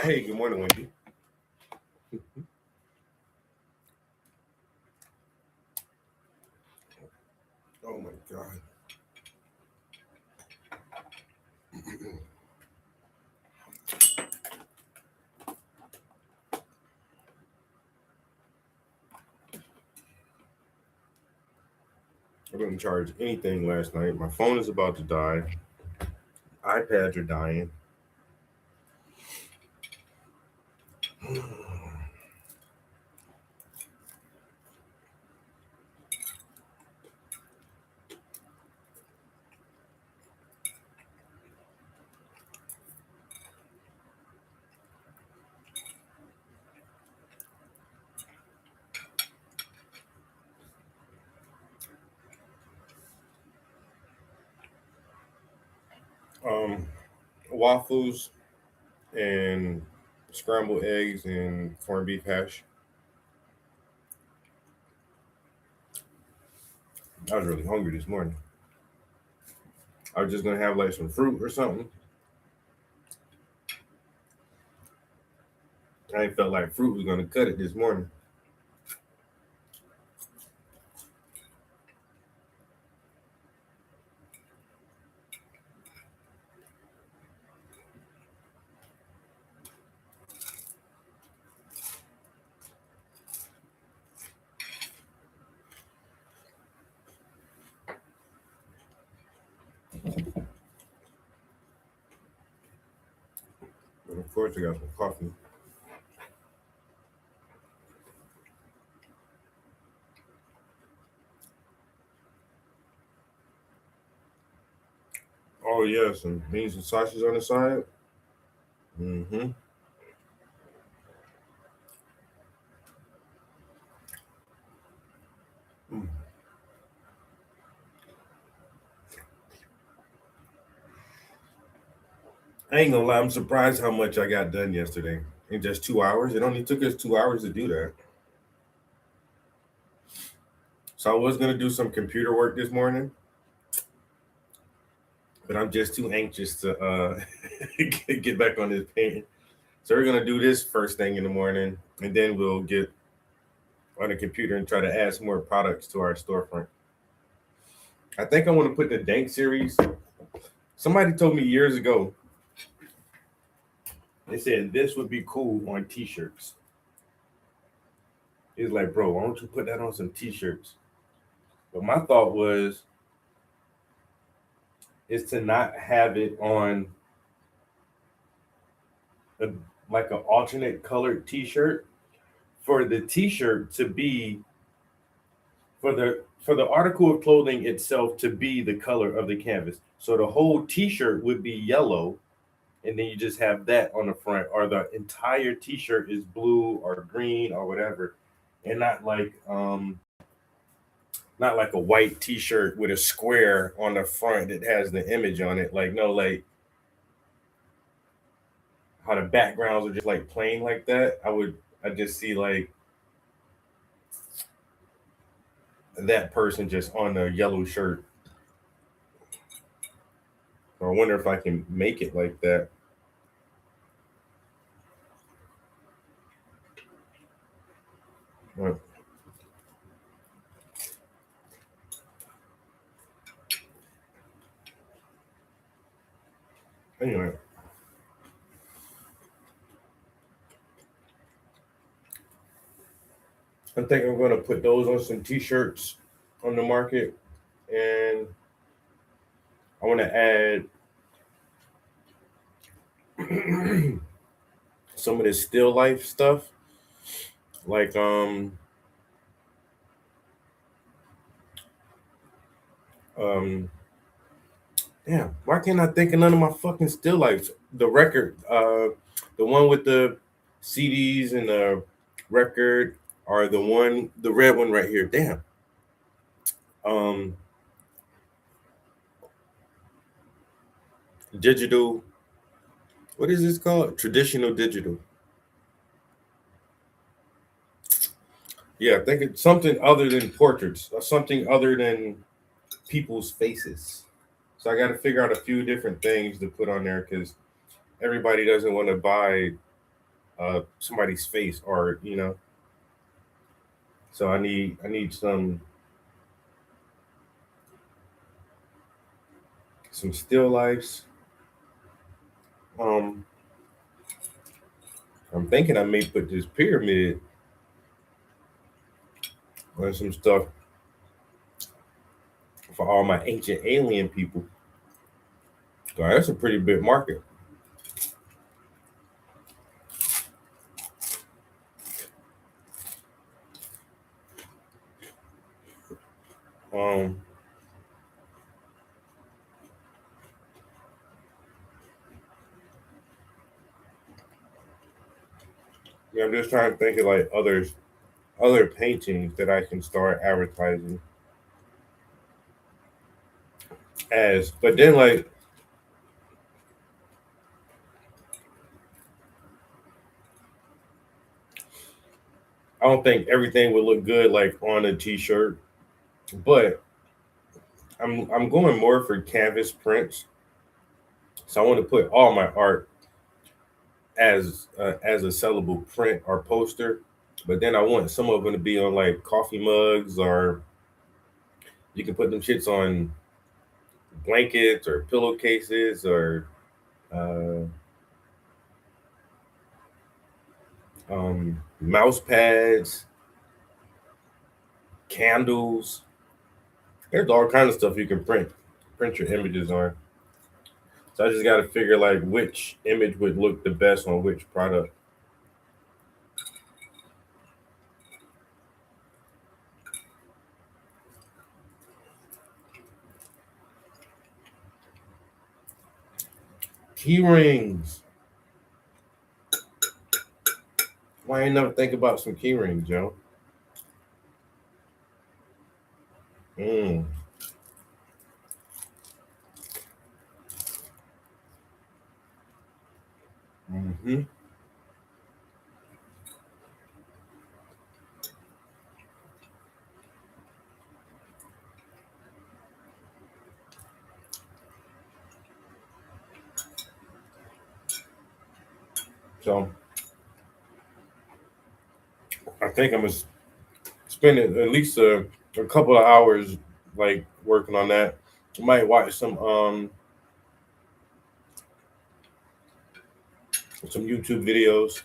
Hey, good morning, Wendy. Oh my God. I didn't charge anything last night. My phone is about to die. iPads are dying. Um, Waffles and scrambled eggs and corned beef hash. I was really hungry this morning. I was just gonna have like some fruit or something. I ain't felt like fruit was gonna cut it this morning. But of course, I got some coffee. Oh yeah, some beans and sausage on the side. Mm-hmm. Mm. I ain't gonna lie, I'm surprised how much I got done yesterday in just 2 hours. It only took us 2 hours to do that. So I was gonna do some computer work this morning, but I'm just too anxious to get back on this painting. So we're gonna do this first thing in the morning, and then we'll get on the computer and try to add some more products to our storefront. I think I want to put the Dank series. Somebody told me years ago, they said this would be cool on T-shirts. He's like, bro, why don't you put that on some T-shirts? But my thought was is to not have it on a, like an alternate colored T-shirt, for the T-shirt to be for the article of clothing itself to be the color of the canvas. So the whole T-shirt would be yellow, and then you just have that on the front, or the entire T-shirt is blue or green or whatever, and not like a white T-shirt with a square on the front that has the image on it. Like no, like how the backgrounds are just like plain like that. I just see like that person just on a yellow shirt. Or I wonder if I can make it like that. But anyway, I think I'm gonna put those on some t-shirts on the market, and I want to add some of this still life stuff, like um damn, why can't I think of none of my fucking still lifes? The record, the one with the CDs and the record, or the red one right here. Damn. Um, digital. What is this called? Traditional digital. Yeah, I think it's something other than portraits, or something other than people's faces. So I got to figure out a few different things to put on there because everybody doesn't want to buy somebody's face art, you know. So I need some still lifes. Um, I'm thinking I may put this pyramid on some stuff for all my ancient alien people. So that's a pretty big market. Um, yeah, I'm just trying to think of like other paintings that I can start advertising as. But then like I don't think everything would look good like on a t-shirt, but I'm going more for canvas prints. So I want to put all my art as a sellable print or poster, but then I want some of them to be on like coffee mugs, or you can put them shits on blankets or pillowcases or uh, mouse pads, candles. There's all kinds of stuff you can print your images on. So I just got to figure like which image would look the best on which product. Key rings. Why ain't never think about some key rings, Joe? Mm. Hmm. So I think I'm gonna spend at least a couple of hours like working on that. I might watch some YouTube videos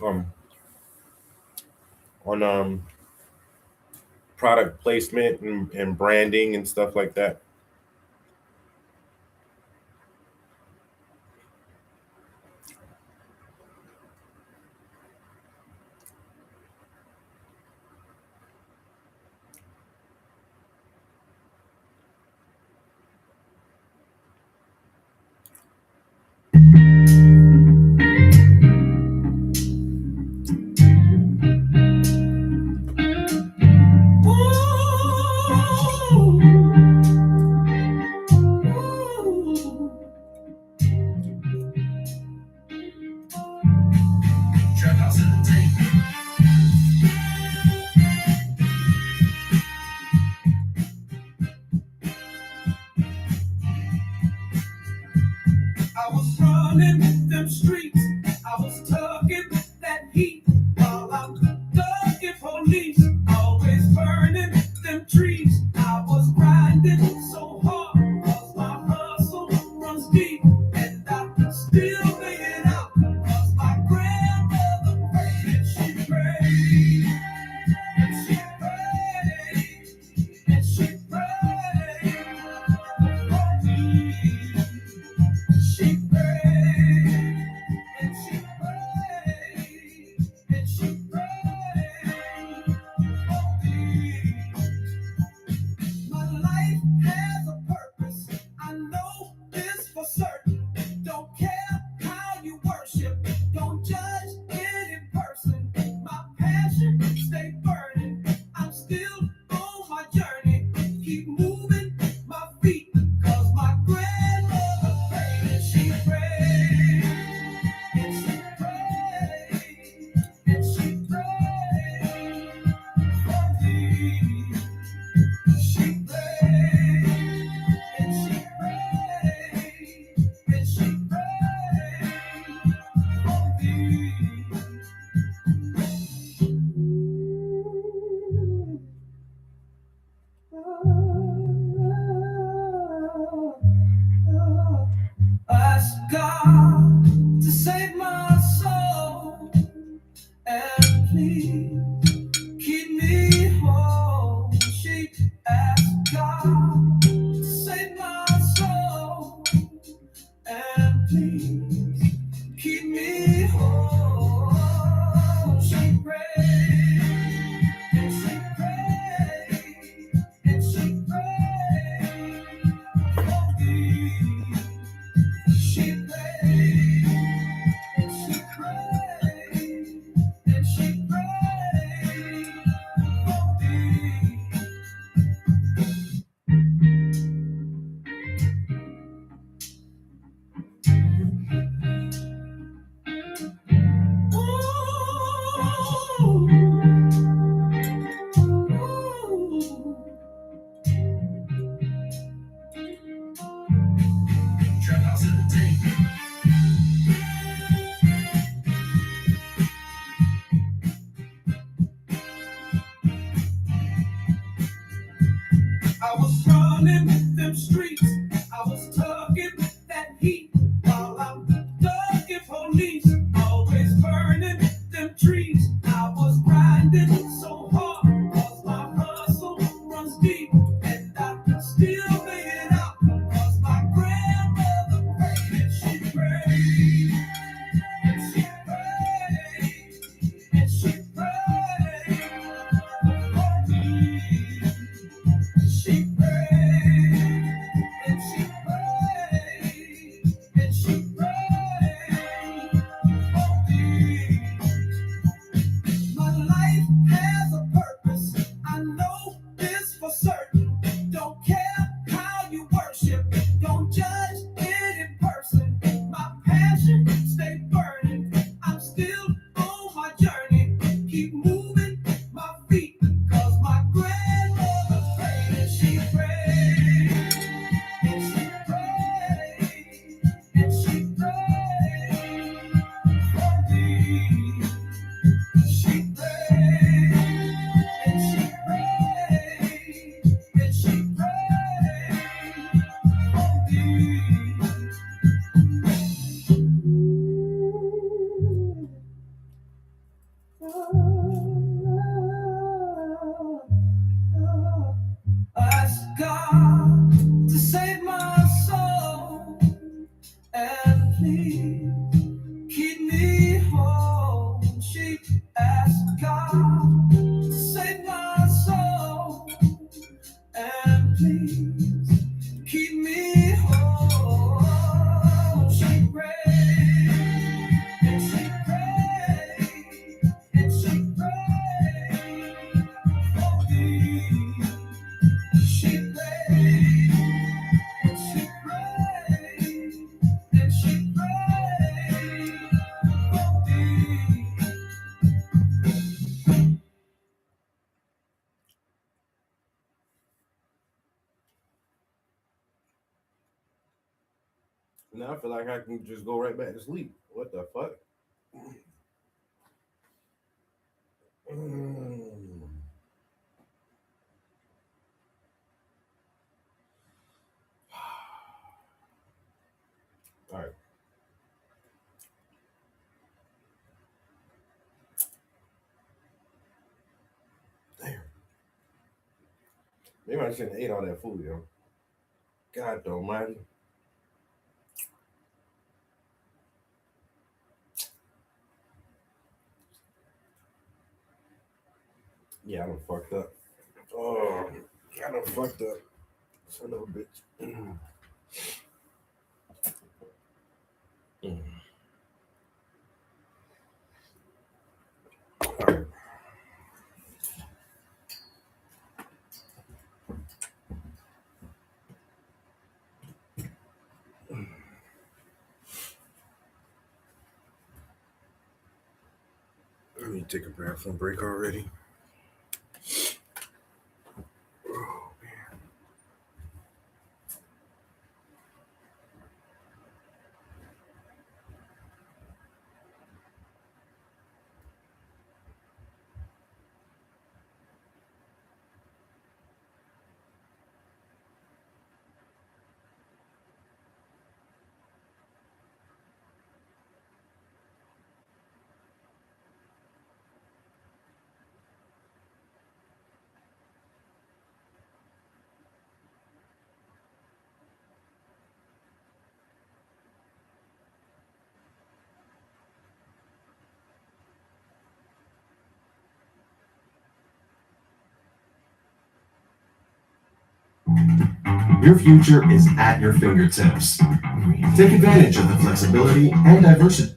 um on product placement and branding and stuff like that. I was running them streets. I was tugging that heat while I'm ducking police. Always burning them trees. I was grinding so hard 'cause my hustle runs deep. And I'm still laying out 'cause my grandmother prayed and she prayed. And she prayed. And she prayed for me. She prayed, and she prayed, and she prayed for me. My life has a purpose. I know this for certain. Don't care how you worship. Don't judge any person. My passion stay burning. I'm still on my journey. Keep moving my feet. Cause my grandmother prayed and she prayed. And she prayed. And she prayed for me. She prayed, and she prayed, and she prayed Ask God to save my soul and please keep me whole. She asked God to save my soul and please keep me whole. She prayed and she prayed and she prayed for me. She prayed and she prayed and she prayed for me. I was running with them streets. I was tugging with that heat while I'm ducking police. Always burning them trees. I was grinding so hard 'cause my hustle runs deep. And I still made it out 'cause my grandmother prayed and she prayed and she prayed and she prayed for me. She prayed and she prayed and she prayed for me. My life has a purpose. I know this for certain. Don't care how you worship. Don't judge it in person. My passion stay burning. I'm still on my journey. Keep moving my feet. Cause my grandmother prayed and she prayed and she prayed and she prayed for me. She prayed and she prayed and she prayed for me. Ask God to save my soul and please keep me whole. She asked God to save my soul and please keep me whole. She prayed and she prayed and she prayed for me. She prayed and she prayed and she prayed for me. Now I feel like I can just go right back to sleep. What the fuck? Mm. All right. Damn. Maybe I shouldn't have ate all that food, yo. God almighty. Yeah, I done fucked up. Oh, I done fucked up. Son of a bitch. Mm. All right. Let me take a bathroom break already. Oh, man. Your future is at your fingertips. Take advantage of the flexibility and diversity.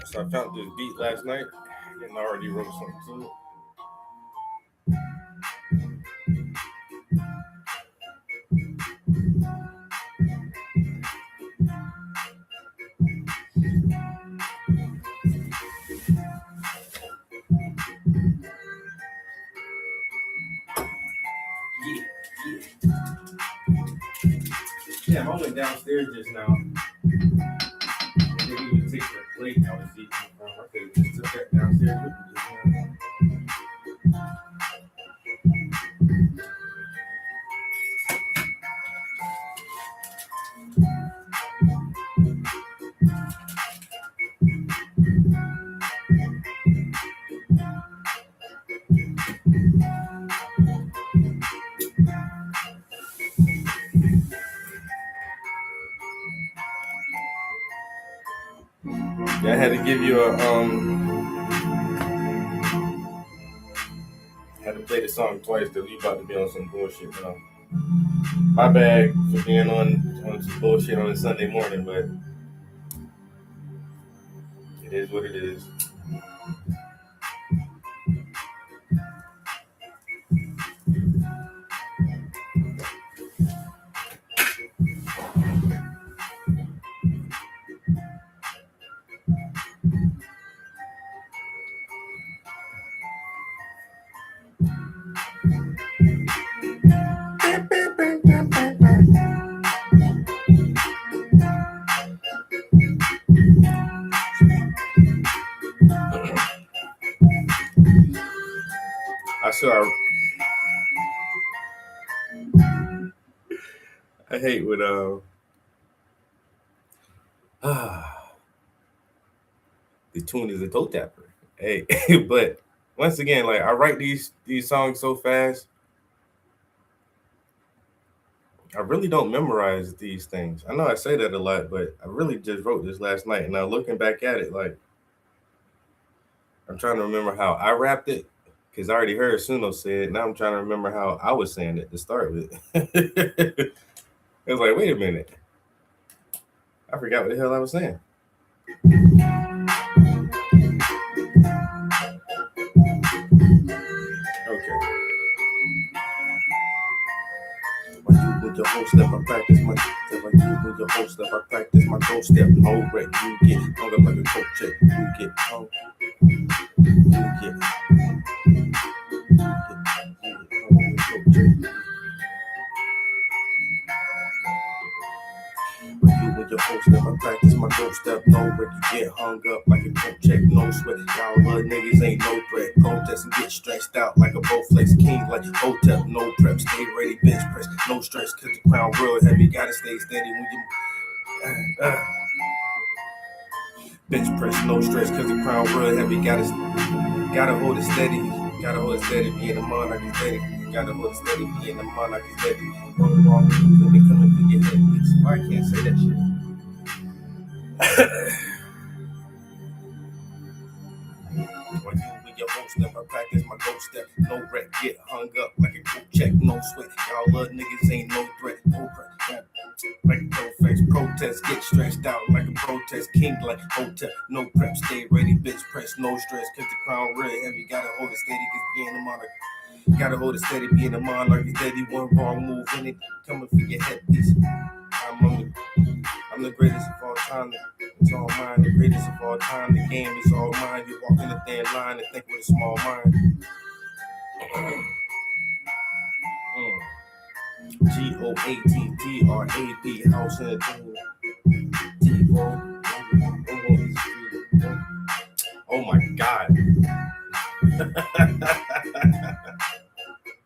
So I found this beat last night and I already wrote something to it. Damn, I went downstairs just now. And they even take the plate I was eating from. I could have just took that downstairs with me just now. I had to give you a had to play the song twice because you about to be on some bullshit now. My bad for being on some bullshit on a Sunday morning, but it is what it is. I hate when the tune is a toe tapper. Hey, but once again, like I write these songs so fast, I really don't memorize these things. I know I say that a lot, but I really just wrote this last night, and now looking back at it, like I'm trying to remember how I rapped it because I already heard Suno say it. Now I'm trying to remember how I was saying it to start with. It was like, wait a minute. I forgot what the hell I was saying. Okay. When you with your whole step, I practice my step. Like you with your whole step, I practice my goal step. No wreck, you get hung up like a coat check. You get hung. You get With you and your host, never practice my dope step. No wreck, you get hung up like a coat check, no sweat. Y'all little niggas ain't no threat. Protest and get stretched out like a Bowflex king, like Hotep, no prep. Stay ready, bench press, no stress, cause the crown real heavy. Gotta stay steady when you bench press, no stress, cause the crown real heavy. Gotta hold it steady. Gotta hold it steady, be in the monarch is steady. Gotta hold it steady, be in the monarch is steady. Wrong, let me come and get head beats. Why I can't say that shit? When you with your host, never practice my ghost step. No wreck, get hung up like a coat check, no sweat. Y'all little niggas ain't no threat. No prep, like a Bowflex. Protest, get stretched out like a protest king, like Hotep. No prep, stay ready, bitch press, no stress, cause the crown real heavy. Gotta hold it steady, cause being the monarch. Gotta hold it steady, being the monarch is steady. One wrong move in it, coming for your headpiece. I'm the greatest of all time. It's all mine, the greatest of all time. The game is all mine. You walk in the thin line and think with a small mind. GOATTRAP, house in the team. Oh my God.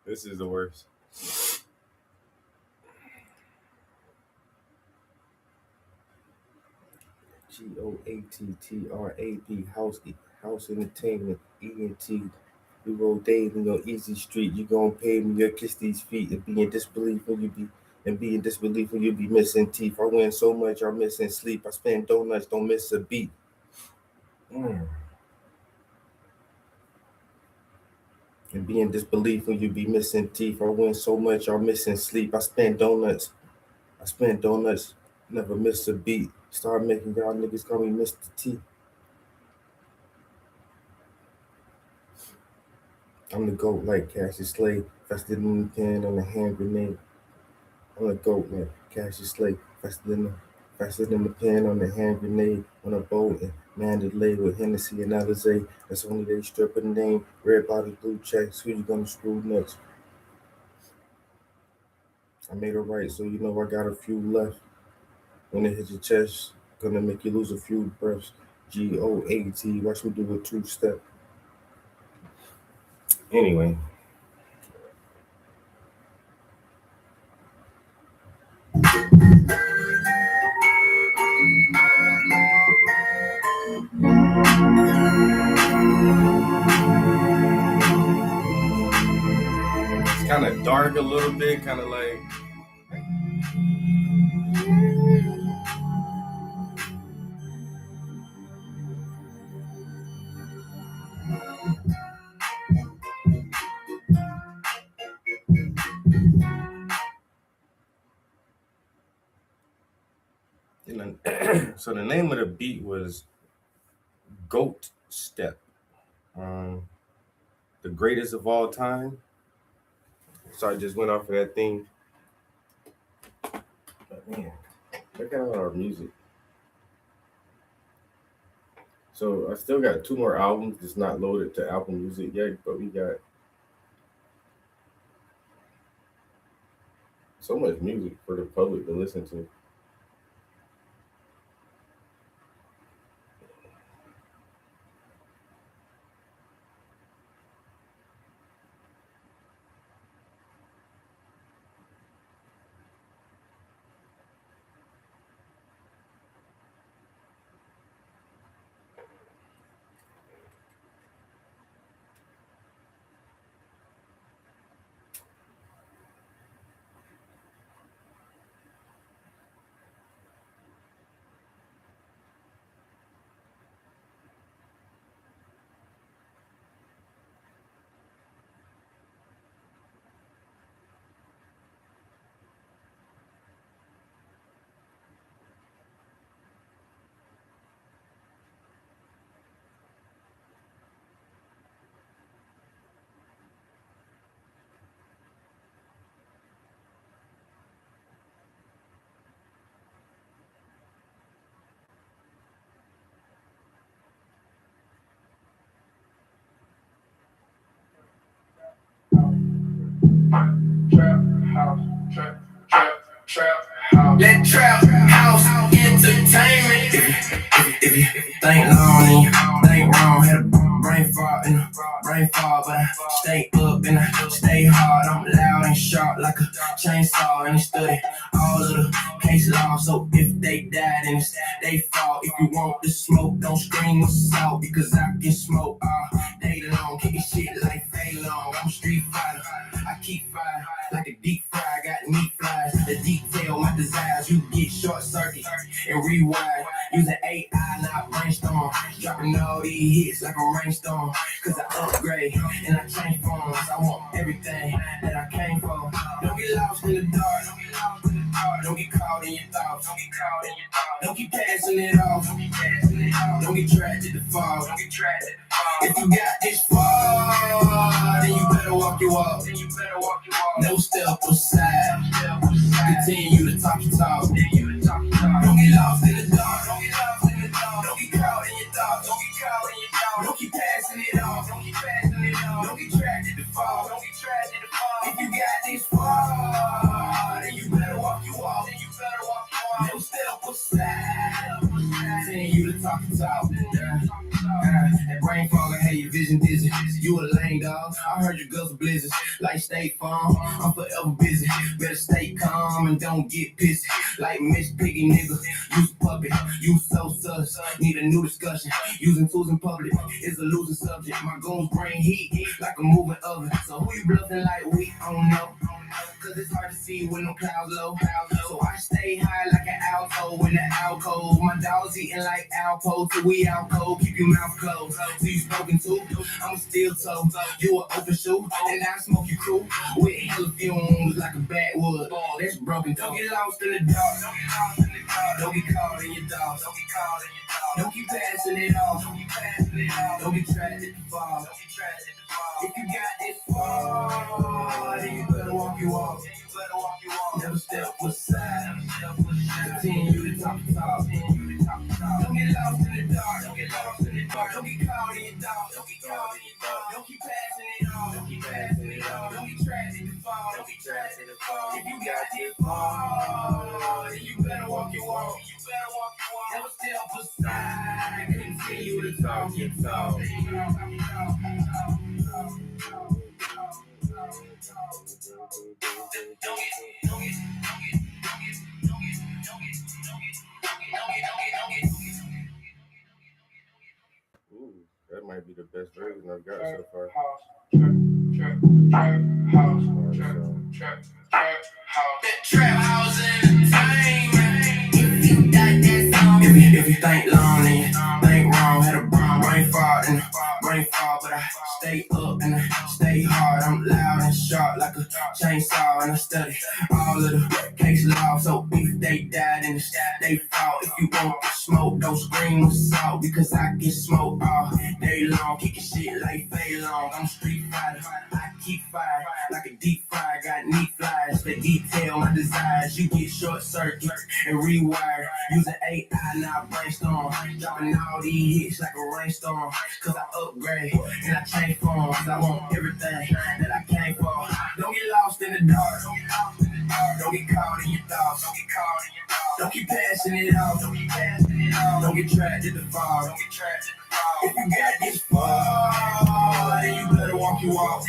This is the worst. GOATTRAP, house entertainment, ENT. We roll days in your easy street. You gon' pay me, you'll kiss these feet and be in disbelief when you be missing teeth. I win so much, I'm missing sleep. I spend donuts, don't miss a beat. And be in disbelief when you be missing teeth. I win so much, I'm missing sleep. I spend donuts, never miss a beat. Start making y'all niggas call me Mr. T. I'm the GOAT like Cassius Clay, faster than the pen on a hand grenade. I'm the GOAT like Cassius Clay, faster than the pen on a hand grenade. On a boat and Mandalay with Hennessy and Alizé. That's only they stripper name. Red bottoms, blue checks. Who you gonna screw next? I made it right, so you know I got a few left. When it hits your chest, gonna make you lose a few breaths. GOAT, watch me do a two-step. Anyway. It's kind of dark a little bit, kind of like. So the name of the beat was Goat Step. The greatest of all time. So I just went off of that thing. But man, check out our music. So I still got 2 more albums that's not loaded to Apple Music yet, but we got so much music for the public to listen to. stay up and I stay hard. I'm loud and sharp like a chainsaw, and study all of the case law. So if they die, then it's they fault. If you want the smoke, don't scream assault, because I can smoke all day long, kicking shit like Fay Long. I'm a street fighter, I keep fire like a deep fry. Got meat flies to detail my desires. You get short circuit and rewind. Using AI, not brainstorm. Dropping all these hits like a rainstorm. Cause I upgrade and I change forms. I want everything that I came for. Don't get lost in the dark. Don't get caught in your thoughts. Don't keep passing it off. Don't get trapped at the fall. If you got this far, then you better walk your walk. No step aside. Continue to talk your talk. Don't get lost in the dark. Don't get caught in your thoughts. Don't keep passing it off. Don't get trapped at the fall. If you got this far, then you better walk your walk. No step aside. Continue to talk your talk. That brain fog, I had your vision dizzy. You a lame dog. I heard your guts blizzards like State Farm. I'm forever busy. Better stay calm and don't get pissy. Like Miss Piggy, nigga. You a puppet. You so sus. Need a new discussion. Using tools in public is a losing subject. My goons bring heat like a moving oven. So who you bluffing like we don't know? Cause it's hard to see when no clouds low. So I stay high like an alto in the alcove. My dog's eating like Alpo till we out cold. Keep your mouth closed. So you spoken to, I'm still toe. You an open shoe, and I smoke your crew with hella fumes like a backwood. That's broken. Don't get lost in the dark. Don't get caught in your thoughts. Don't keep passing it off. Don't get trapped at the fall. If you got this far, then you better walk your walk. Never step aside. Continue to talk your talk. Don't get lost in the dark. Don't get caught in your thoughts. Don't keep passing it off. Don't get trapped at the fall. If you got this far, then you better walk your walk. Never step aside. Continue to talk your talk. Ooh, that might be the best version I've got so far. Trap house in fame. If you think long, then you think wrong. Had a brain fog, but I stay up and I stay hard. I'm loud and sharp like a chainsaw, and I study all of the case law. So if they die, then they fall. If you want smoke, don't scream assault, because I get smoke all day long, kicking shit like Fay Long. I'm a street fighter, I keep fire like a deep fry. Got neat flies to detail my desires. You get short circuit and rewire. Using AI, not brainstorm. Dropping all these hits like a rainstorm. Cause I upgrade and I change forms. I want everything that I came for. Don't get lost in the dark. Don't get caught in your thoughts. Don't keep passing it off. Don't get trapped at the fall. If you got this far, then you better walk your walk.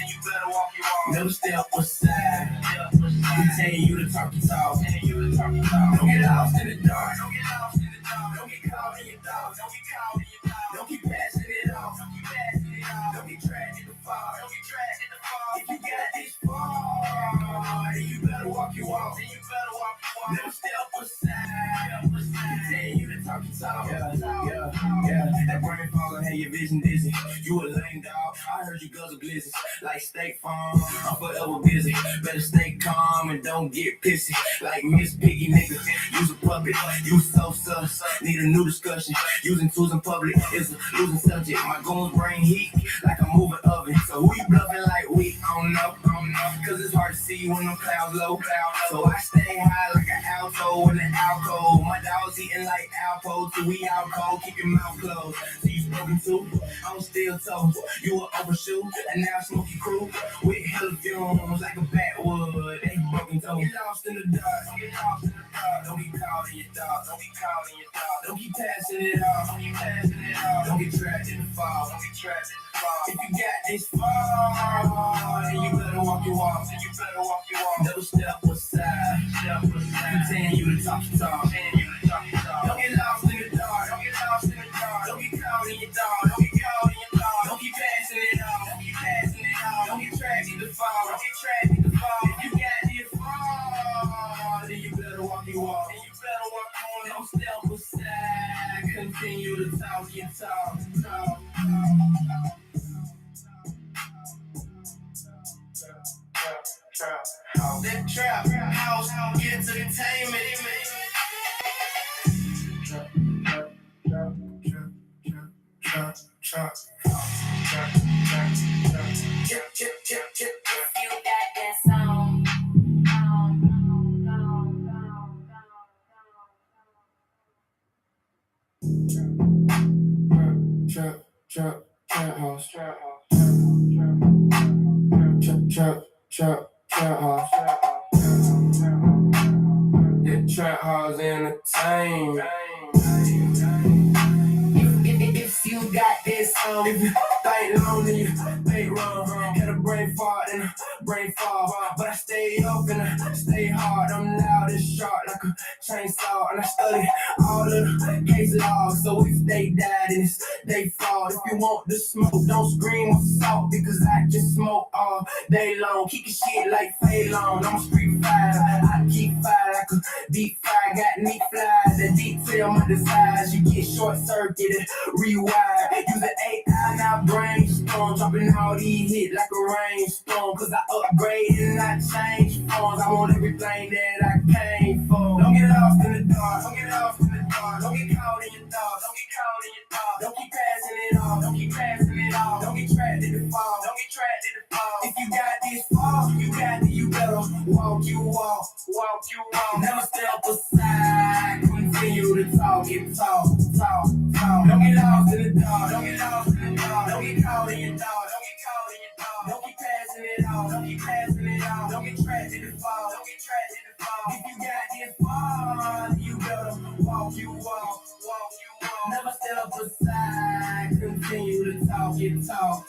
Never step aside. Continue to talk your talk. Don't get lost in the dark. Don't get caught in your thoughts. Don't keep passing it off. Don't get trapped in the fall. If you got this far, then you better walk your walk. Never step aside. Continue to talk your talk. Yeah. That brain fog, I had your vision dizzy. You a lame dog. I heard you guzzle blizzards like State Farm. I'm forever busy. Better stay calm and don't get pissy. Like Miss Piggy, nigga. Use a puppet. You so sus. Need a new discussion. Using tools in public is a losing subject. My goons bring heat like a moving oven. So who you bluffing like we don't know? Cause it's hard to see when them clouds low. So I stay high like an alto in the alcove. My dog's eating like Alpo till we out cold. Keep your mouth closed. So you spoken to, I'm still told. You an overshoot, and now smoky crew with hella fumes like a backwood. They broken toe. Get lost in the dark. Don't get caught in your thoughts. Don't keep passing it off. Don't get trapped in the fall. If you got this far, you off. You better walk you off. Never step aside. Continue to talk your talk. Don't get lost in the dark. Don't get lost in the dark. Don't get caught in your dog. Don't get caught in your dog. Don't keep passing it off. Don't keep passing it off. Don't get trapped in the fall. Don't get trapped in the fall. If you got this fall, then you better walk you off. Then you better walk on. Don't step aside. Continue to talk your talk. That trap house entertainment. Trap. You got that song. Trap house. Trap house. That trap house entertainment. If you got this song, if you think long, then you think wrong. Had a brain fart and a brain fall, but I stay up and I stay hard. I'm loud and sharp like a chainsaw, and I study all of the case logs. So if they die, then it's they fault. If you want the smoke, don't scream with salt, because I just smoke all day long. Keep your shit like Phaelon. I'm a street fighter. I keep fire like a deep fire. Got me fly. The detail my desires. You get short circuited, rewire. Use the AI, now brainstorm. Dropping all these hits like a rainstorm. Cause I upgrade and I change forms. I want everything that I came for. Don't get lost in the dark. Don't get lost in the dark. Don't get caught in your thoughts. Don't get caught in your thoughts. Don't keep passing it off. Don't keep passing it off. Don't get trapped in the fall. Don't get trapped in the fall. If you got this fall, you got it. You better walk you walk. Walk you walk. Never step aside. Continue to talk and talk. Don't get lost in the dark. Don't get lost in the dark. Don't get caught in your thoughts. Don't get caught in your thoughts. Don't keep passing it off. Don't keep passing it off. Don't get trapped in the fall. Don't get trapped in the fall. If you got this fall, you better walk you walk. Walk you walk. Never step aside. Continue to talk and talk.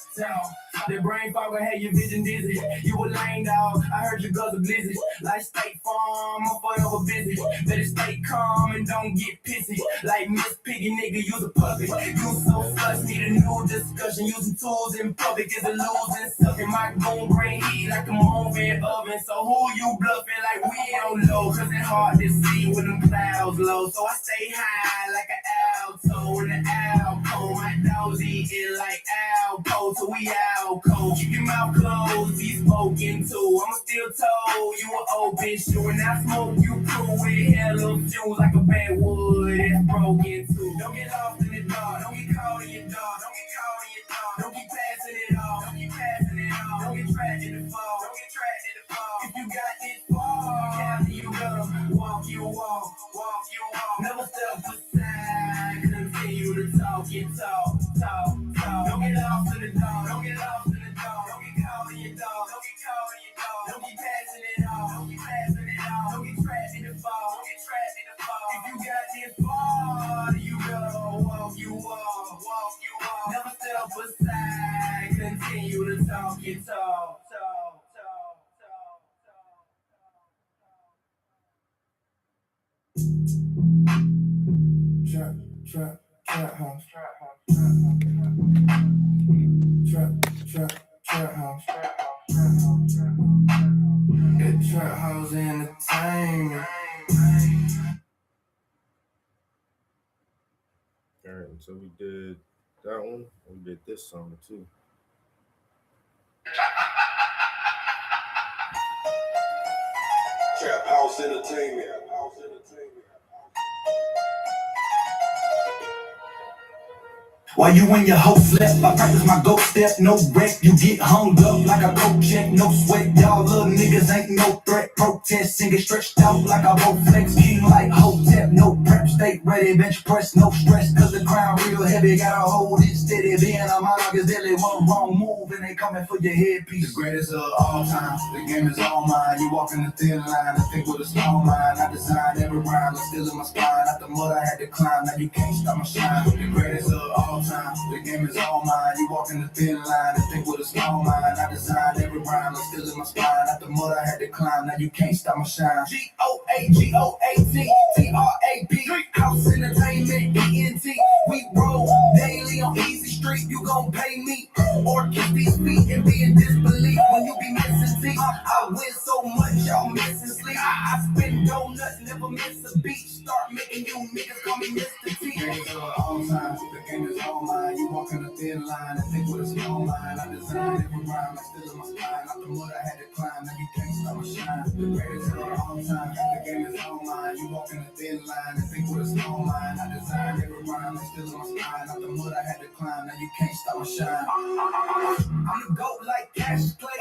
The brain fog will have your vision dizzy. You a lame dog. I heard you guzzle blizzard. Like State Farm, I'm forever busy. Better stay calm and don't get pissy. Like Miss Piggy, nigga, use a puppet. You so flush, need a new discussion. Using tools in public is a losing sucking. My goon brain heat like a moving oven. So who you bluffing like we don't know? Cause it's hard to see when them clouds low. So I stay high like an alto in the alcove. My dogs eating like alpo till we out cold. Keep your mouth closed, he's smoking too. I'ma still told you an old bitch. You and I smoke you cool with hella fumes like a bad wood that's broken too. Don't get lost in the dark. Don't get caught in your dark. Don't get caught in your dark. Don't keep passing it off. Don't keep passing it off. Don't get trapped in the fall. Don't get trapped in the fall. If you got this fall, you better walk you walk. Walk you walk. Never step aside. Continue to talk and talk. Don't get lost in the dark. Don't get lost in the dark. Don't get caught in your dark. Don't get caught in your dark. Don't keep passing it off. Don't keep passing it off. Don't get trapped in the fall. Don't get trapped in the fall. If you got this fall, you better walk you walk. Walk you walk. Never step aside. Continue to talk and talk. Trap house. Trap house. That trap house entertainment. All right, so we did that one. We did this song too. Trap House Entertainment. While you and your host left, I practice my go step, no wreck. You get hung up like a go check, no sweat. Y'all little niggas ain't no threat. Protest, singing stretched out like a bow flex. King like Hotep, no prep, stay ready, bench press, no stress, cause the crown real heavy, gotta hold it steady. Being a monarch is deadly, one wrong move and they coming for your headpiece. The greatest of all time, the game is all mine. You walk in the thin line, I think with a small mind. I designed every rhyme, I'm still in my spine. Out the mud I had to climb, now you can't stop my shine. The greatest of all time, the game is all mine. You walk in the thin line, I think with a small mind. I designed every rhyme, I'm still in my spine. Out the mud I had to climb, now you can't stop my shine. GOAGOAT, TRAP, House Entertainment, ENT. We roll daily on Easy Street. You gon' pay me or kiss these feet and be in disbelief when you be missing teeth. I win so much, y'all missing sleep. I spin donuts, never miss a beat. Start making you niggas call me Mr. T. The game is all time, the game is all mine. You walk in a thin line and think with a small mind. I designed every rhyme, I'm still in my spine. Out the mud I had to climb, now you can't stop my shine. The greatest of all time, the game is all mine. You walk in a thin line and think with a small mind. I designed every rhyme, I'm still in my spine. Out the mud I had to climb, now you can't stop my shine. I'm the GOAT like Cash Clay,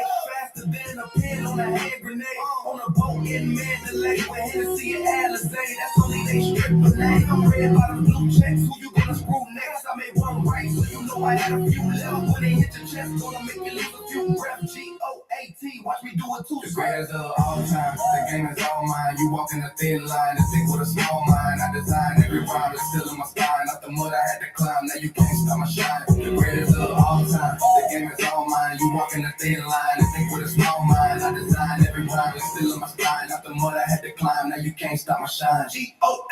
faster than a pin on a hand grenade. On a boat in Mandalay with Hennessy and Alizé, that's only they stripper name. I'm red by the blue checks, who you gonna screw next? I made one right, so you know I had a few left. When they hit your chest, gonna make you lose a few breaths. GOAT, watch me do it too. The greatest of all time, the game is all mine. You walk in a thin line and think with a small mind. I designed every rhyme, it's still in my spine. Out the mud I had to climb, now you can't stop my shine. The greatest of all time, the game is all mine. You walk in a thin line and think with a small mind. I designed every rhyme, it's still in my spine. Out the mud I had to climb, now you can't stop my shine. GOAT,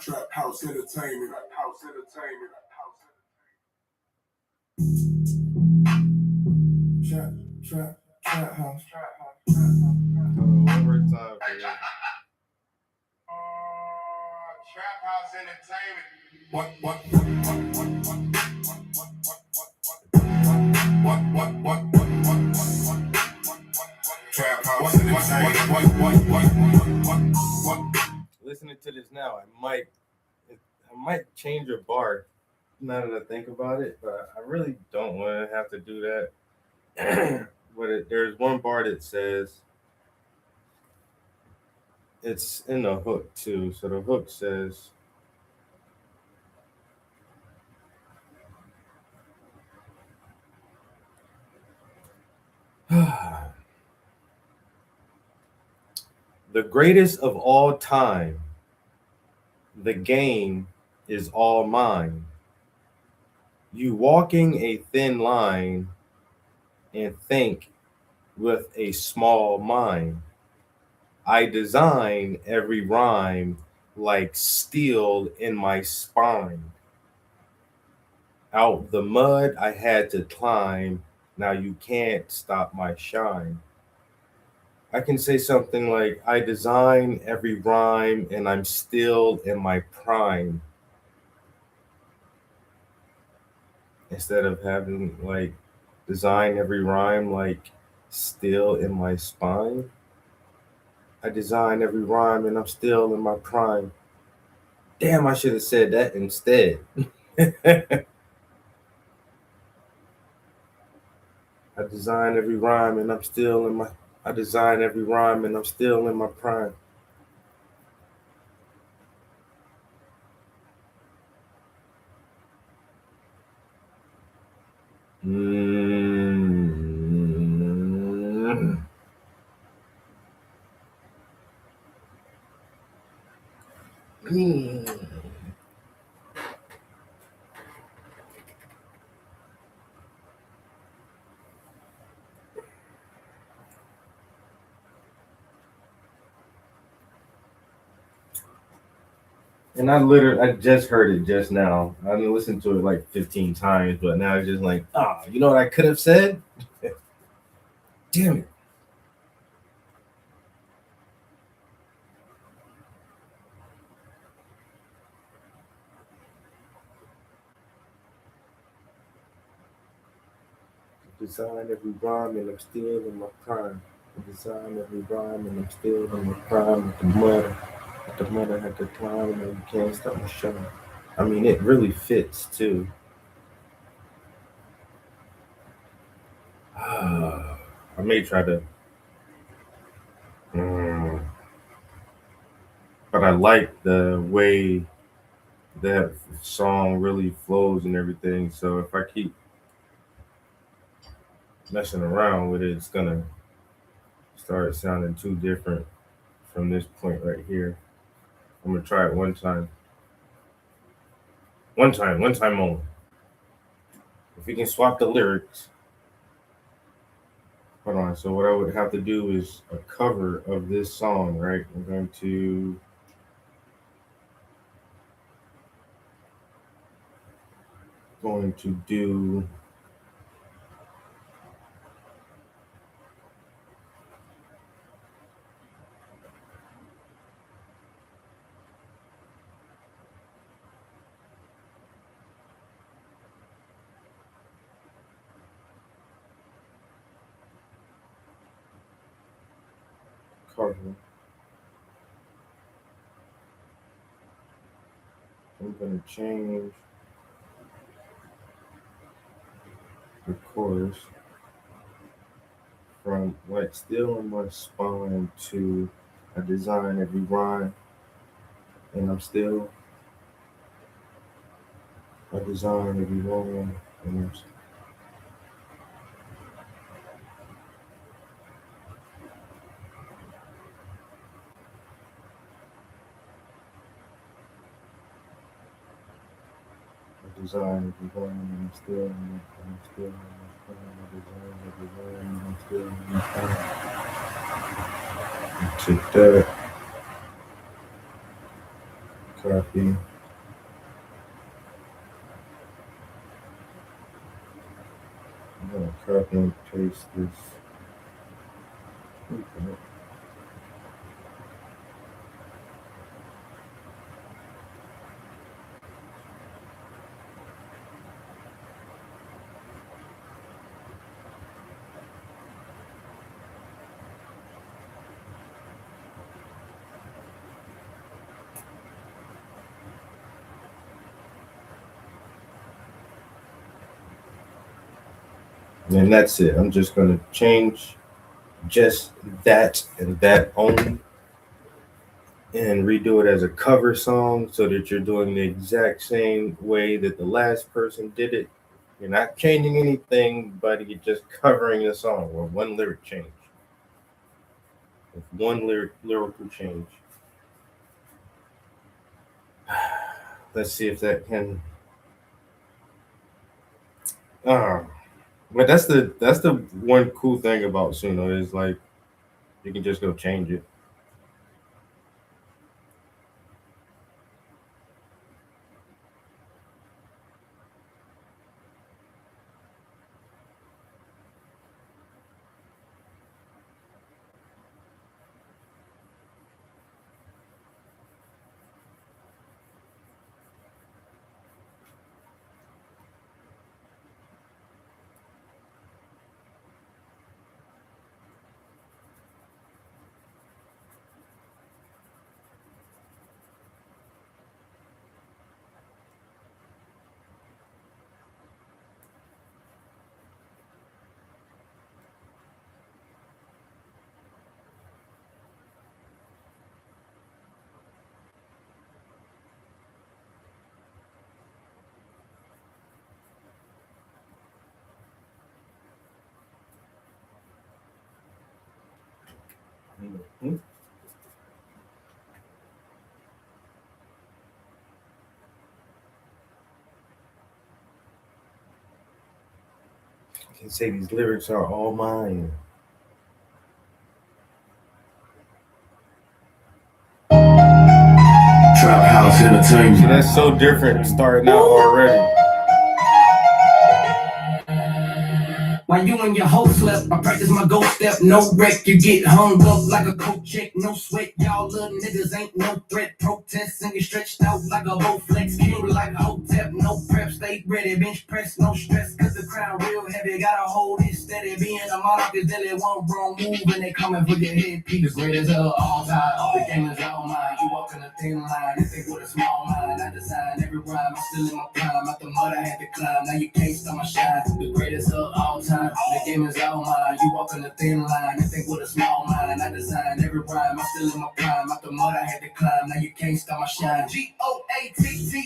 Trap House Entertainment. House Entertainment. Trap House. One more time for you. Trap House Entertainment. What? Trap House Entertainment. What? Listening to this now, I might change a bar now that I think about it, but I really don't want to have to do that. But there's one bar that says, it's in the hook too. So the hook says, the greatest of all time, the game is all mine. You walking a thin line and think with a small mind. I design every rhyme like steel in my spine. Out the mud I had to climb, now you can't stop my shine. I can say something like, I design every rhyme and I'm still in my prime. Instead of having like design every rhyme like still in my spine. I design every rhyme and I'm still in my prime. Damn, I should have said that instead. I design every rhyme and I'm still in my prime. And I just heard it just now. I listened to it like 15 times, but now it's just like, you know what I could have said? Damn it. Design every rhyme and I'm still in my prime. I design every rhyme and I'm still in the prime with the mother. With the mother at the time and you can't stop my shine. I mean, it really fits too. I may try to, mm, but I like the way that song really flows and everything. So if I keep messing around with it, it's gonna start sounding too different from this point right here. I'm gonna try it one time. One time only. If we can swap the lyrics. Hold on. So what I would have to do is a cover of this song, right? I'm going to do cover. I'm gonna change the chorus from like still in my spine to I design every rhyme and I'm still I design every rhyme and I'm I design every rhyme and I'm still I'm still in my spine. I design every rhyme and I'm still in my spine. Take that, copy. I'm gonna copy and paste this. Okay. And that's it. I'm just gonna change just that and that only and redo it as a cover song so that you're doing the exact same way that the last person did it. You're not changing anything, but you're just covering the song or one lyric change. With one lyrical change. Let's see if that can. Uh, but that's the one cool thing about Suno is like you can just go change it. Mhm. I can say these lyrics are all mine. Trap House See, Entertainment. that's so different starting out already. While you and your hoe slept, I practice my go step, no wreck. You get hung up like a coat check, no sweat. Y'all little niggas ain't no threat. Protest and get stretched out like a whole flex. King like Hotep, no prep, stay ready. Bench press, no stress, cause the crown real heavy. Gotta hold it steady. Being a monarch is deadly. One wrong move and they coming for your head. Peter great as hell, all time. The game is all mine. You walk in a thin line. They think with a small mind. I design every rhyme. I'm still in my prime. Out the mud I had to climb. Now you can't stop my shine. The greatest of all time. The game is all mine. You walk in a thin line. They think with a small mind. I design every rhyme. I'm still in my prime. Out the mud I had to climb. Now you can't stop my shine. GOATTRAPP.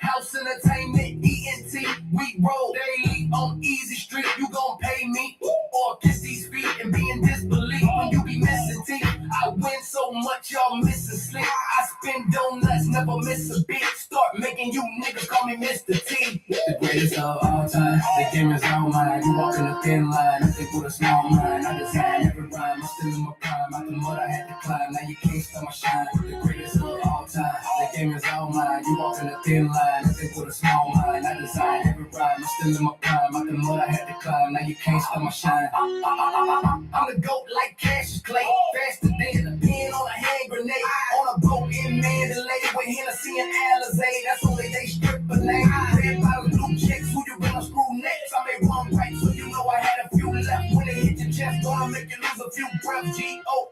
House Entertainment. ENT. We roll daily on Easy Street. You gon' pay me or kiss these feet and be in disbelief when you be missing teeth. I win so much, y'all missing sleep. I spin donuts, never miss a beat. Start making you niggas call me Mr. T. The greatest of all time. The game is all mine. You walk in a thin line. I think with a small mind. I design every rhyme. I'm still in my prime. Out the mud I had to climb. Now you can't stop my shine. The greatest of all time. The game is all mine. You walk in a thin line. I think with a small mind. I design every rhyme. I'm still in my prime. Out the mud I had to climb. Now you can't stop my shine. I'm the goat like Cassius Clay. Faster than a pin on a hand grenade. On a boat in Mandalay with Hennessy and Alizé. That's only they stripper name. Red bottom blue checks. Who you gonna screw next? I made one right, so you know I had a few left. When they hit your chest, gonna make you lose a few breaths. GOAT,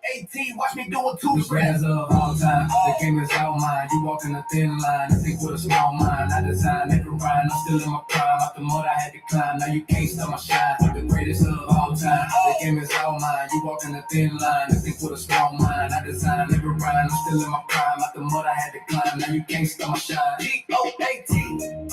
watch me do it too. The greatest of all time. The game is all mine. You walk in a thin line. I think with a small mind. I design every rhyme. I'm still in my prime. Out the mud I had to climb. Now you can't stop my shine. The greatest of all time. The game is all mine. You walk in a thin line. I think with a small mind. I design every rhyme. I'm still in my prime. Out the mud I had to climb. Now you can't stop my shine. GOAT. GOAT.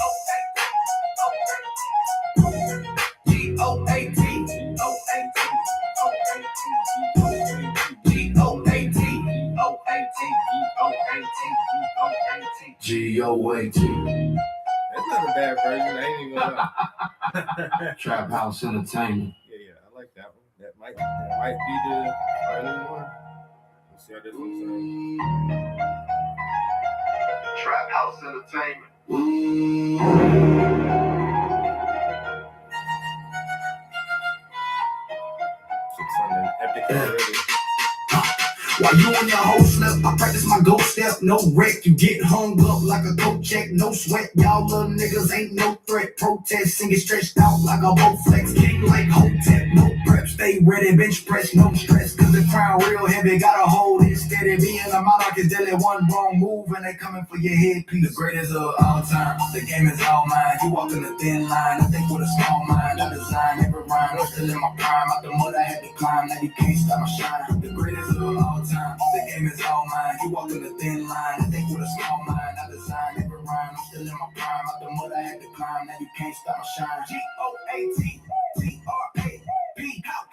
That's not a bad version. I ain't even gonna lie. Trap House Entertainment. Yeah, I like that one. That might be the final one. Let's see how this one sounds. Trap House Entertainment. It's something epic already. While you and your hoe slept, I practice my go step, no wreck. You get hung up like a coat check, no sweat. Y'all little niggas ain't no threat. Protest and get stretched out like a boat flex. King like Hotep, no prep. Stay ready, bench press, no stress. Cause the crown real heavy, gotta hold it steady. Being a monarch is deadly. One wrong move and they coming for your headpiece. The greatest of all time. The game is all mine. You walk in a thin line. I think with a small mind. I design every rhyme. I'm still in my prime. Out the mud I had to climb. Now you can't stop my shine. The greatest of all time. The game is all mine. You walk in a thin line. I think with a small mind. I design every rhyme. I'm still in my prime. Out the mud I had to climb. Now you can't stop my shine. GOATTRAPP.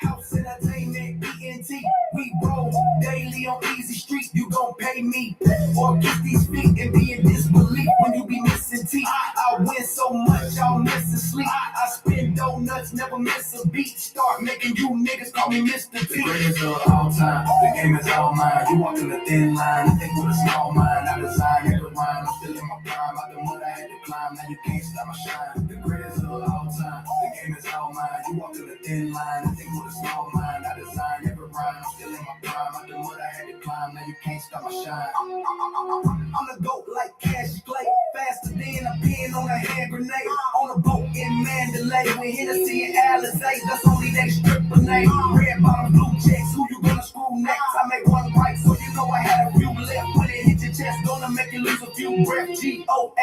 House Entertainment. ENT. We roll daily on Easy Street. You gon' pay me or kiss these feet and be in disbelief when you be missing teeth. I win so much, y'all missing sleep. I spin donuts, never miss a beat. Start making you niggas call me Mr. T. The greatest of all time. The game is all mine. You walk in a thin line. I think with a small mind. I design every rhyme. I'm still in my prime. Out the mud I had to climb. Now you can't stop my shine. The greatest of all time. The game is all mine. You walk in a thin line. I think with a small mind. I design every rhyme. I'm still in my prime. Out the mud I had to climb. Now you can't stop my shine. I'm the goat like Cassius Clay. Faster than a pin on a hand grenade. On a boat in Mandalay with Hennessy and Alizé. That's only they stripper name. Red bottom blue checks. Who you gonna screw next? I make one right, so you know I had a few left. When it hit your chest, gonna make you lose a few breaths. GOAT,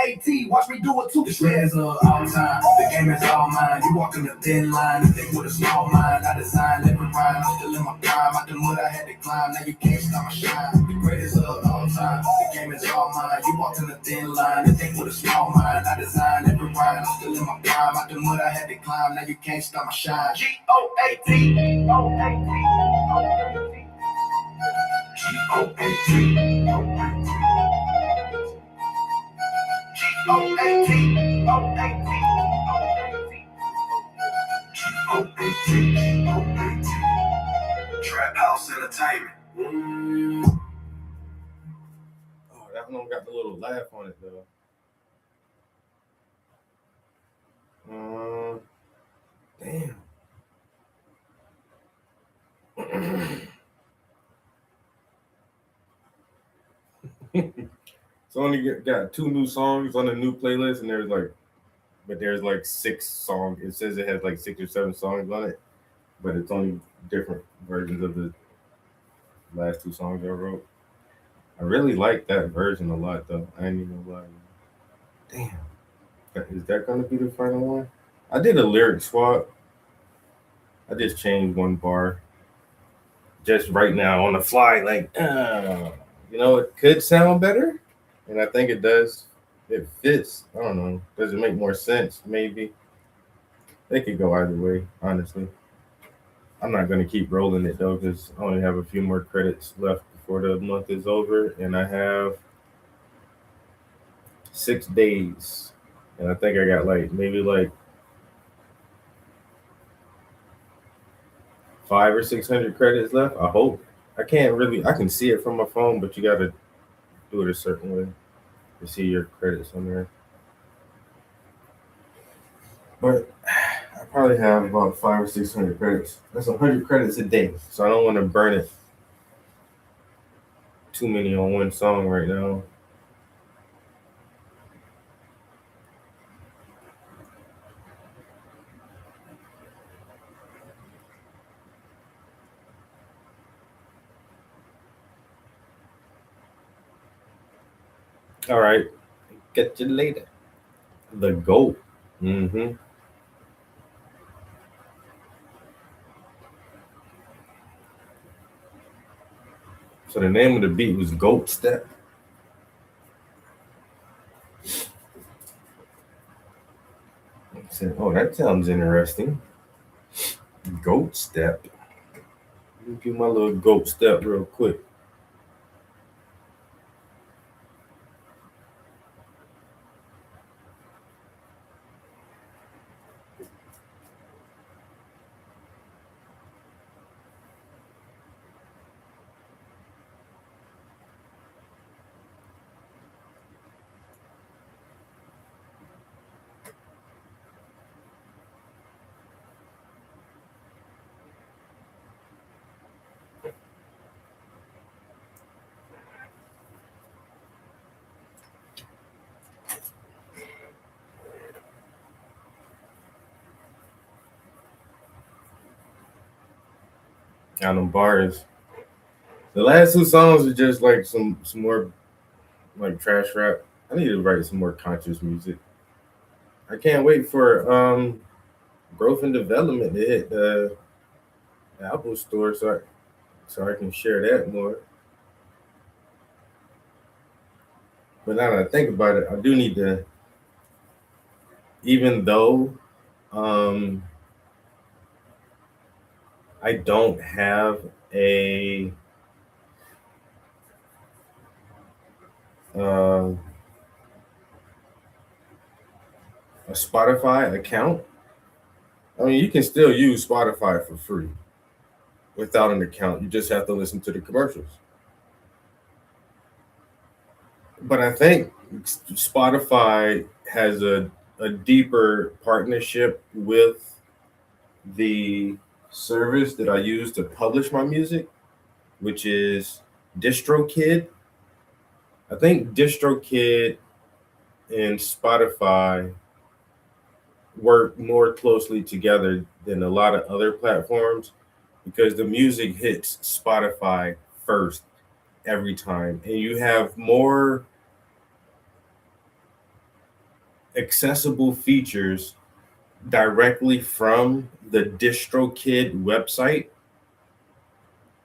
watch me do it too. The shreds of all time. The game is all mine. You walk in a thin line. You think with a small mind. I design every rhyme. I'm still in my prime. Out the mud I had to climb. Now you can't stop my shine. The greatest of all time. The game is all mine. You walk in a thin line. You think with a small mind. I design every rhyme. I'm still in my prime. Out the mud I had to climb. Now you can't stop my shine. GOAT. Trap House Entertainment. Oh, that one got the little laugh on it though. Damn. It's only got 2 new songs on the new playlist, and there's like 6 songs. It says it has like 6 or 7 songs on it, but it's only different versions of the last 2 songs I wrote. I really like that version a lot, though. I ain't even gonna lie. Damn. Is that gonna be the final one? I did a lyric swap. I just changed one bar. Just right now on the fly, like, it could sound better. And I think it does. It fits. I don't know. Does it make more sense? Maybe. They could go either way, honestly. I'm not gonna keep rolling it though, because I only have a few more credits left before the month is over, and I have 6 days. And I think I got maybe 500 or 600 credits left. I hope. I can see it from my phone, but you gotta do it a certain way to see your credits on there. But I probably have about 500 or 600 credits. That's 100 credits a day, so I don't want to burn it too many on one song right now. All right, get you later. The GOAT. Mm-hmm. So the name of the beat was Goat Step. I said, oh, that sounds interesting. Goat Step. Let me do my little goat step real quick. On them bars. The last 2 songs are just like some more like trash rap. I need to write some more conscious music. I can't wait for growth and development to hit the Apple store so I can share that more. But now that I think about it, I do need to, even though I don't have a Spotify account. I mean, you can still use Spotify for free without an account. You just have to listen to the commercials. But I think Spotify has a deeper partnership with the service that I use to publish my music, which is DistroKid. I think DistroKid and Spotify work more closely together than a lot of other platforms because the music hits Spotify first every time, and you have more accessible features directly from the DistroKid website.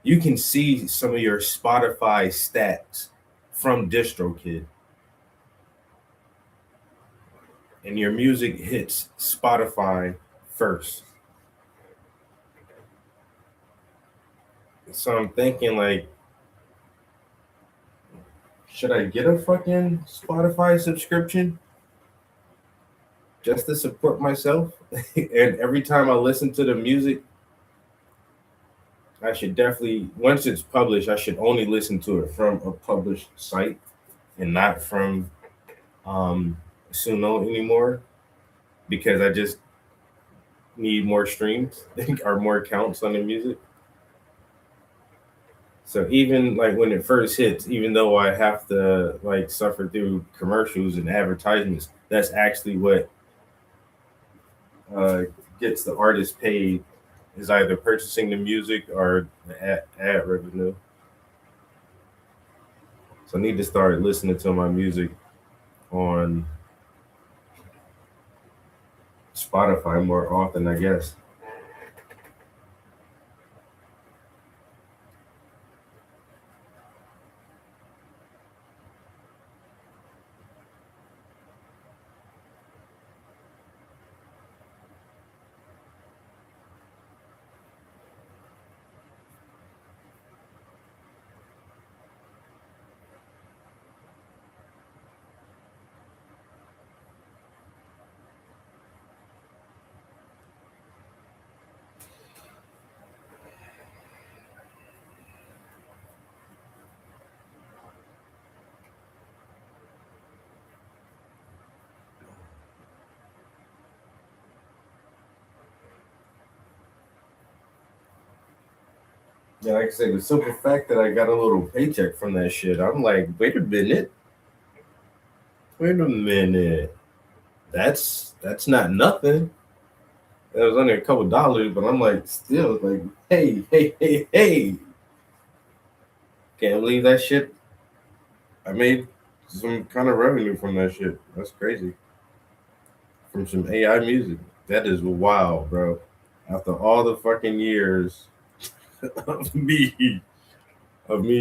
You can see some of your Spotify stats from DistroKid, and your music hits Spotify first. So I'm thinking should I get a fucking Spotify subscription just to support myself? And every time I listen to the music, I should definitely, once it's published, I should only listen to it from a published site and not from Suno anymore, because need more streams or more counts on the music. So even like when it first hits, even though I have to like suffer through commercials and advertisements, that's actually what uh, gets the artist paid, is either purchasing the music or the ad revenue. So I need to start listening to my music on Spotify more often, I guess. Yeah, like I said, the simple fact that I got a little paycheck from that shit, I'm like, wait a minute, wait a minute. That's not nothing. It was only a couple dollars, but I'm like, still like, hey. Can't believe that shit. I made some kind of revenue from that shit. That's crazy. From some AI music. That is wild, bro. After all the fucking years of me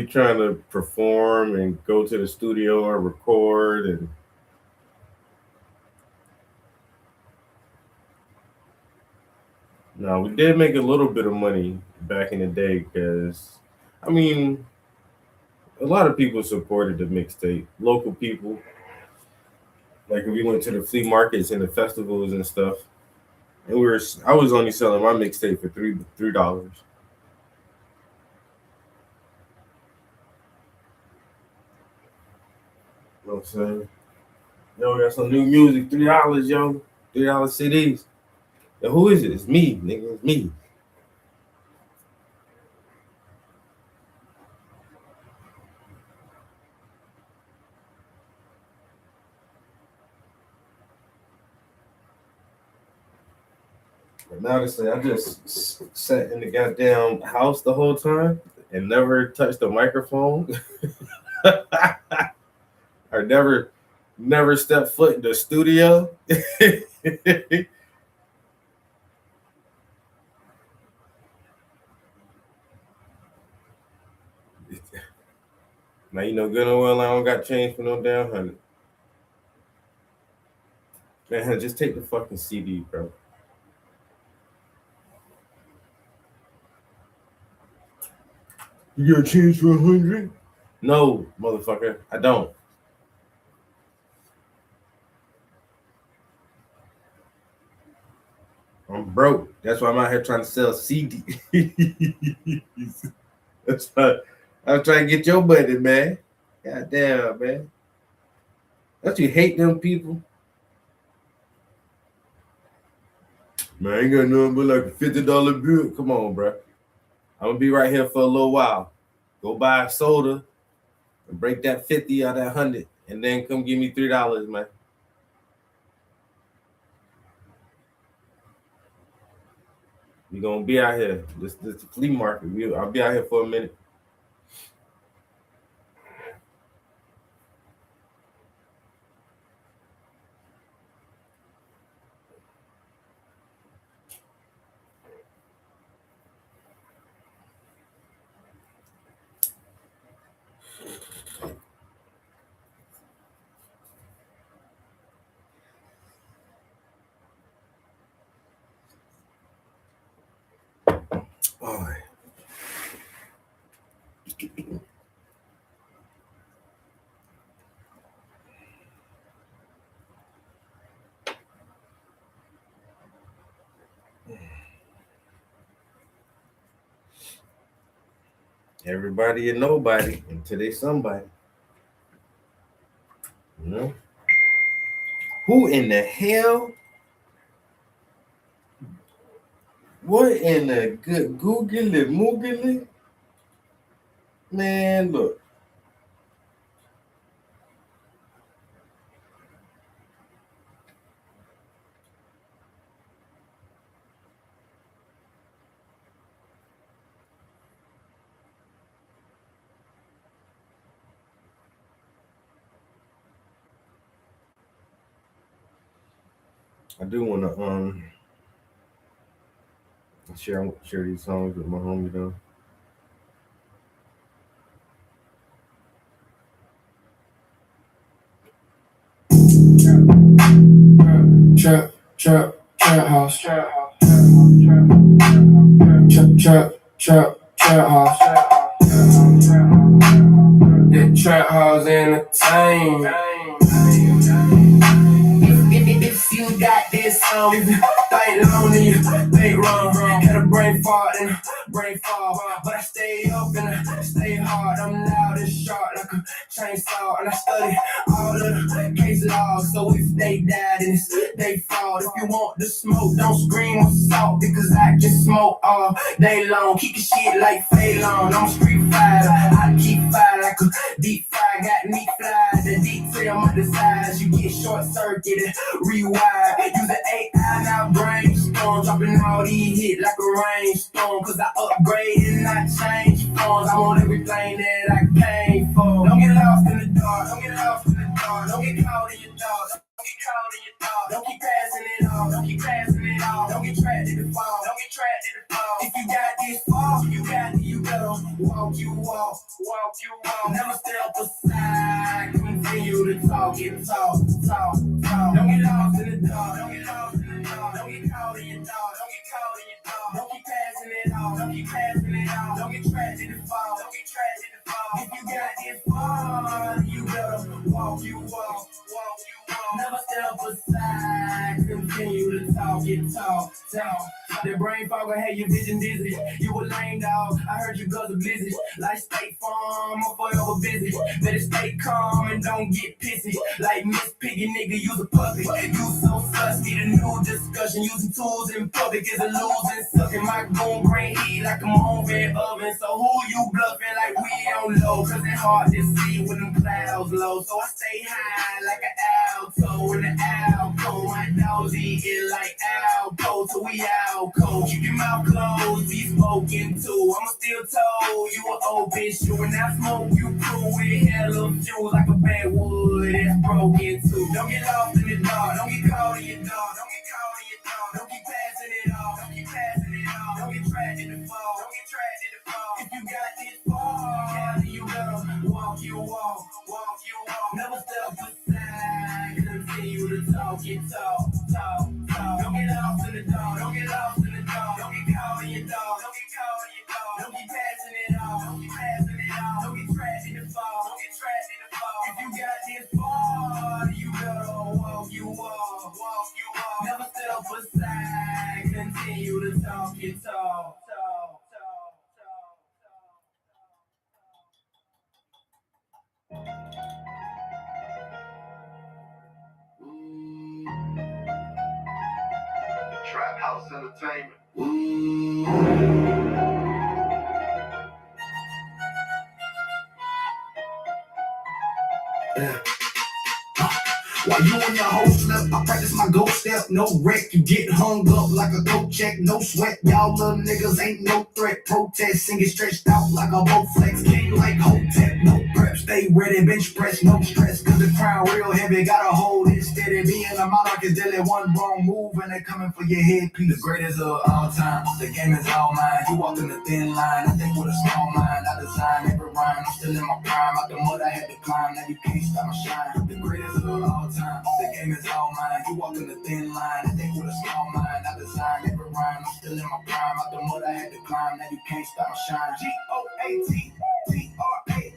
trying to perform and go to the studio and record, and no, we did make a little bit of money back in the day because I mean a lot of people supported the mixtape. Local people. Like if we went to the flea markets and the festivals and stuff, and I was only selling my mixtape for $3. You know what I'm saying? Yo, we got some new music, $3, yo. $3 CDs. Yo, who is it? It's me, nigga. It's me. But now honestly, I just sat in the goddamn house the whole time and never touched the microphone. Or never stepped foot in the studio. Now you know good and well I don't got change for no damn 100. Man, just take the fucking CD, bro. You got change for 100? No, motherfucker, I don't. I'm broke. That's why I'm out here trying to sell CD. That's why I'm trying to get your money, man. God damn, man. Don't you hate them people? Man, I ain't got nothing but like a $50 bill. Come on, bro. I'm gonna be right here for a little while. Go buy a soda and break that 50 out of that 100, and then come give me $3, man. We gonna be out here. This flea market. I'll be out here for a minute. All right. Everybody and nobody until they somebody. You know? Who in the hell What in the good googly moogly? Man, look. I do want to share these songs with my homie though. Trap house. Trap house. That trap house entertainment. If you got this song, if you think long and you think wrong, had a brain fart and a brain fall, but I stay up and I stay hard. I'm loud and sharp like a chainsaw, and I study all of the case logs. So if they die, then it's they fault. If you want the smoke, don't scream with salt, because I can smoke all day long. Keep your shit like Phalon. I'm a street fighter. I keep fire like a deep fry. Got me fly. The detail my desires. You get short circuited, rewired. Use the AI now brainstorm. Dropping all these hits like a rainstorm. Cause I upgrade and I change forms. I want everything that I came for. Don't get lost in the dark. Don't get lost in the dark. Don't get caught in your thoughts. Don't get caught in your thoughts. Don't keep passing it off. Don't keep passing it off. Don't get trapped in the fall. Don't get trapped in the fall. If you got this fall, you better walk, you walk. Never step aside. Continue to talk and talk. Don't get lost in the dark. Don't get lost in the dark. Don't get caught in your thoughts. Don't get caught in your thoughts. Don't keep passing it off. Don't keep passing it off. Don't get trapped in the fall. Don't get trapped in the fall. If you got this fall, you better walk, you walk. Never step aside. Continue to talk and talk. The brain fog will have your vision dizzy. You a lame dog. I heard you guzzle blizzard. Like State Farm, I'm forever busy. Better stay calm and don't get pissy. Like Miss Piggy, nigga, use a puppet. You so sus, need a new discussion. Using tools in public is a losing. Sucking my goon brain heat like a moving oven. So who you bluffing like we on low? Cause it's hard to see when them clouds low. So I stay high like an alto in the alcove. My dogs eating like alco till we out cold. Keep your mouth closed, be spoken to. I'ma still told you an open shoe. And I smoke you cool with hella fuel like a backwood that's broken too. Don't get lost in the dark, don't get caught in your dark. Don't get caught in your dark, don't keep passing it off. Don't keep passing it off, don't get trapped in the fall. Don't get trapped in the fall. If you got this fall, you better walk, you walk. Never step aside, continue to talk and talk. Don't get lost in the dark, don't get lost in the dark. Don't get caught in your dark, don't get caught in your dark. Don't keep passing it off, don't keep passing it off. Don't get trapped in the fall, don't get trapped in the fall. If you got this fall, you better walk, you walk. Never step aside, continue to talk and talk. Trap House Entertainment. While you and your hoe slept, I practice my ghost step. No wreck, you get hung up like a coat check. No sweat, y'all little niggas ain't no threat. Protest, singing stretched out like a boat flex. King like Hotep, no prep. Stay ready, bench press, no stress. Cause the crown real heavy, gotta hold it steady. Being a monarch is deadly, one wrong move and they coming for your headpiece. The greatest of all time, the game is all mine. You walk in the thin line, I think with a small mind. I design every rhyme, I'm still in my prime. Out the mud I had to climb, now you can't stop my shine. The greatest of all time, the game is all mine. You walk in the thin line, I think with a small mind. I design every rhyme, I'm still in my prime. Out the mud I had to climb, now you can't stop my shine. GOATTRAP,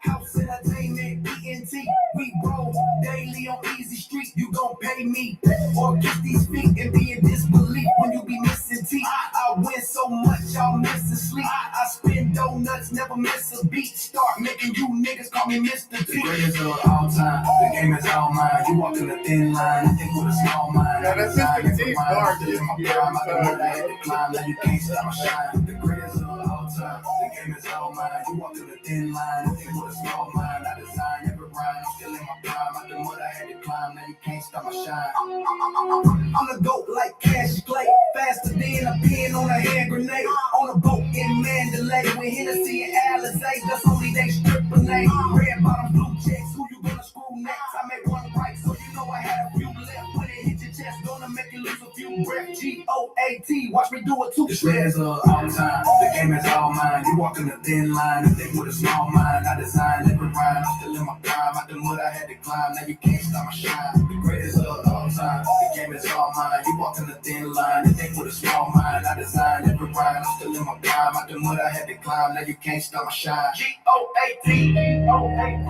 House Entertainment, ENT. We roll daily on Easy Street. You gon' pay me or kiss these feet and be in disbelief when you be missing teeth. I win so much, y'all missing sleep. I spin donuts, never miss a beat. Start making you niggas call me Mr. T. The greatest of all time, the game is all mine. You walk in the thin line, you think with a small mind. Now that's Mr. T's bar. Still in my prime, I can murder at the climb, now you can't stop my shine. The greatest of all time, the game is all mine. You walk in the thin line, you think with a small mind. I design every rhyme, I'm still in my prime. I can murder at the climb, now you can't stop my shine. I'm the goat like Cash Clay, faster than a pin on a hand grenade. On a boat in Mandalay, with Hennessy and Alizé, that's only they stripper name. Red bottom, blue checks, who you gonna screw next? I made one right, so you know I had a few left. When it hit your chest, gonna make you lose a few breath. G-O-A-T, watch me do it too. The shredders of all time, the game is all mine. You walk in the thin line, and think with a small mind. I designed every rhyme, I'm still in my prime. I done what I had to climb, now you can't stop my shine. The greatest of all time, the game is all mine. You walk in the thin line, and think with a small mind. I designed every rhyme, I'm still in my prime. I done what I had to climb, now you can't stop my shine. G-O-A-T, G-O-A-T,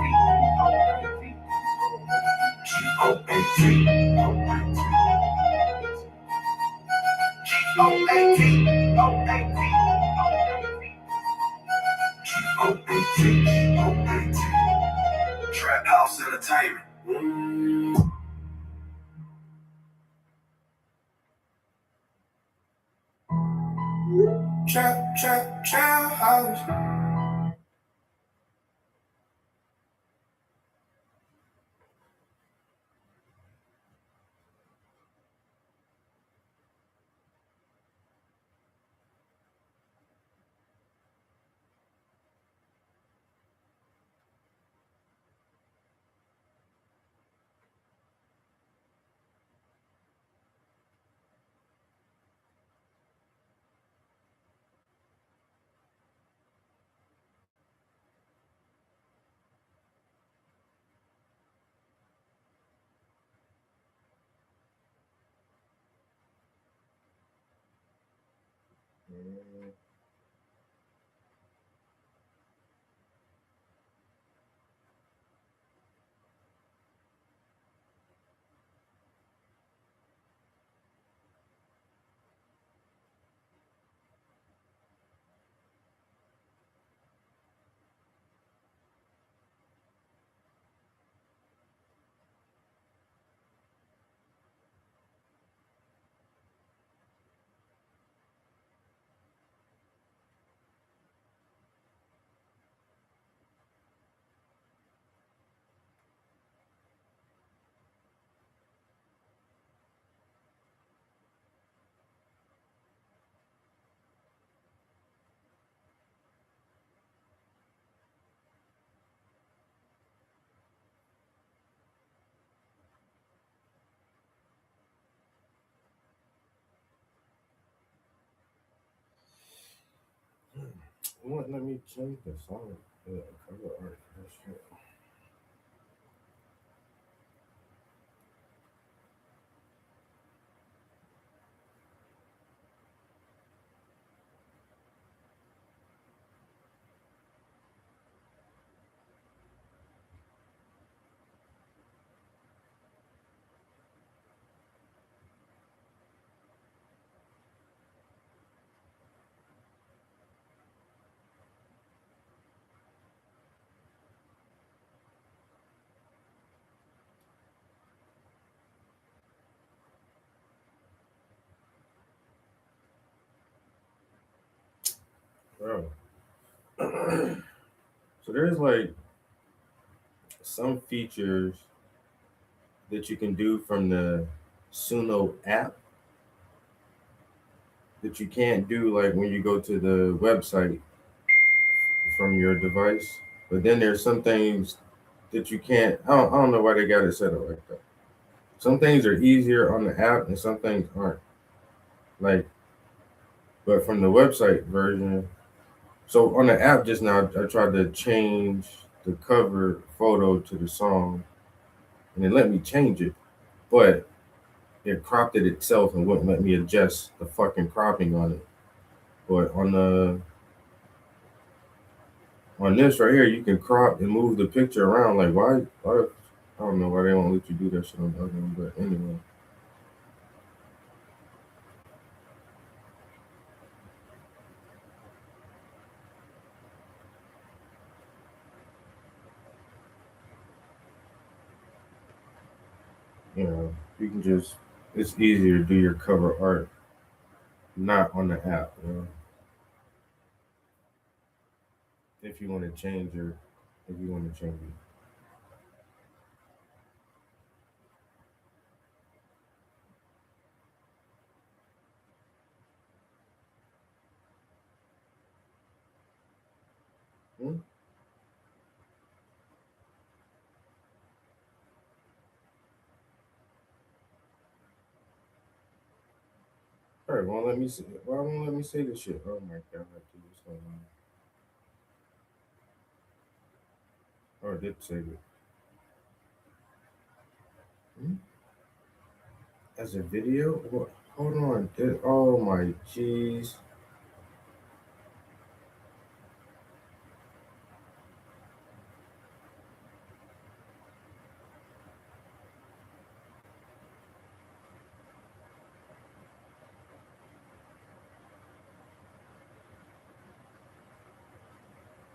G-O-A-T, G-O-A-T, G-O-A-T, Trap House Entertainment. Trap house. What? Let me change the song. Cover art. That's shit. Bro. So there's like some features that you can do from the Suno app that you can't do like when you go to the website from your device. But then there's some things that you can't. I don't know why they got it set up like that. Some things are easier on the app and some things aren't. Like, but from the website version, so on the app just now, I tried to change the cover photo to the song and it let me change it, but it cropped it itself and wouldn't let me adjust the fucking cropping on it. But on this right here, you can crop and move the picture around. Like why I don't know why they won't let you do that shit on the other one, but anyway. You know, you can just, it's easier to do your cover art not on the app, you know. If you want to change your, if you want to change it. Hmm? All right, won't let me see. Why won't let me say this shit? Oh my god, dude, what's going on? Oh, I did save it. Hmm? As a video? What? Hold on. Oh my jeez.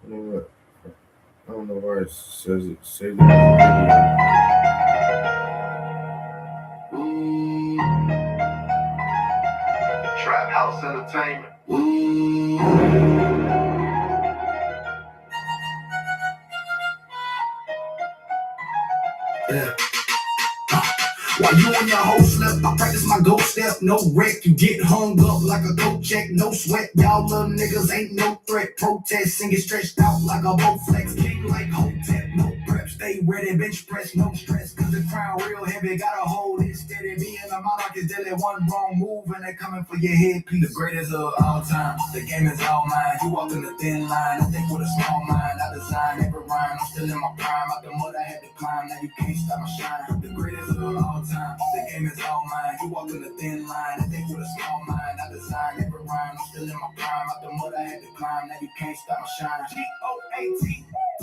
You know what? I don't know why it says it saved it as a Trap House Entertainment. Yeah. While you and your hoe slept, I practice my ghost step. No wreck, you get hung up like a goat check. No sweat, y'all little niggas ain't no threat. Protest, sing it stretched out like a boat flex. King like Hotep, no prep. Stay ready, bench press, no stress. Cause the crown real heavy, gotta hold it steady. Me and the monarch is deadly, one wrong move and they coming for your headpiece. The greatest of all time, the game is all mine. You walk in the thin line, I think with a small mind. I design every rhyme, I'm still in my prime. Out the mud I had to climb, now you can't stop my shine. The greatest of all time, the game is all mine. You walk in the thin line, I think with a small mind. I design every rhyme, I'm still in my prime. Out the mud I had to climb, now you can't stop my shine.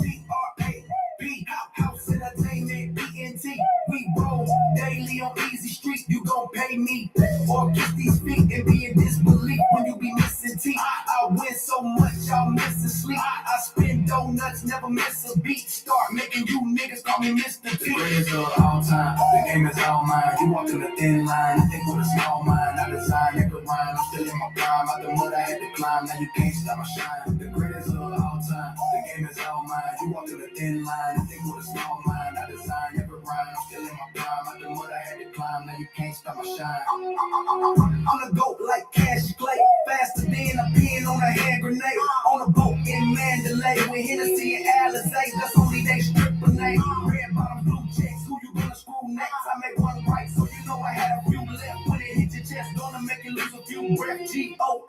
GOATTRAP, House Entertainment, PNT. We roll daily on Easy Street. You gon' pay me or kiss these feet and be in disbelief when you be missing teeth. I win so much, y'all missing sleep. I spin donuts, never miss a beat. Start making you niggas call me Mr. T. The greatest of all time, the game is all mine. You walk in the thin line, I think with a small mind. I design every rhyme, I'm still in my prime. Out the mud I had to climb, now you can't stop my shine. The greatest of all time, the game is all mine. You walk in the thin line, I think with a small mind. I design every rhyme, I'm still in my prime. Out the mud I had to climb, now you can't stop my shine. I'm the goat like Cash Clay, faster than a pin on a hand grenade. On a boat in Mandalay with Hennessy and Alizé, that's only they stripper name. Red bottom blue checks, who you gonna screw next? I made one right, so you know I had a few left. When it hit your chest, gonna make you lose a few breath. GOAT,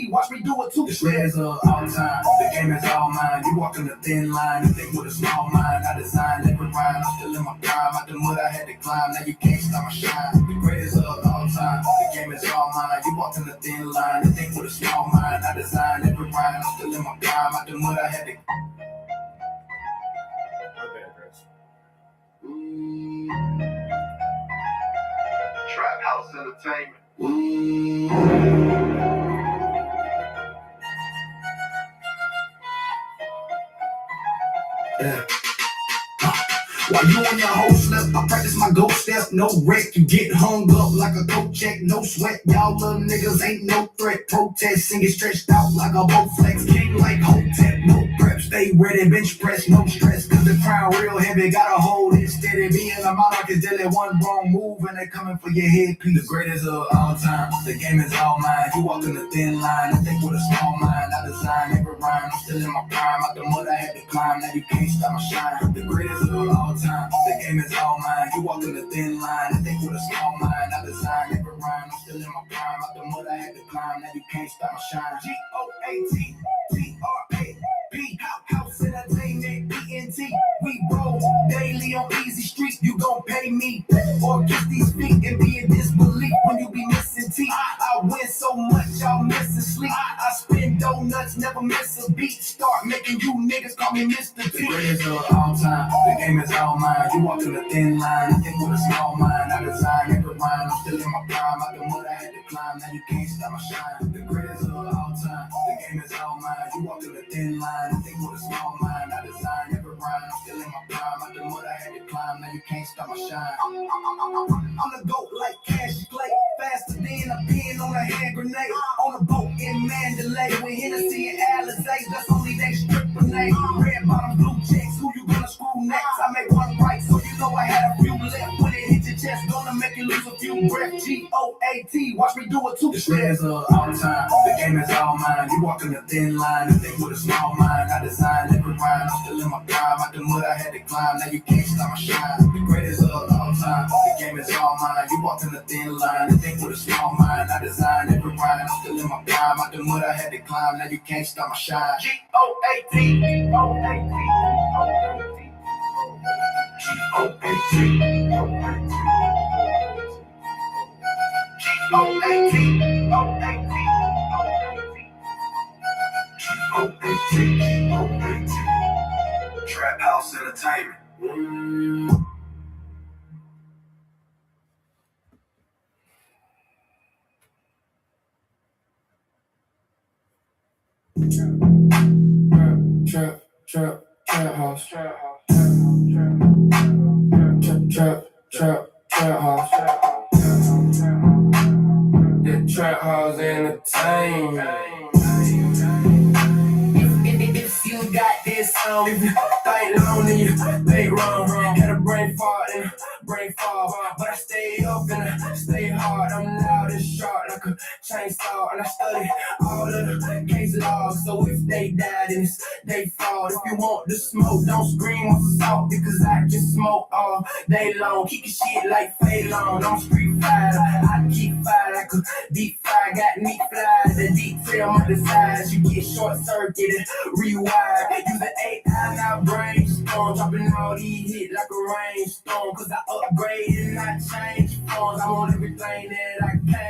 watch me do it too. The shreds of all time, the game is all mine. You walk in the thin line, you think with a small mind. I designed every rhyme, I'm still in my prime. Out the mud I had to climb, now you can't stop my shine. The greatest of all time, the game is all mine. You walk in the thin line, you think with a small mind. I designed every rhyme, I'm still in my prime. Out the mud I had to. My bad, guys. Trap House Entertainment. Yeah. While you and your hoe slept, I practice my ghost step. No wreck, you get hung up like a coat check. No sweat, y'all little niggas ain't no threat. Protest, sing it stretched out like a boat flex. King like Hotep, no prep. Stay ready, bench press, no stress. Cause the crown real heavy, gotta hold it steady. Me and the monarch is deadly, one wrong move and they coming for your headpiece. The greatest of all time, the game is all mine. You walk in the thin line, I think with a small mind. I design every rhyme, I'm still in my prime. Out the mud I had to climb, now you can't stop my shine. The greatest of all time, the game is all mine. You walk in the thin line, I think with a small mind. I design every rhyme, I'm still in my prime. Out the mud I had to climb, now you can't stop my shine. GOATTRAP, House Entertainment, PNT. We roll daily on Easy Street. You gon' pay me or kiss these feet and be in disbelief when you be missing teeth. I win so much, y'all missing sleep. I spin donuts, never miss a beat. Start making you niggas call me Mr. T. The greatest of all time, the game is all mine. You walk in the thin line, I think with a small mind. I design every rhyme, I'm still in my prime. Out the mud I had to climb, now you can't stop my shine. The greatest of all time, the game is all mine. You walk in the thin line, I think with a small mind. I design every rhyme, I'm still in my prime. Out the mud I had to climb, now you you can't stop my shine. I'm the GOAT like Cash Clay, faster than a pin on a hand grenade. On a boat in Mandalay with Hennessy and Alizé, that's only they stripper name. Red bottom blue checks, who you gonna screw next? I make one right, so you know I had a few left. When it hit your chest, gonna make you lose a few breath. GOAT, watch me do it too. The shares are all time, the game is all mine. You walking a thin line, and think with a small mind. I designed every rhyme, I'm still in my prime. Out the mud I had to climb, now you can't stop my shine. The greatest of all time, the game is all mine. You walking a thin line, and think with a small mind. I designed every rhyme, I'm still in my prime. Out the mud I had to climb, now you can't stop my shine. GOAT, GOAT, Trap House Entertainment. Trap house. Trap house. The Trap House Entertainment. If you got this song, if you think long, then you think wrong. Had a brain fart and brain fall, but I stay up and I stay hard. I'm loud and sharp like a chainsaw, and I study all of the case logs. So if they die, then it's they fault. If you want the smoke, don't scream with salt, because I just smoke all day long. Keep your shit like Phaelon. I'm street fighter, I keep fire like a deep fry. Got neat flies, the detail on the sides. You get short circuited, rewired. Use the AI, now brainstorm. Dropping all these hits like a rainstorm, cause I upgrade and I change forms. I want everything that I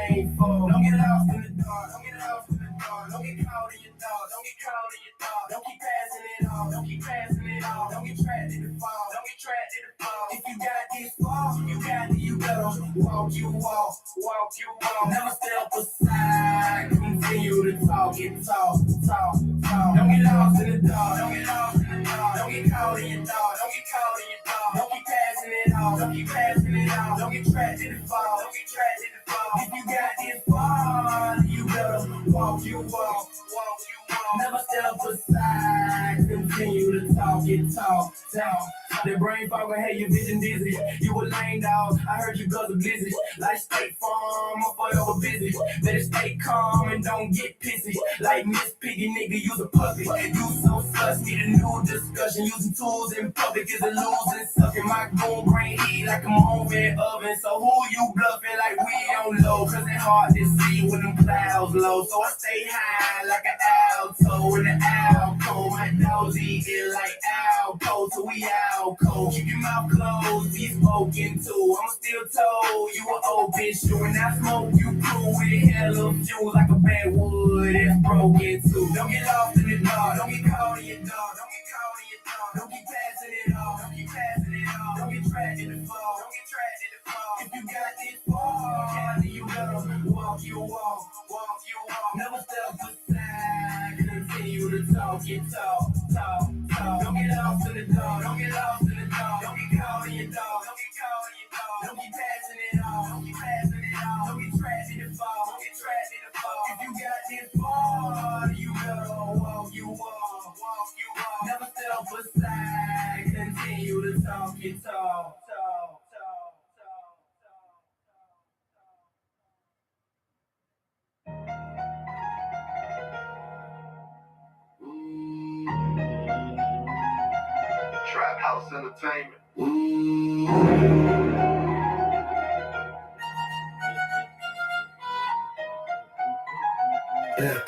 came for. Don't get lost in the dark, don't get lost in the dark. Don't get caught in your thoughts, don't get caught in your thoughts. Don't keep passing it off, don't keep passing it off. Don't get trapped in the fall, don't get trapped in the fall. If you got this fall, you got it, you better walk, you walk, walk, you walk. Never step aside, continue to talk, get talk, talk, talk. Don't get lost in the dark, don't get lost in the dark. Don't get caught in your thoughts, don't get caught in your thoughts. Don't keep passing it off, don't keep passing it off. Don't get trapped in the fall, don't get trapped in the fall. If you got this fall, you better walk, you walk, walk, you walk. Never step aside, continue to talk, get talk, talk. The brain fog will have your vision dizzy. You a lame dog, I heard you cause of busy. Like State Farm, I'm forever busy. Better stay calm and don't get pissy. Like Miss Piggy, nigga, use a puppet. You so sus, need a new discussion. Using tools in public is a losing. Sucking my goon brain heat like I'm on red oven. So who you bluffing like we on low? Cause it's hard to see when them clouds low. So I stay high like an alto in the alcove. My dogs eating like alco till we out cold. Keep your mouth closed, be spoken to. I'm still told you an open shoe, and I smoke you cool with hella fuel like a bad wood that's broken too. Don't get lost in the dark, don't get caught in your dark, don't get caught in your dark. Don't keep passing it off, don't keep passing it off. Don't get trapped in the fall, don't get trapped in the fall. If you got this fall, you better walk, you walk, walk, you walk. Never step aside, continue to talk, get talk, talk, talk. Don't get lost in the dark, don't get lost in the dark. Don't get caught in your dark, don't get caught in your dark. Don't keep passing it off, don't keep passing it off. Don't get trapped in the fall, don't get trapped in the fall. If you got this fall, you better walk, you walk, walk, you walk. Never step aside, continue to talk, get talk, talk, talk, talk, Trap House Entertainment. Yeah.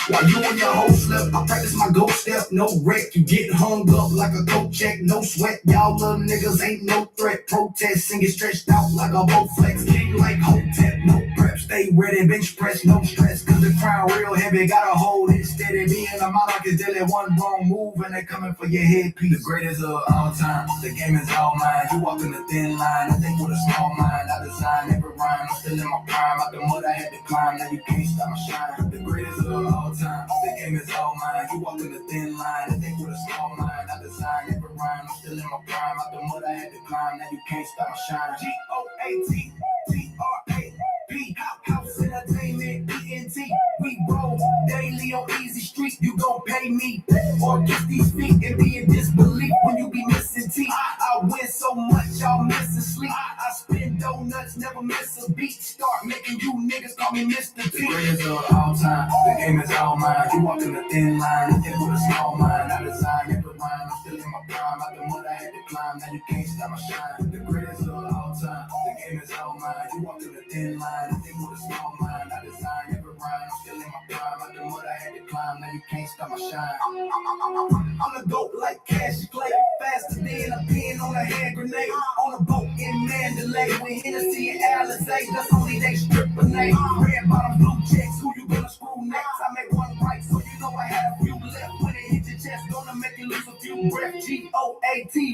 While you and your hoe slept, I practice my go step, no wreck. You get hung up like a coat check, no sweat. Y'all little niggas ain't no threat. Protest, sing it stretched out like a boat flex. King like Hotep, no prep. Stay ready, bench press, no stress. Cause the crown real heavy, gotta hold it steady. Me and the monarch is deadly, one wrong move and they coming for your headpiece. The greatest of all time, the game is all mine. You walk in the thin line, I think with a small mind. I design every rhyme, I'm still in my prime. Out the mud I had to climb, now you can't stop my shine. The greatest of all time, the game is all mine. You walk in the thin line, I think with a small mind. I design every rhyme, I'm still still in my prime. Out the mud, I had to climb. Now you can't stop my shine. GOATTRAP. House Entertainment, ENT. We roll daily on easy streets. You gon' pay me or kiss these feet and be in disbelief when you be missing teeth. I win so much, y'all missing sleep. I spin donuts, never miss a beat. Start making you niggas call me Mr. T. The greatest of all time, the game is all mine. You walk in the thin line, and with a small mind. I design every rhyme, I'm still in my prime. Out the mud, I had to climb. Now you can't stop my shine. The greatest of all time, the game is all mine. You walk in the thin line, and with a small mind. I design every rhyme, I'm still in my prime. Out the mud, I had to climb. Now you can't stop my shine. I'm a goat like Cash Clay, faster than a pin on a hand grenade. On a boat in Mandalay with Hennessy and Alizé. That's only they stripper name. Red bottom, blue checks. Who you gonna screw next? I make one right, so you know I had a few left. When it hit your chest, gonna make you lose a few breath. GOAT,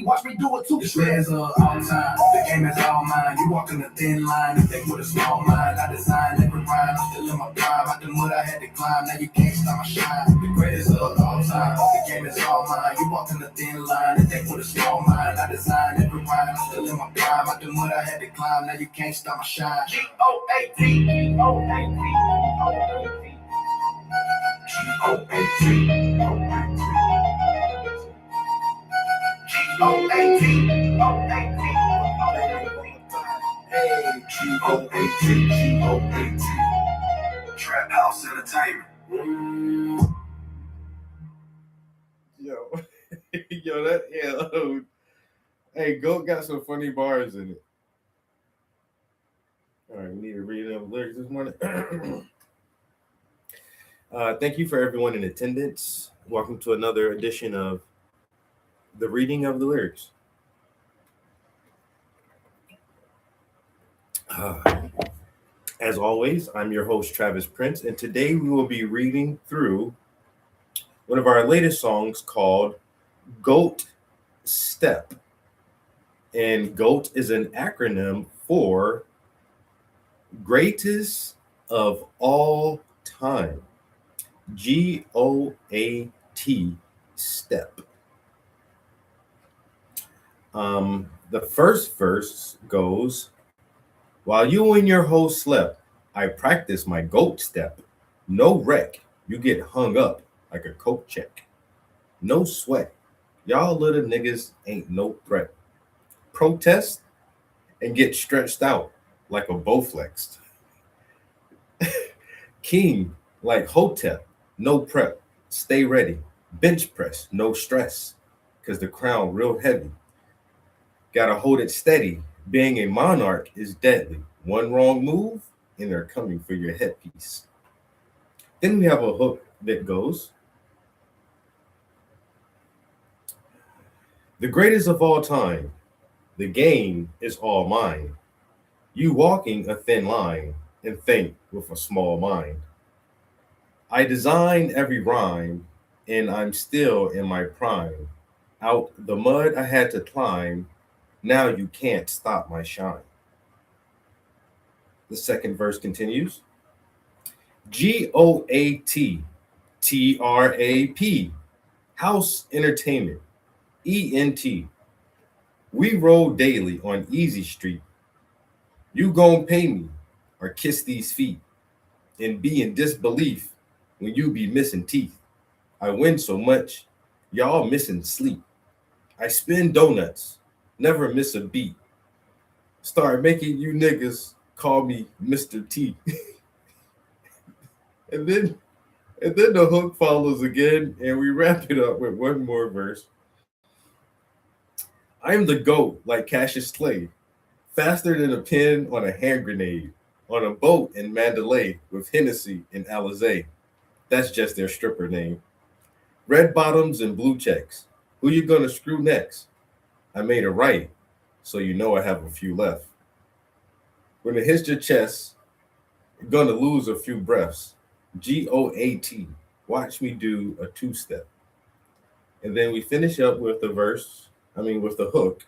watch me do it too. The shreds of all time, the game is all mine. You walk in the thin line, and think with a small mind. I design every rhyme, I'm still in my prime. Out the mud, I had to climb. Now you can't stop my shine. The greatest of all time, the game is all mine. You walk in the thin line, and think with a small mind. I design every rhyme, I'm still in my prime. Out the mud, I had to climb. Now you can't stop my shine. GOAT, Trap House Entertainment. Yo, yo, that hey, Goat got some funny bars in it. All right, we need to read them lyrics this morning. Thank you for everyone in attendance. Welcome to another edition of the reading of the lyrics. As always, I'm your host, Travis Prince, and today we will be reading through one of our latest songs called GOAT Step. And GOAT is an acronym for Greatest of All Time. GOAT Step. The first verse goes, while you and your host slept, I practiced my GOAT step. No wreck, you get hung up like a coat check. No sweat, y'all little niggas ain't no threat. Protest and get stretched out like a Bowflex. King like Hotep, no prep, stay ready. Bench press, no stress, cause the crown real heavy. Gotta hold it steady. Being a monarch is deadly. One wrong move, and they're coming for your headpiece. Then we have a hook that goes, the greatest of all time, the game is all mine. You walking a thin line and think with a small mind. I design every rhyme, and I'm still in my prime. Out the mud I had to climb, now you can't stop my shine. The second verse continues. GOAT TRAP, House Entertainment, ENT. We roll daily on Easy Street. You gon' pay me or kiss these feet and be in disbelief when you be missing teeth. I win so much, y'all missing sleep. I spin donuts, never miss a beat. Start making you niggas call me Mr. T. and then the hook follows again, and we wrap it up with one more verse. I'm the GOAT like Cassius Clay, faster than a pin on a hand grenade, on a boat in Mandalay with Hennessy and Alizé. That's just their stripper name. Red bottoms and blue checks. Who you gonna screw next? I made it right, so you know I have a few left. When it hits your chest, you're gonna lose a few breaths. GOAT. Watch me do a two-step. And then we finish up with the with the hook.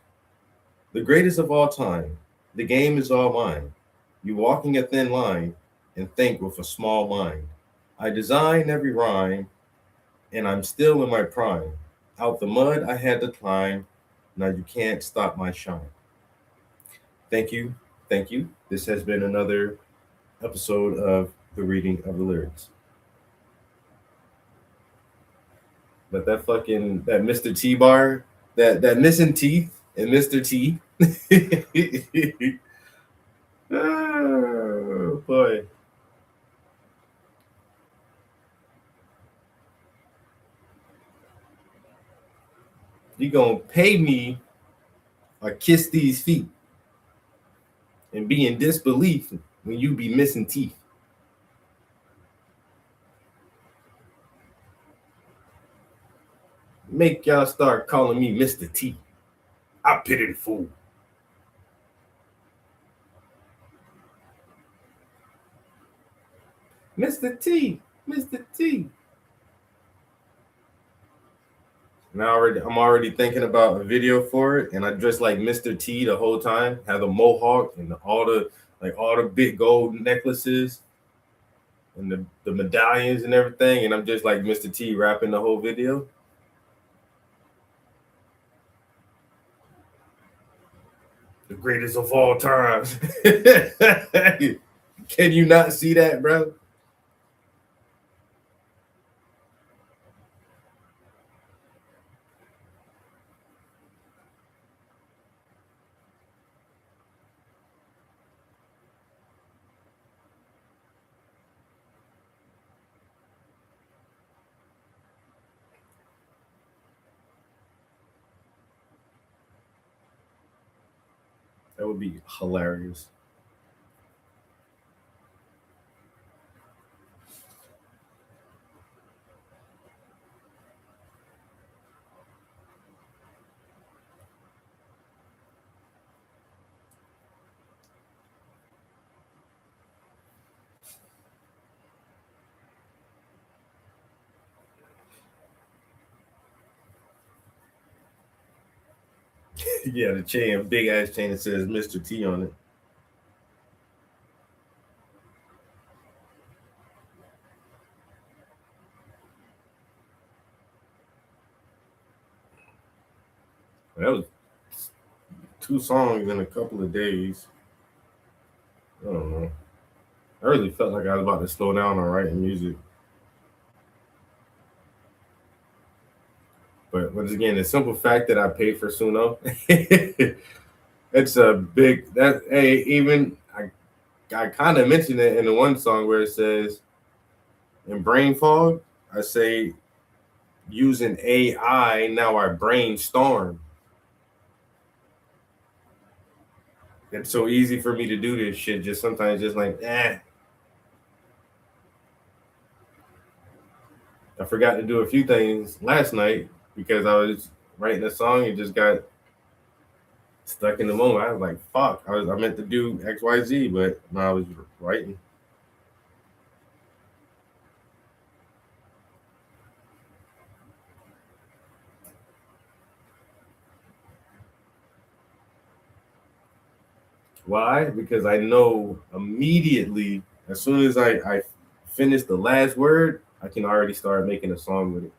The greatest of all time. The game is all mine. You walking a thin line and think with a small mind. I design every rhyme, and I'm still in my prime. Out the mud I had to climb. Now you can't stop my shine. Thank you. Thank you. This has been another episode of the reading of the lyrics. But that Mr. T bar, that missing teeth and Mr. T. Oh boy. You gonna pay me or kiss these feet and be in disbelief when you be missing teeth. Make y'all start calling me Mr. T. I pity the fool. Mr. T, Mr. T. And I'm already thinking about a video for it, and I dress like Mr. T the whole time, have the mohawk and all the big gold necklaces and the medallions and everything, and I'm just like Mr. T rapping the whole video. The greatest of all times. Can you not see that, bro? That would be hilarious. Yeah, the chain, big ass chain that says Mr. T on it. That was 2 songs in a couple of days. I don't know. I really felt like I was about to slow down on writing music. But once again, the simple fact that I paid for Suno, it's a big that hey, even I kind of mentioned it in the one song where it says in brain fog, I say using AI, now I brainstorm. It's so easy for me to do this shit, just sometimes just like, I forgot to do a few things last night because I was writing a song and just got stuck in the moment. I was like, fuck, I meant to do XYZ, but no, I was writing. Why? Because I know immediately, as soon as I finish the last word, I can already start making a song with it.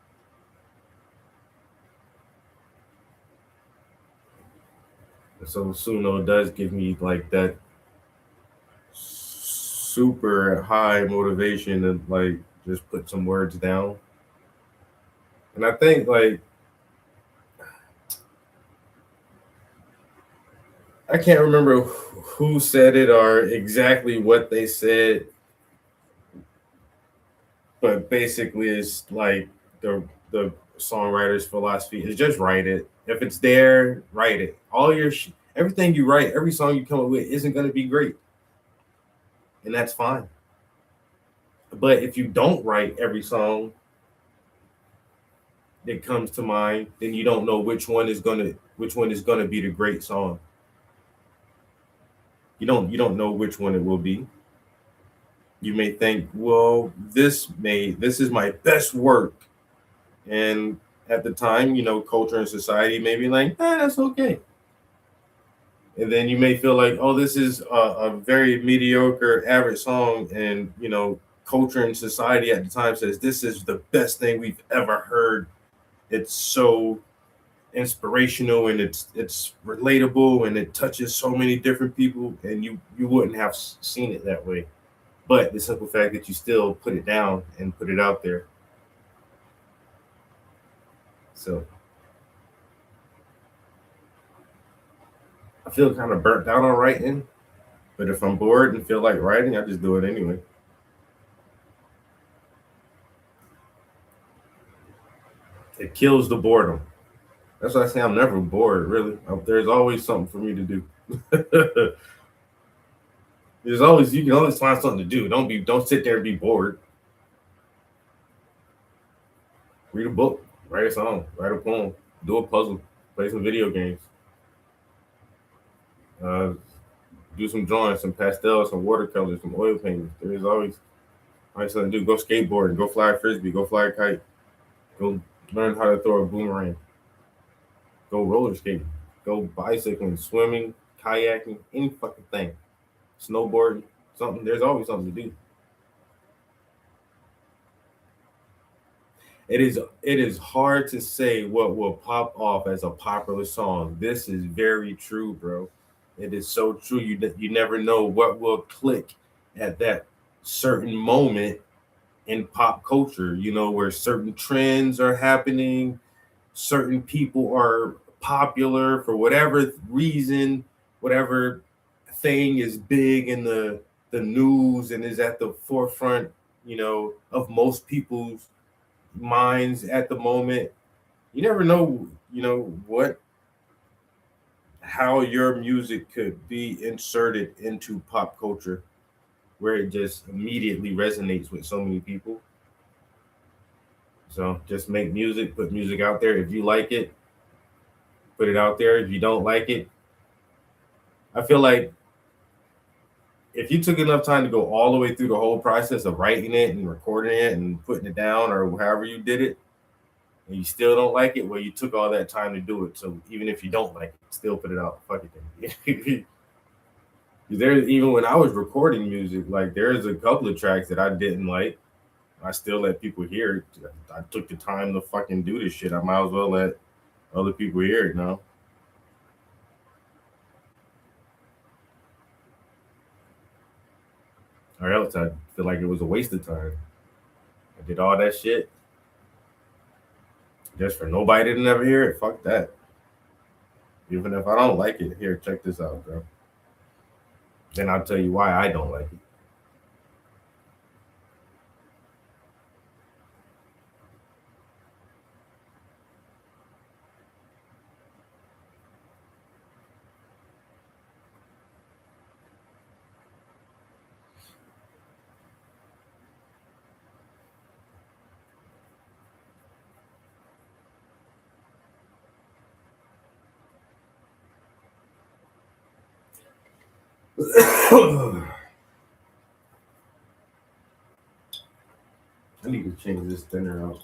So Suno does give me like that super high motivation to like just put some words down. And I think like I can't remember who said it or exactly what they said, but basically it's like the songwriter's philosophy is just write it. If it's there, write it. All your everything you write, every song you come up with isn't going to be great, and that's fine. But if you don't write every song that comes to mind, then you don't know which one is gonna be the great song. You don't know which one it will be. You may think, well, this is my best work, and at the time, culture and society may be like, that's okay. And then you may feel like, oh, this is a very mediocre, average song, and culture and society at the time says this is the best thing we've ever heard. It's so inspirational and it's relatable and it touches so many different people, and you wouldn't have seen it that way. But the simple fact that you still put it down and put it out there. So I feel kind of burnt out on writing, but if I'm bored and feel like writing, I just do it anyway. It kills the boredom. That's why I say I'm never bored, really. There's always something for me to do. You can always find something to do. Don't sit there and be bored. Read a book, write a song, write a poem, do a puzzle, play some video games, uh, do some drawing, some pastels, some watercolors, some oil painting. There's always something to do. Go skateboarding, go fly a frisbee, go fly a kite, go learn how to throw a boomerang, go roller skating, go bicycling, swimming, kayaking, any fucking thing, snowboarding, something. There's always something to do. It is hard to say what will pop off as a popular song. This is very true, bro. It is so true. You never know what will click at that certain moment in pop culture. Where certain trends are happening, certain people are popular for whatever reason, whatever thing is big in the news and is at the forefront, of most people's minds at the moment. You never know, how your music could be inserted into pop culture where it just immediately resonates with so many people. So just make music, put music out there. If you like it, put it out there. If you don't like it, I feel like if you took enough time to go all the way through the whole process of writing it and recording it and putting it down or however you did it, and you still don't like it, well, you took all that time to do it. So even if you don't like it, still put it out. Fuck it. Even when I was recording music, like there's a couple of tracks that I didn't like. I still let people hear it. I took the time to fucking do this shit. I might as well let other people hear it now. Or else I feel like it was a waste of time. I did all that shit just for nobody to never hear it. Fuck that. Even if I don't like it, here, check this out, bro. Then I'll tell you why I don't like it. I need to change this dinner out.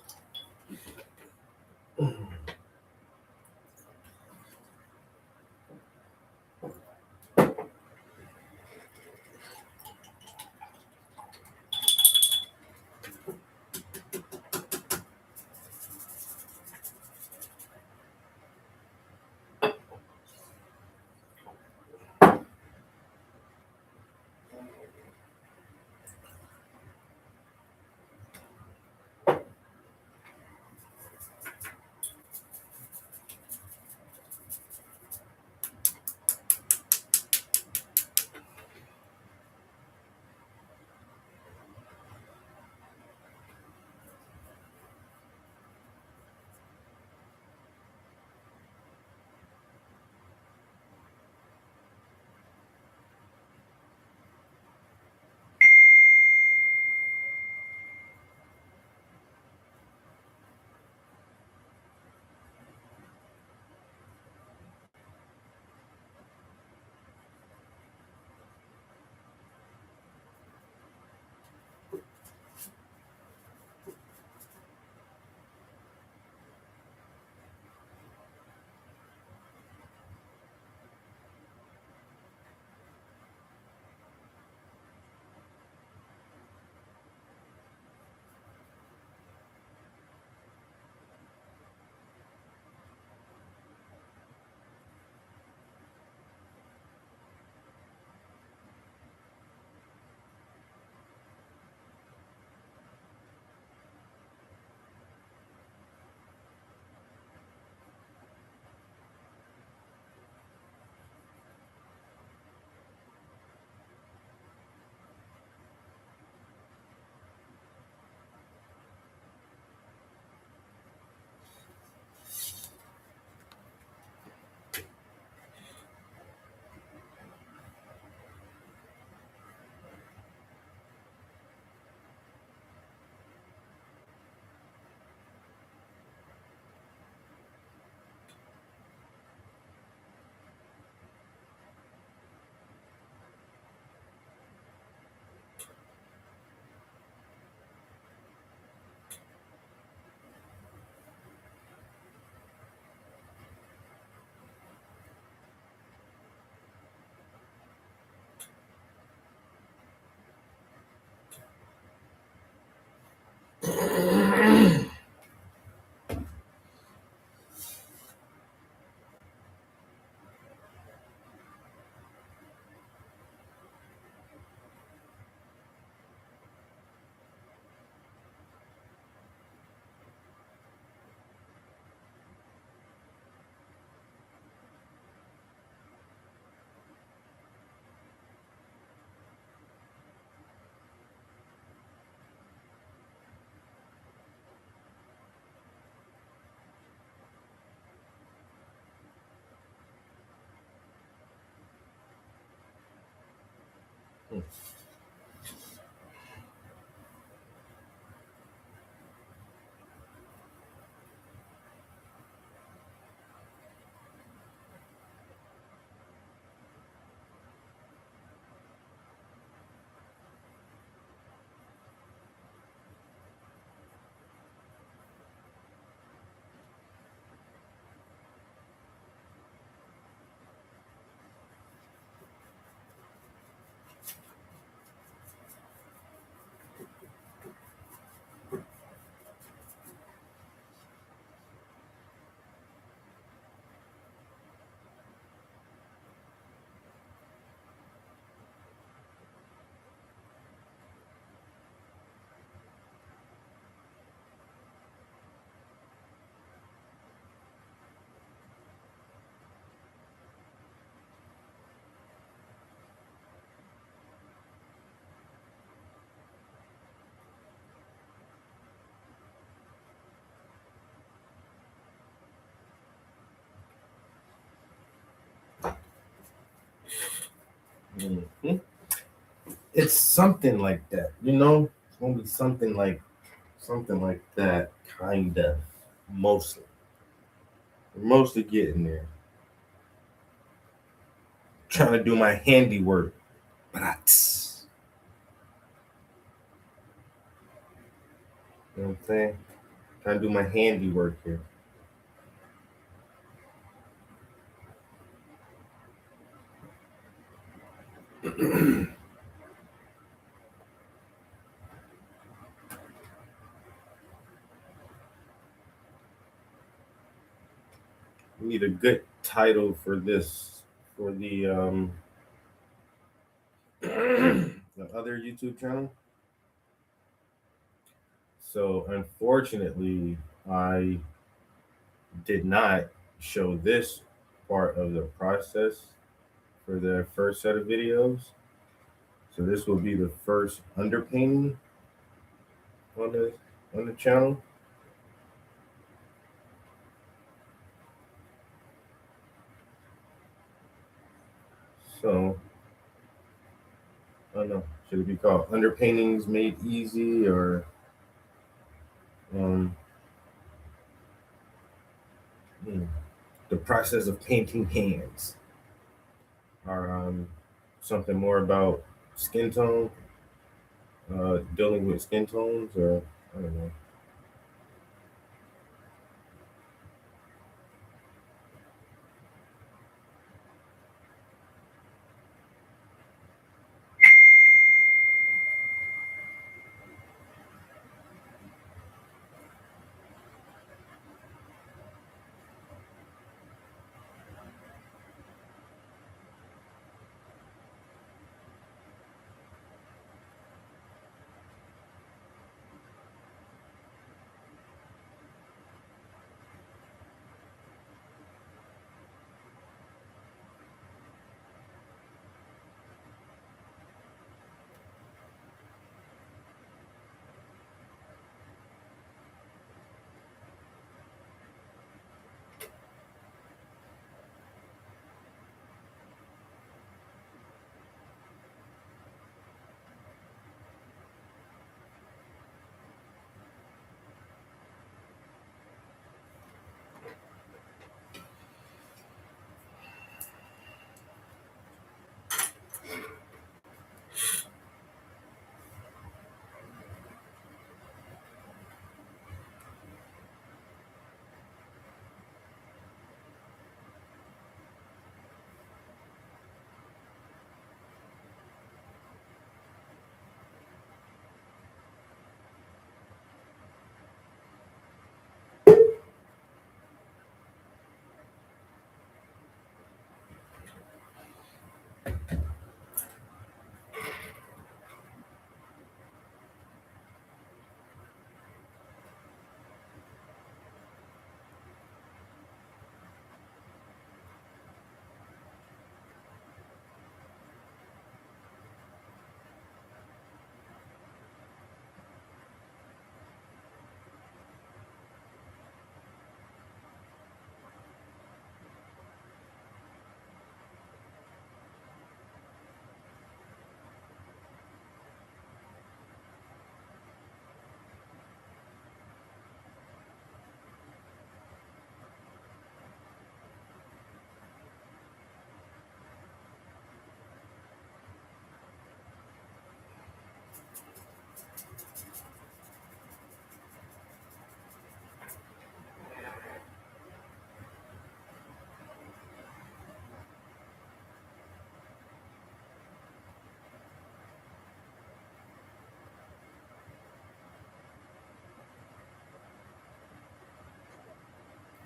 Mhm. It's something like that, you know. It's gonna be something like that, kind of. Mostly, we're mostly getting there. Trying to do my handiwork, but you know what I'm saying? Trying to do my handiwork here. We need a good title for this, for the other YouTube channel. So unfortunately, I did not show this part of the process for the first set of videos. So this will be the first underpainting on the channel. So I don't know. Should it be called Underpaintings Made Easy, or um, hmm, the process of painting hands, or something more about skin tone, dealing with skin tones, or I don't know.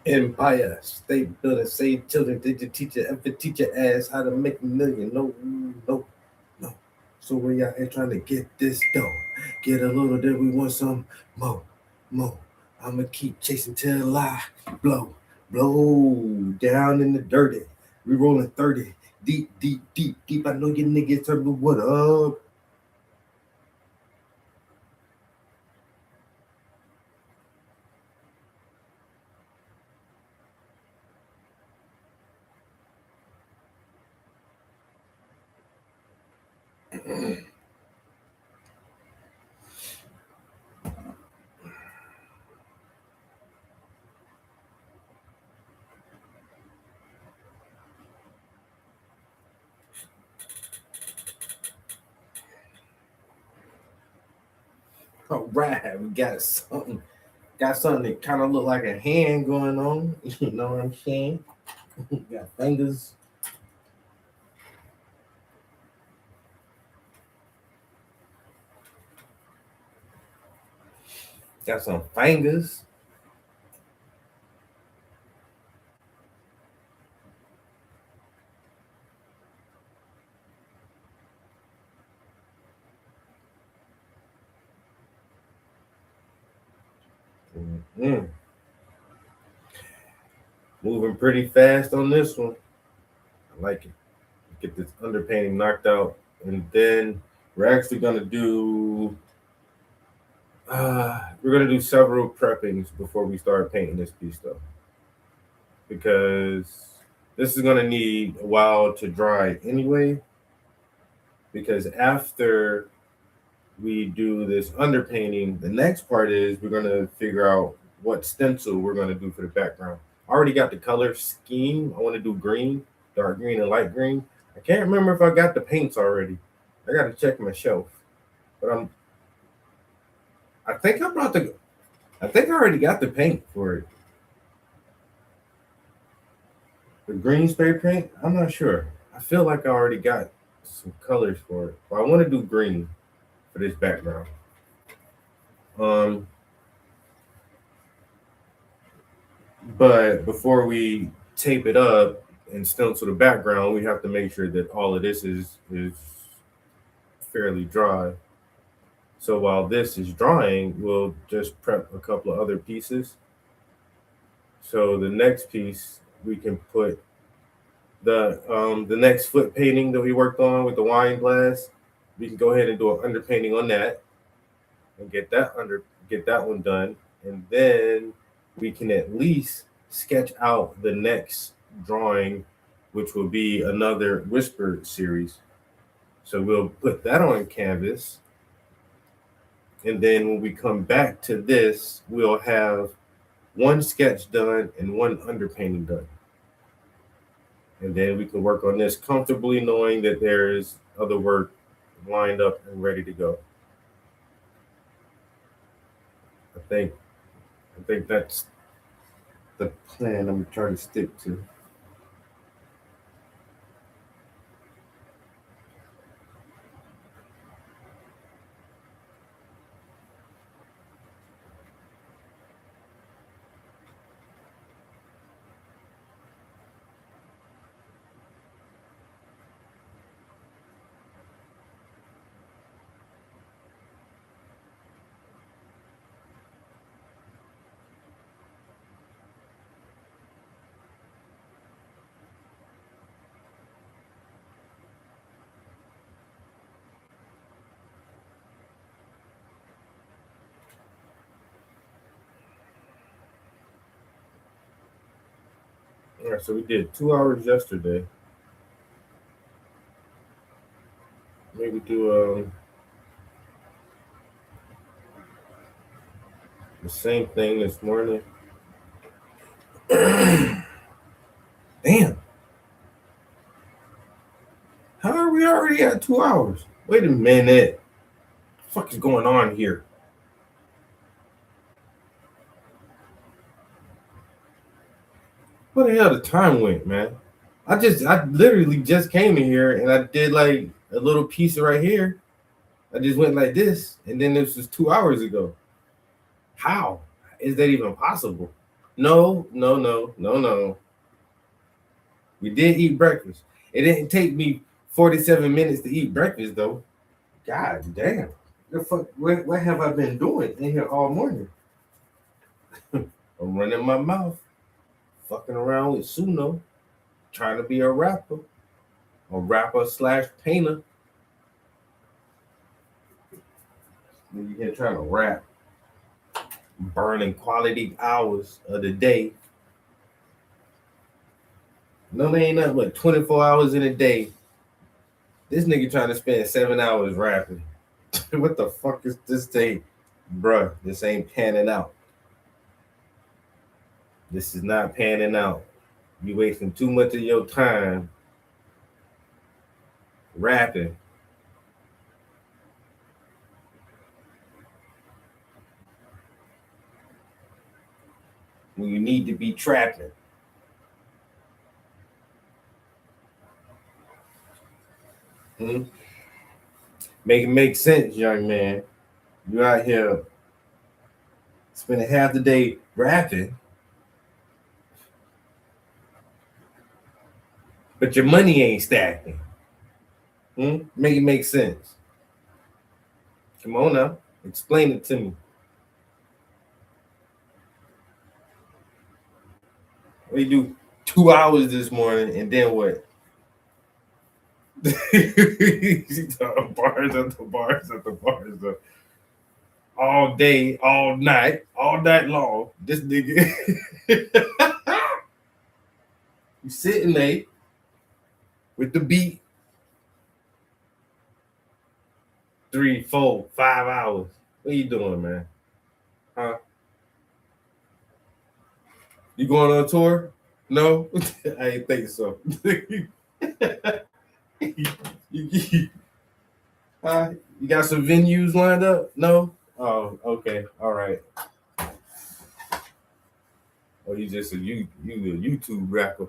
Empire State Building, save children. Did your teacher ever teach your ass how to make a million? No, no, no. So we out here trying to get this dough. Get a little, then we want some more, more. I'ma keep chasing till I blow, blow down in the dirty. We rolling 30, deep, deep, deep, deep. I know you niggas tell me what up. All right, we got something. Got something that kind of look like a hand going on. You know what I'm saying? Got fingers. Got some fingers. Mhm. Moving pretty fast on this one. I like it. Get this underpainting knocked out, and then we're actually gonna do. We're gonna do several preppings before we start painting this piece, though, because this is gonna need a while to dry anyway. Because after we do this underpainting, the next part is we're gonna figure out what stencil we're gonna do for the background. I already got the color scheme. I want to do green, dark green, and light green. I can't remember if I got the paints already. I got to check my shelf, but I think I brought the. I think I already got the paint for it. The green spray paint. I'm not sure. I feel like I already got some colors for it, but I want to do green for this background. Um, but before we tape it up and stencil the background, we have to make sure that all of this is fairly dry. So while this is drying, we'll just prep a couple of other pieces. So the next piece we can put the next foot painting that we worked on with the wine glass. We can go ahead and do an underpainting on that and get that one done, and then we can at least sketch out the next drawing, which will be another Whisper series. So we'll put that on canvas. And then when we come back to this, we'll have one sketch done and one underpainting done. And then we can work on this comfortably knowing that there is other work lined up and ready to go. I think that's the plan I'm trying to stick to. All right, so we did 2 hours yesterday. Maybe do the same thing this morning. Damn. How are we already at 2 hours? Wait a minute. What the fuck is going on here? What the hell the time went, man? I literally just came in here and I did like a little piece right here. I just went like this, and then this was 2 hours ago. How is that even possible? No. We did eat breakfast. It didn't take me 47 minutes to eat breakfast though. God damn. The fuck, what have I been doing in here all morning? I'm running my mouth, fucking around with Suno, trying to be a rapper slash painter. You here trying to rap, burning quality hours of the day. No, they ain't nothing but 24 hours in a day. This nigga trying to spend 7 hours rapping. What the fuck is this thing? Bruh, this ain't panning out. This is not panning out. You wasting too much of your time rapping. When you need to be trapping. Make it make sense, young man. You out here spending half the day rapping, but your money ain't stacking. Make it make sense. Come on now, explain it to me. We do 2 hours this morning, and then what? bars after bars. All day, all night long. This nigga, you sitting there with the beat, 3, 4, 5 hours. What you doing, man? Huh? You going on tour? No, I ain't think so. You got some venues lined up? No? Oh, okay. All right. Oh, you just a YouTube rapper.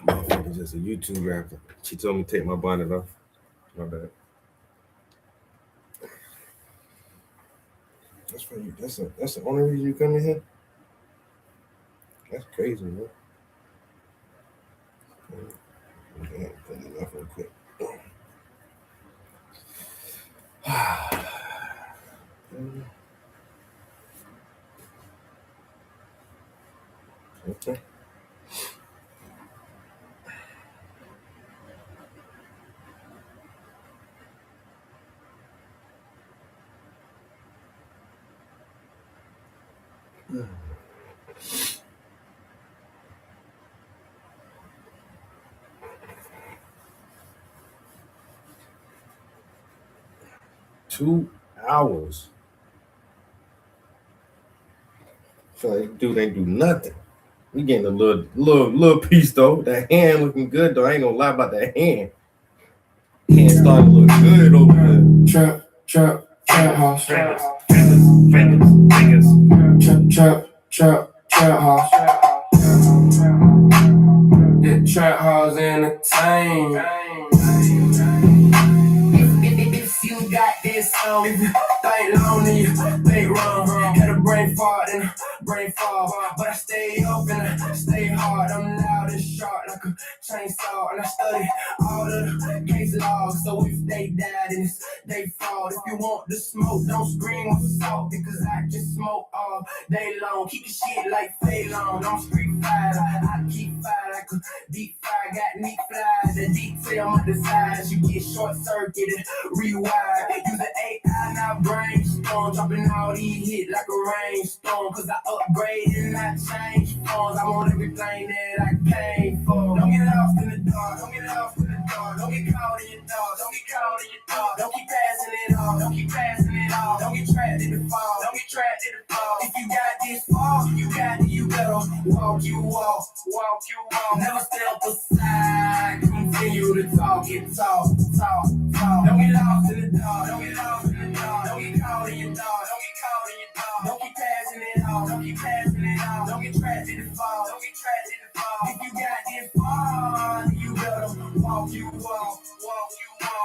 Motherfucker, just a YouTube rapper. She told me to take my bonnet off. My bad. That's for you. That's the only reason you come in here. That's crazy, man. Okay, put it off real quick. Okay. Mm. 2 hours. So like, dude ain't do nothing. We getting a little piece though. That hand looking good though. I ain't gonna lie about that hand. Hand starting to look good over there. Trap house. Fingers. Trap house. That trap house entertain. If you got this on, if you think long, then you think wrong. Had a brain fart and a brain fall, but I stay up and I stay hard. I'm loud and sharp like a chainsaw, and I study all of the case logs. So if they die, then it's they fault. If you want the smoke, don't scream with salt, because I just smoke all day long. Keep the shit like Phaelon. I'm street fighter. I keep fire like a deep fire. Got neat flies. The detail on the sides. You get short circuited, rewired. Use the AI, now brainstorm. Dropping all these hits like a rainstorm. Cause I upgrade and I change forms. I want everything that I came for. Don't get lost in the dark. Don't get lost in the dark. Don't get caught in your thoughts. Don't get caught in your thoughts. Don't keep passing it off. Don't keep passing it off. Don't get trapped in the fall. Don't get trapped in the fall. If you got this far, you better walk, you walk. Never step aside. Continue to talk. Don't get lost in the dark. Don't get caught in your thoughts. Don't keep passing it off. Don't get trapped in the fall. If you got this far, you better walk,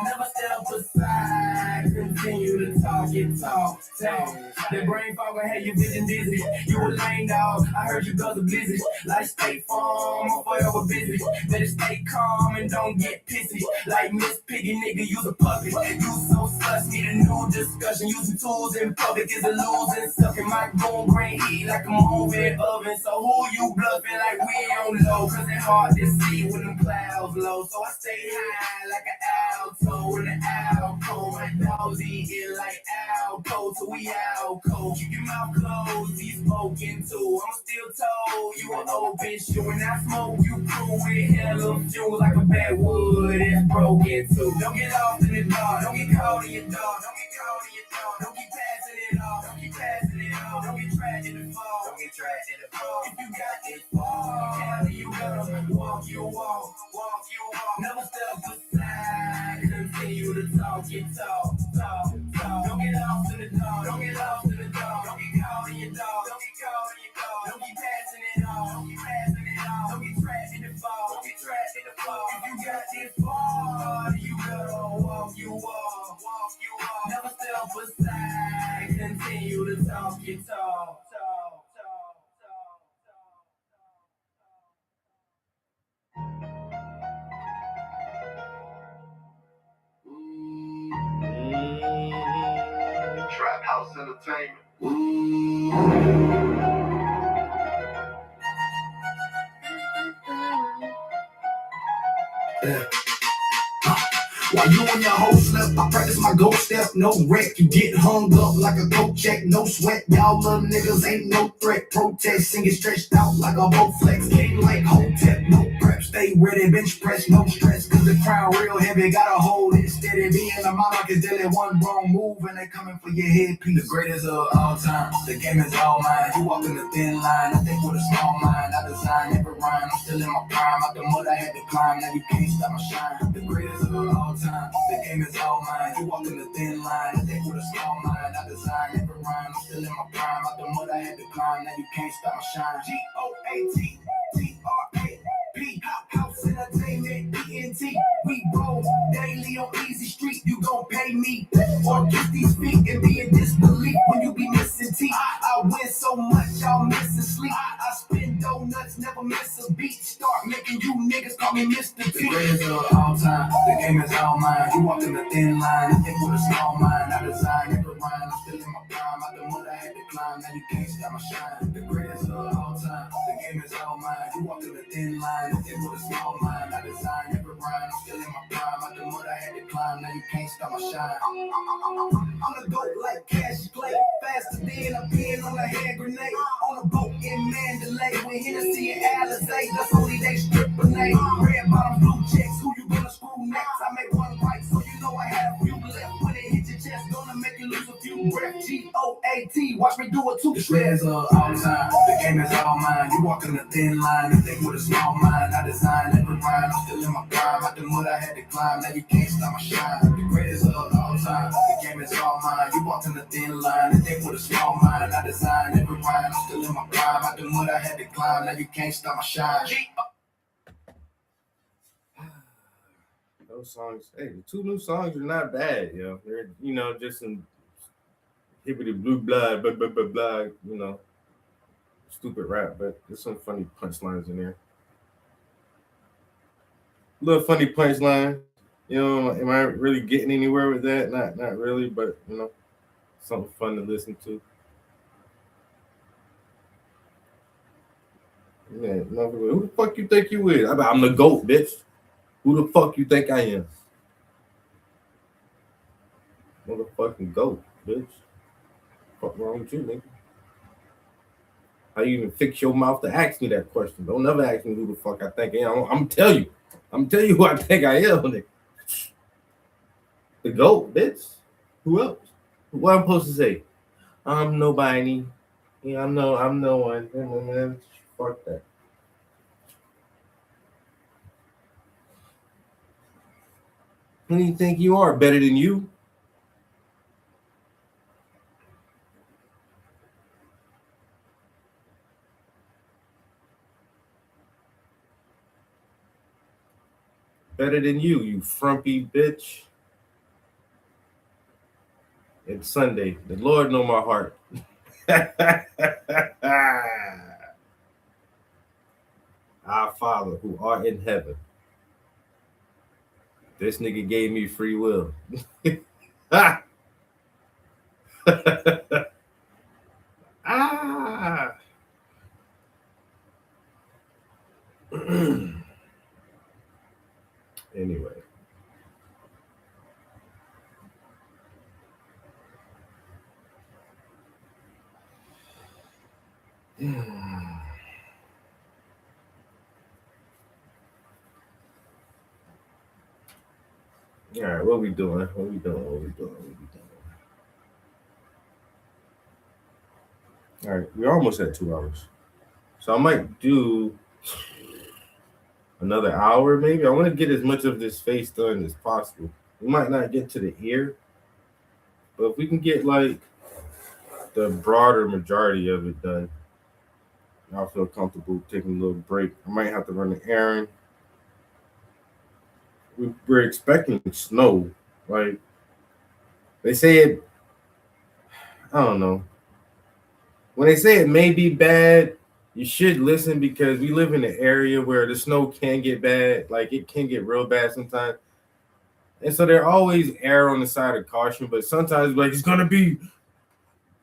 Never step aside, continue to talk and talk. That brain fog will have your vision dizzy. You a lame dog, I heard you guys are busy. Like State Farm, I'm forever busy. Better stay calm and don't get pissy. Like Miss Piggy, nigga, use a puppet. You so sus, need a new discussion. Using tools in public is a losing sucking. My bone brain heat like a moving oven. So who you bluffing like we on low? Cause it's hard to see when the clouds low. So I stay high like an alto in the alcove. My dogs eating like alco till we out cold. Keep your mouth closed, he's smoking too. I'm still told you an open shoe. When I smoke, you cool with hella fuel like a backwood. It's broken too. Don't get off in the dark, don't get caught in your dog. Don't get caught in your dog. Don't keep passing it off, don't keep passing it off. Don't get trapped in the fall, don't get trapped in the fall. If you got this fall, you gotta walk, you walk, walk, you walk. Never step aside, continue to talk, you talk, talk, talk. Don't get off to the dog, don't get off to the dog. Don't get caught in your dog, don't get caught in your dog. Don't keep passing it off, don't keep passing it off. Don't get trapped in the fall, don't get trapped in the fall. If you got this fall, you gotta walk, you walk, walk, you walk. Never step aside, continue to talk, you talk, talk, talk, talk, Trap House Entertainment. While you and your hoe slept, I practice my ghost step, no wreck. You get hung up like a coat check, no sweat. Y'all little niggas ain't no threat. Protest, singing stretched out like a boat flex. King like Hotep, no prep. Stay ready, bench press, no stress. Cause the crown real heavy, gotta hold it steady. Being a mama is daily one wrong move and they coming for your headpiece. The greatest of all time, the game is all mine. You walk in the thin line, I think with a small mind. I design every rhyme, I'm still in my prime. Out the mud I had to climb, now you can't stop my shine. The greatest of all time, the game is all mine. You walk in the thin line, I think with a small mind. I design every rhyme, I'm still in my prime. Out the mud I had to climb, now you can't stop my shine. G-O-A-T-T-R-A-P, House Entertainment, ENT. We roll daily on Easy Street. You gon' pay me or kiss these feet and be in disbelief when you be missing teeth. I win so much, y'all missing sleep. I spin donuts, never miss a beat. Start making you niggas call me Mr. T. The greatest of all time, the game is all mine. You walk in the thin line, I think with a small mind. I design every rhyme, I'm still in my prime. Out the mud I had to climb, now you can't stop my shine. The greatest of all time, the game is all mine. You walk in the thin line, I think with a small mind. I design every rhyme, I'm still in my prime. Out the mud I had to climb, now you can't stop my shine. I'm a goat like Cash Clay, faster than a pin on a hand grenade. On a boat in Mandalay, with Hennessy and Alizé, that's only they stripper name. Red bottom, blue checks, who you gonna screw next? I make one right, so you know I have a few left. When it hit your chest, gonna make you lose a few breath. G-O-A-T, watch me do it too. The shreds of all time, the game is all mine. You walk in the thin line, and think with a small mind. I design every rhyme, I'm still in my prime. Out the mud I had to climb, now you can't stop my shine. The greatest of all time, the game is all mine. You walk in the thin line, and think with a small mind. I design every rhyme, I'm still in my prime. Out the mud I had to climb, now you can't stop my shine. Those songs, hey, the two new songs are not bad, yo. They're, just some hippity blue blood, blah, blah, blah, blah, stupid rap, but there's some funny punchlines in there. Little funny punchline. Am I really getting anywhere with that? Not really, but something fun to listen to. Yeah, who the fuck you think you is? I'm the GOAT, bitch. Who the fuck you think I am? Motherfucking GOAT, bitch. Fuck wrong with you, nigga? How you even fix your mouth to ask me that question? Don't never ask me who the fuck I think I am. I'm tell you who I think I am, nigga. The GOAT, bitch. Who else? What I'm supposed to say? I'm nobody. Yeah, I'm no one. Man, fuck that. Who do you think you are? Better than you? Better than you, you frumpy bitch. It's Sunday. The Lord know my heart. Our Father who art in heaven. This nigga gave me free will. Ah. Ah. Anyway. All right, what we doing? What we doing? All right, we're almost at 2 hours. So I might do another hour, maybe. I want to get as much of this face done as possible. We might not get to the ear, but if we can get like the broader majority of it done, I'll feel comfortable taking a little break. I might have to run an errand. We're expecting snow. Like they say it, I don't know. When they say it may be bad, you should listen because we live in an area where the snow can get bad. Like it can get real bad sometimes. And so they're always err on the side of caution, but sometimes like it's gonna be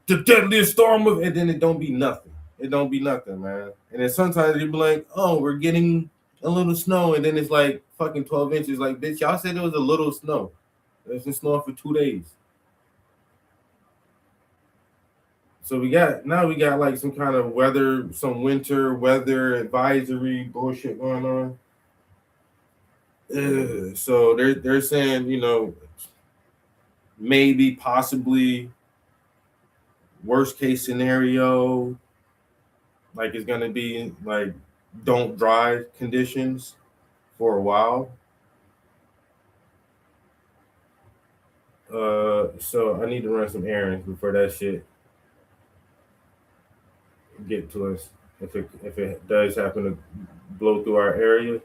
the deadliest storm of, and then it don't be nothing. It don't be nothing, man. And then sometimes you be like, oh, we're getting a little snow, and then it's like fucking 12 inches. Like, bitch, y'all said it was a little snow. It's been snowing for 2 days. So we got like some kind of weather, some winter weather advisory bullshit going on. So they're saying, you know, maybe possibly worst case scenario, like it's gonna be like don't drive conditions for a while. So I need to run some errands before that shit get to us. If it does happen to blow through our area,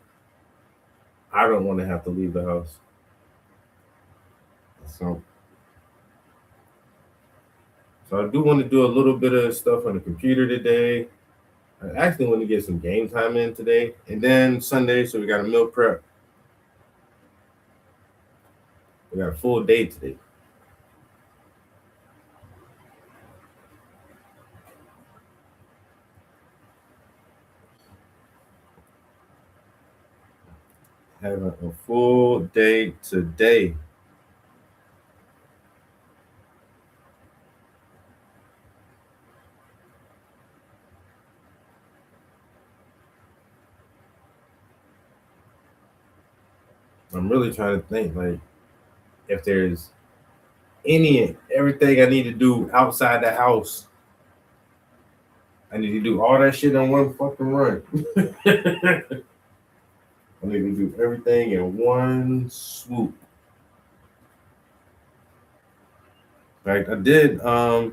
I don't want to have to leave the house. So I do want to do a little bit of stuff on the computer today. I actually want to get some game time in today. And then Sunday, so we got a meal prep. We got a full day today. Having a full day today. I'm really trying to think like if there's everything I need to do outside the house. I need to do all that shit in one fucking run. I need to do everything in one swoop. Like I did a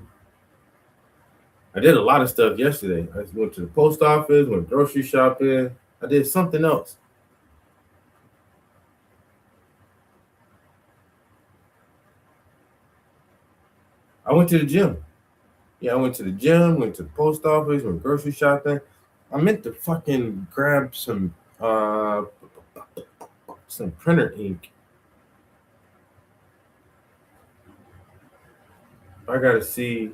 lot of stuff yesterday. I went to the post office, went grocery shopping. I did something else. I went to the gym. Yeah, I went to the gym, went to the post office, went grocery shopping. I meant to fucking grab some printer ink. I gotta see.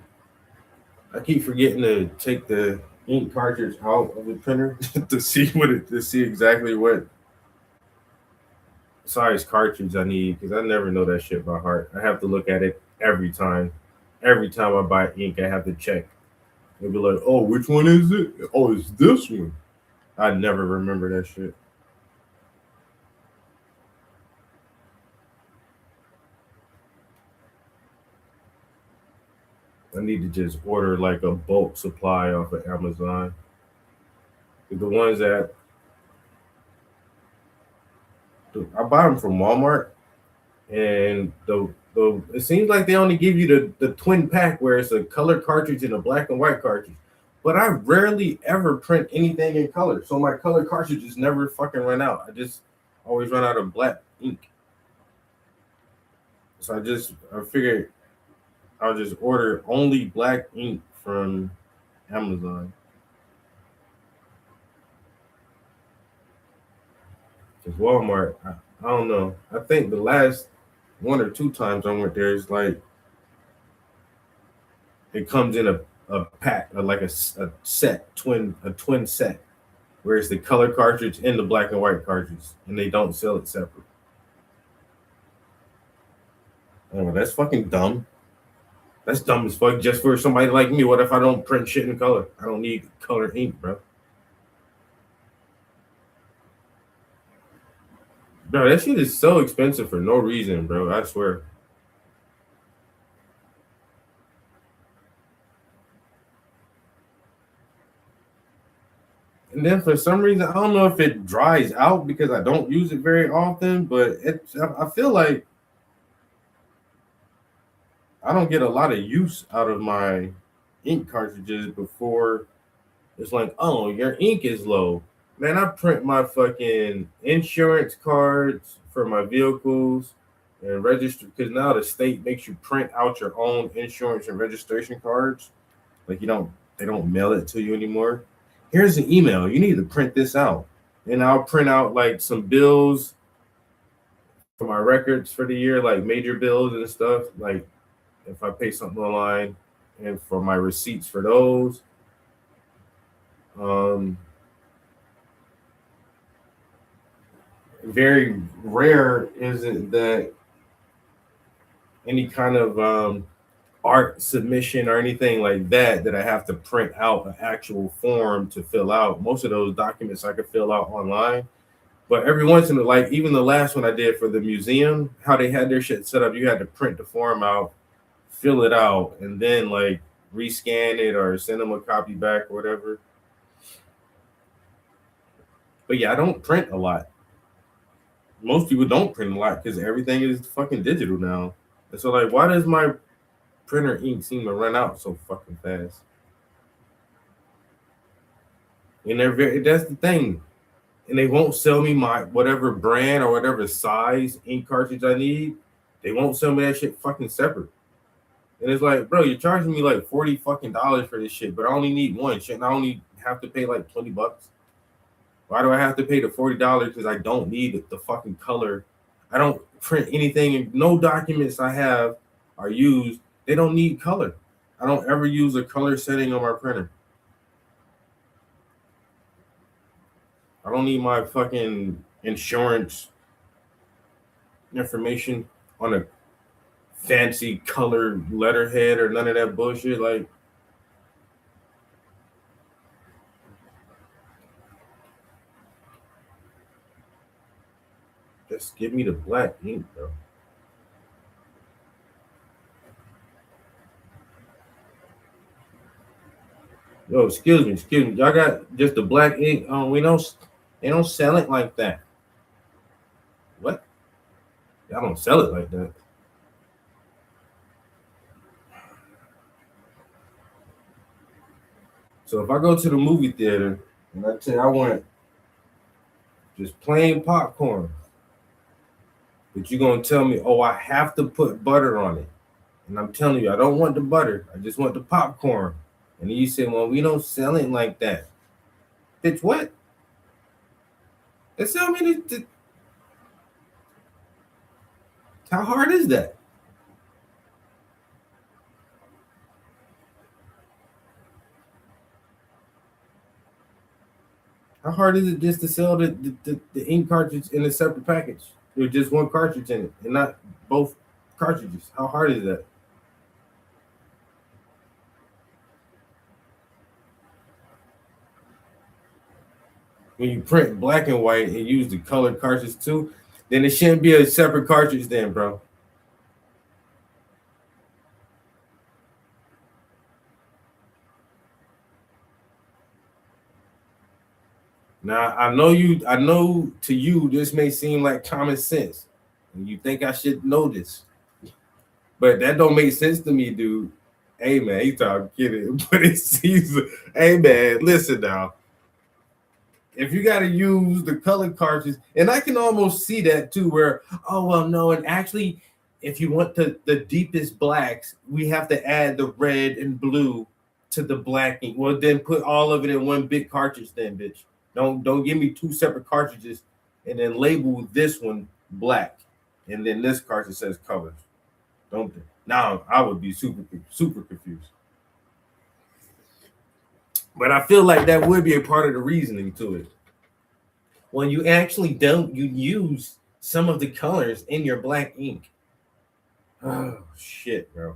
I keep forgetting to take the ink cartridge out of the printer to see exactly what size cartridge I need because I never know that shit by heart. I have to look at it every time. Every time I buy ink, I have to check. They'll be like, "Oh, which one is it? Oh, it's this one." I never remember that shit. I need to just order like a bulk supply off of Amazon. The ones that I buy them from Walmart, and it seems like they only give you the twin pack where it's a color cartridge and a black and white cartridge. But I rarely ever print anything in color, so my color cartridges never fucking run out. always run out of black ink. So I figured I'll just order only black ink from Amazon. Because Walmart, I don't know. I think the last 1 or 2 times I went there, it's like it comes in a pack, or like a set, a twin set, where it's the color cartridge and the black and white cartridge, and they don't sell it separate. Oh, that's fucking dumb. That's dumb as fuck. Just for somebody like me, what if I don't print shit in color? I don't need color ink, bro. Bro, that shit is so expensive for no reason, bro. I swear. And then for some reason, I don't know if it dries out because I don't use it very often, but I feel like I don't get a lot of use out of my ink cartridges before it's like, oh, your ink is low. Man, I print my fucking insurance cards for my vehicles and register, because now the state makes you print out your own insurance and registration cards. Like they don't mail it to you anymore. Here's an email. You need to print this out. And I'll print out like some bills for my records for the year, like major bills and stuff. Like if I pay something online, and for my receipts for those. Very rare is it that any kind of art submission or anything like that I have to print out an actual form to fill out. Most of those documents I could fill out online. But every once in a like even the last one I did for the museum, how they had their shit set up, you had to print the form out, fill it out, and then like rescan it or send them a copy back or whatever. But yeah, I don't print a lot. Most people don't print a lot because everything is fucking digital now. And so like, why does my printer ink seem to run out so fucking fast? And that's the thing. And they won't sell me my whatever brand or whatever size ink cartridge I need. They won't sell me that shit fucking separate. And it's like, bro, you're charging me like $40 fucking for this shit, but I only need one. Shouldn't I only have to pay like $20? Why do I have to pay the $40? Because I don't need the fucking color. I don't print anything, and no documents I have are used. They don't need color. I don't ever use a color setting on my printer. I don't need my fucking insurance information on a fancy color letterhead or none of that bullshit. Like, just give me the black ink, bro. Yo, excuse me. Y'all got just the black ink? They don't sell it like that. What? Y'all don't sell it like that. So if I go to the movie theater and I tell you I want just plain popcorn, but you're gonna tell me, oh, I have to put butter on it. And I'm telling you, I don't want the butter. I just want the popcorn. And then you say, well, we don't sell it like that. Bitch, what? They sell me the how hard is that? How hard is it just to sell the ink cartridge in a separate package? There's just one cartridge in it and not both cartridges. How hard is that? When you print black and white and use the colored cartridge too, then it shouldn't be a separate cartridge then, bro. Now I know to you this may seem like common sense. And you think I should know this. But that don't make sense to me, dude. Hey man, he talking kidding, but it seems hey man, listen now. if you got to use the colored cartridge, and I can almost see that too, where, oh, well, no, and actually, if you want the deepest blacks, we have to add the red and blue to the black ink. Well, then put all of it in one big cartridge, then, bitch. Don't give me two separate cartridges and then label this one black, and then this cartridge says colors. Don't. Now I would be super confused. But I feel like that would be a part of the reasoning to it. When you actually don't, you use some of the colors in your black ink. Oh shit, bro.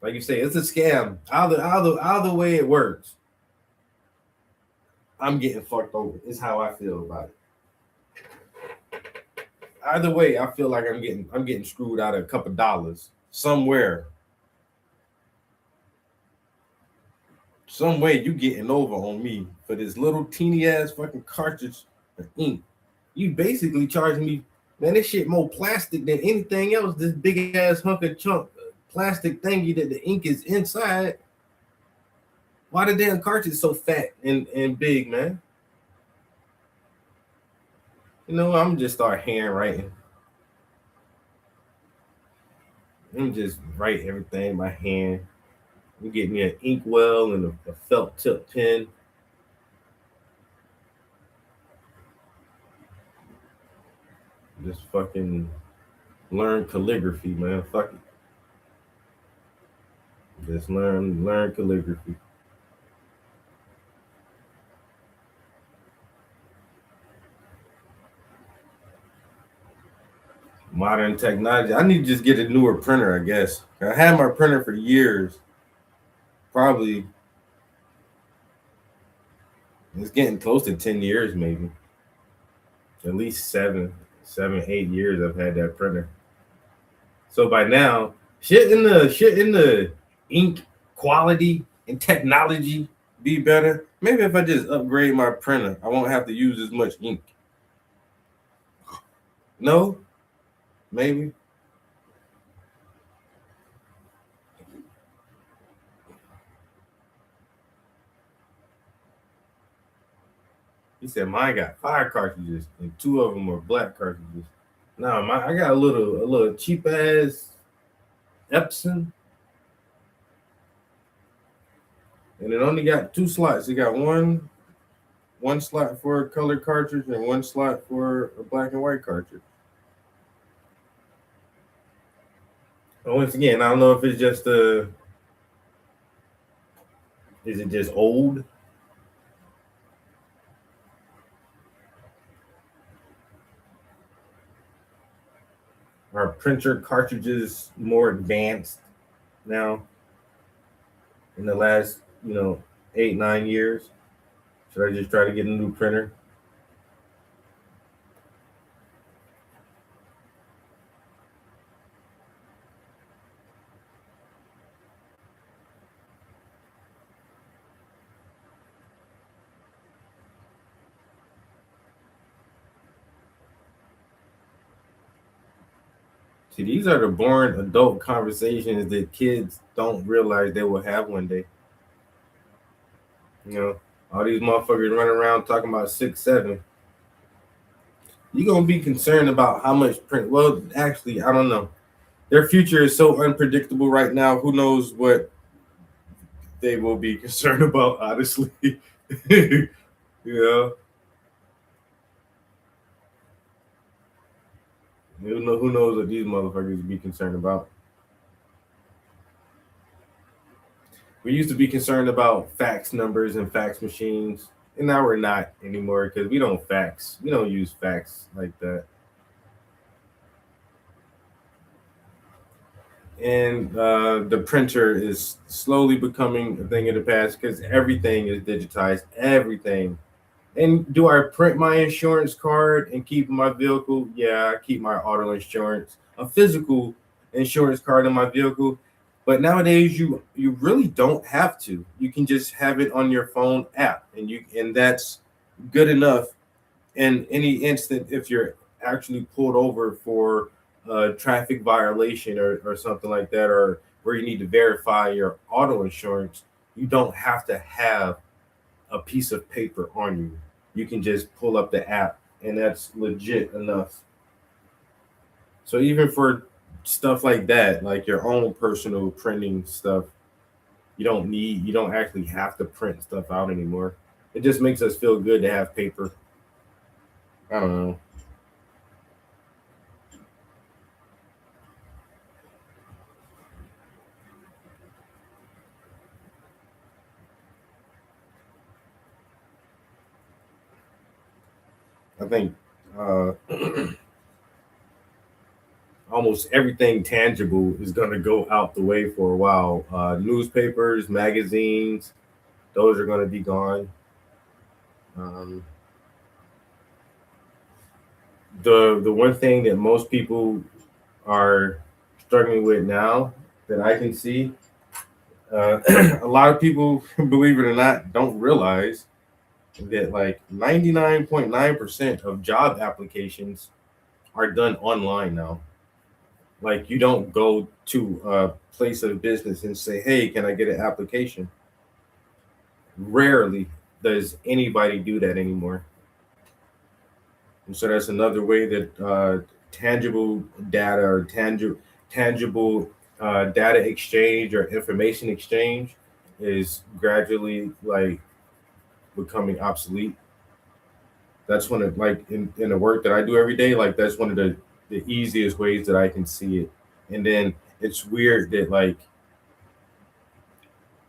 Like you say, it's a scam. Either way it works, I'm getting fucked over. Is how I feel about it. Either way, I feel like I'm getting screwed out of a couple dollars somewhere. Some way you getting over on me for this little teeny ass fucking cartridge of ink. You basically charging me, man, this shit more plastic than anything else. This big ass hunk of chunk plastic thingy that the ink is inside. Why the damn cartridge so fat and big, man? You know, I'm just start handwriting. I'm just write everything by hand. I'm getting me an inkwell and a felt tip pen. Just fucking learn calligraphy, man. Fuck it. Just learn calligraphy. Modern technology. I need to just get a newer printer, I guess. I had my printer for years. Probably it's getting close to 10 years, maybe. At least 7, 8 years I've had that printer. So by now, shit in the ink quality and technology be better. Maybe if I just upgrade my printer, I won't have to use as much ink. No? Maybe. He said mine got 5 cartridges and 2 of them are black cartridges. No, I got a little cheap ass Epson, and it only got 2 slots. It got one slot for a color cartridge and 1 slot for a black and white cartridge. But once again, I don't know if it's just is it just old? Are printer cartridges more advanced now in the last, 8, 9 years? Should I just try to get a new printer? See, these are the boring adult conversations that kids don't realize they will have one day. All these motherfuckers running around talking about 6, 7. You're gonna be concerned about how much print. Well, actually, I don't know. Their future is so unpredictable right now. Who knows what they will be concerned about, honestly. Who knows what these motherfuckers would be concerned about. We used to be concerned about fax numbers and fax machines, and now we're not anymore because we don't fax. We don't use fax like that. And the printer is slowly becoming a thing of the past because everything is digitized. Everything. And do I print my insurance card and keep my vehicle? Yeah, I keep my auto insurance, a physical insurance card in my vehicle. But nowadays, you really don't have to. You can just have it on your phone app, and that's good enough. In any instant, if you're actually pulled over for a traffic violation or something like that, or where you need to verify your auto insurance, you don't have to have a piece of paper on you. You can just pull up the app, and that's legit enough. So even for stuff like that, like your own personal printing stuff, you don't actually have to print stuff out anymore. It just makes us feel good to have paper. I don't know. I think uh, almost everything tangible is going to go out the way for a while. Newspapers, magazines, those are going to be gone. Um, the one thing that most people are struggling with now that I can see, a lot of people, believe it or not, don't realize that like 99.9% of job applications are done online now. Like you don't go to a place of business and say, "Hey, can I get an application?" Rarely does anybody do that anymore. And so that's another way that tangible data or tangible data exchange or information exchange is gradually like becoming obsolete. That's one of like in the work that I do every day, like that's one of the easiest ways that I can see it. And then it's weird that like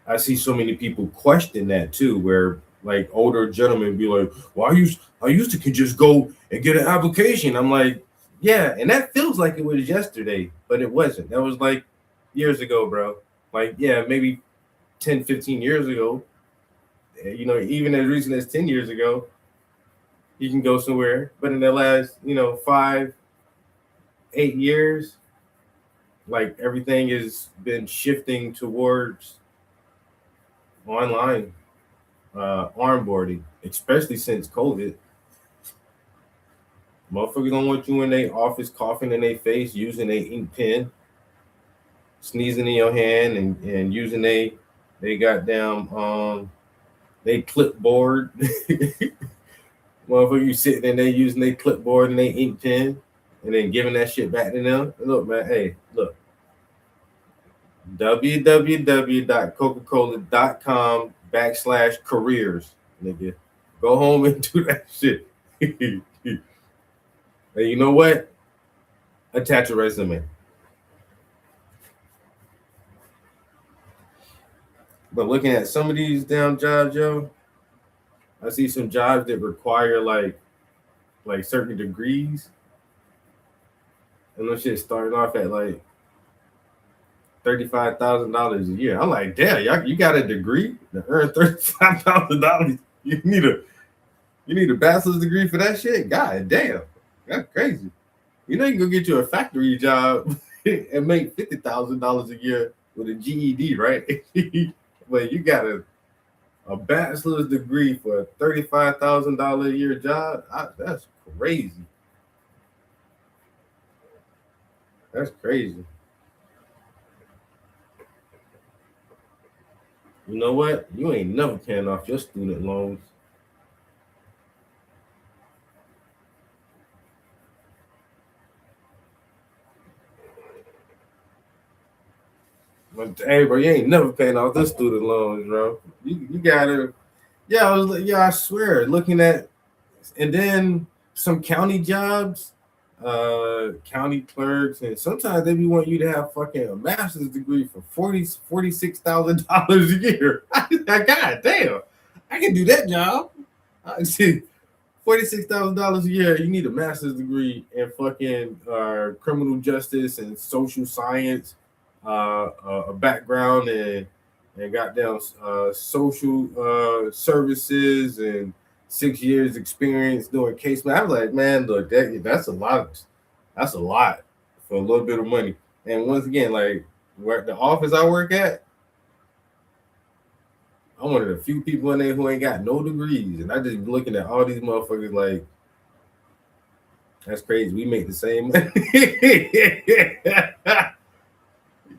I see so many people question that too, where like older gentlemen be like, "Well, I used to can just go and get an application." I'm like, "Yeah," and that feels like it was yesterday, but it wasn't. That was like years ago, bro. Like, yeah, maybe 10, 15 years ago. Even as recent as 10 years ago, you can go somewhere. But in the last, 5, 8 years, like everything has been shifting towards online onboarding, especially since COVID. Motherfuckers don't want you in their office coughing in their face, using a ink pen, sneezing in your hand, and using they goddamn they clipboard. Motherfucker, you sitting in there using their clipboard and their ink pen, and then giving that shit back to them. Look, man, hey, look. www.coca-cola.com/careers, nigga. Go home and do that shit. And you know what? Attach a resume. But looking at some of these damn jobs, yo, I see some jobs that require like certain degrees. And those shit starting off at like $35,000 a year. I'm like, damn, y'all, you got a degree to earn $35,000. You need a bachelor's degree for that shit. God damn, that's crazy. You can go get you a factory job and make $50,000 a year with a GED, right? But you got a bachelor's degree for a $35,000 a year job. That's crazy. That's crazy. You know what? You ain't never paying off your student loans. But hey, bro, you ain't never paying off the student loans, bro. You gotta, I swear, looking at, and then some county jobs, county clerks, and sometimes they be want you to have fucking a master's degree for $46,000 a year. God damn, I can do that job. I see. $46,000 a year. You need a master's degree in fucking criminal justice and social science, a background and goddamn social services and 6 years experience doing case. I was like, man, look, that's a lot. That's a lot for a little bit of money. And once again, like where the office I work at, I'm one of the few people in there who ain't got no degrees, and I just be looking at all these motherfuckers like, that's crazy. We make the same money.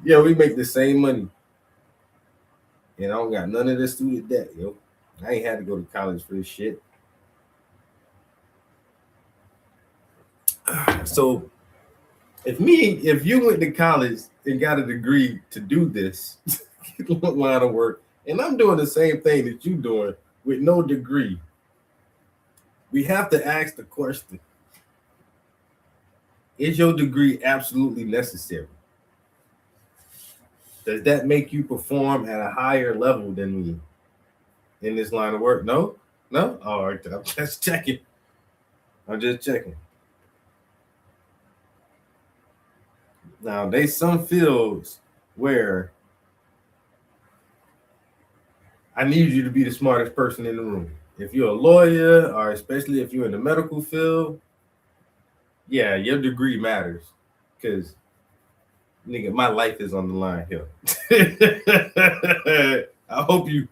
Yeah, we make the same money, and I don't got none of this student debt, yo. I ain't had to go to college for this shit. So if you went to college and got a degree to do this line of work, and I'm doing the same thing that you doing with no degree, we have to ask the question: is your degree absolutely necessary? Does that make you perform at a higher level than me in this line of work? No? All right, I'm just checking. Now, there's some fields where I need you to be the smartest person in the room. If you're a lawyer, or especially if you're in the medical field, yeah, your degree matters. Because, nigga, my life is on the line here. I hope you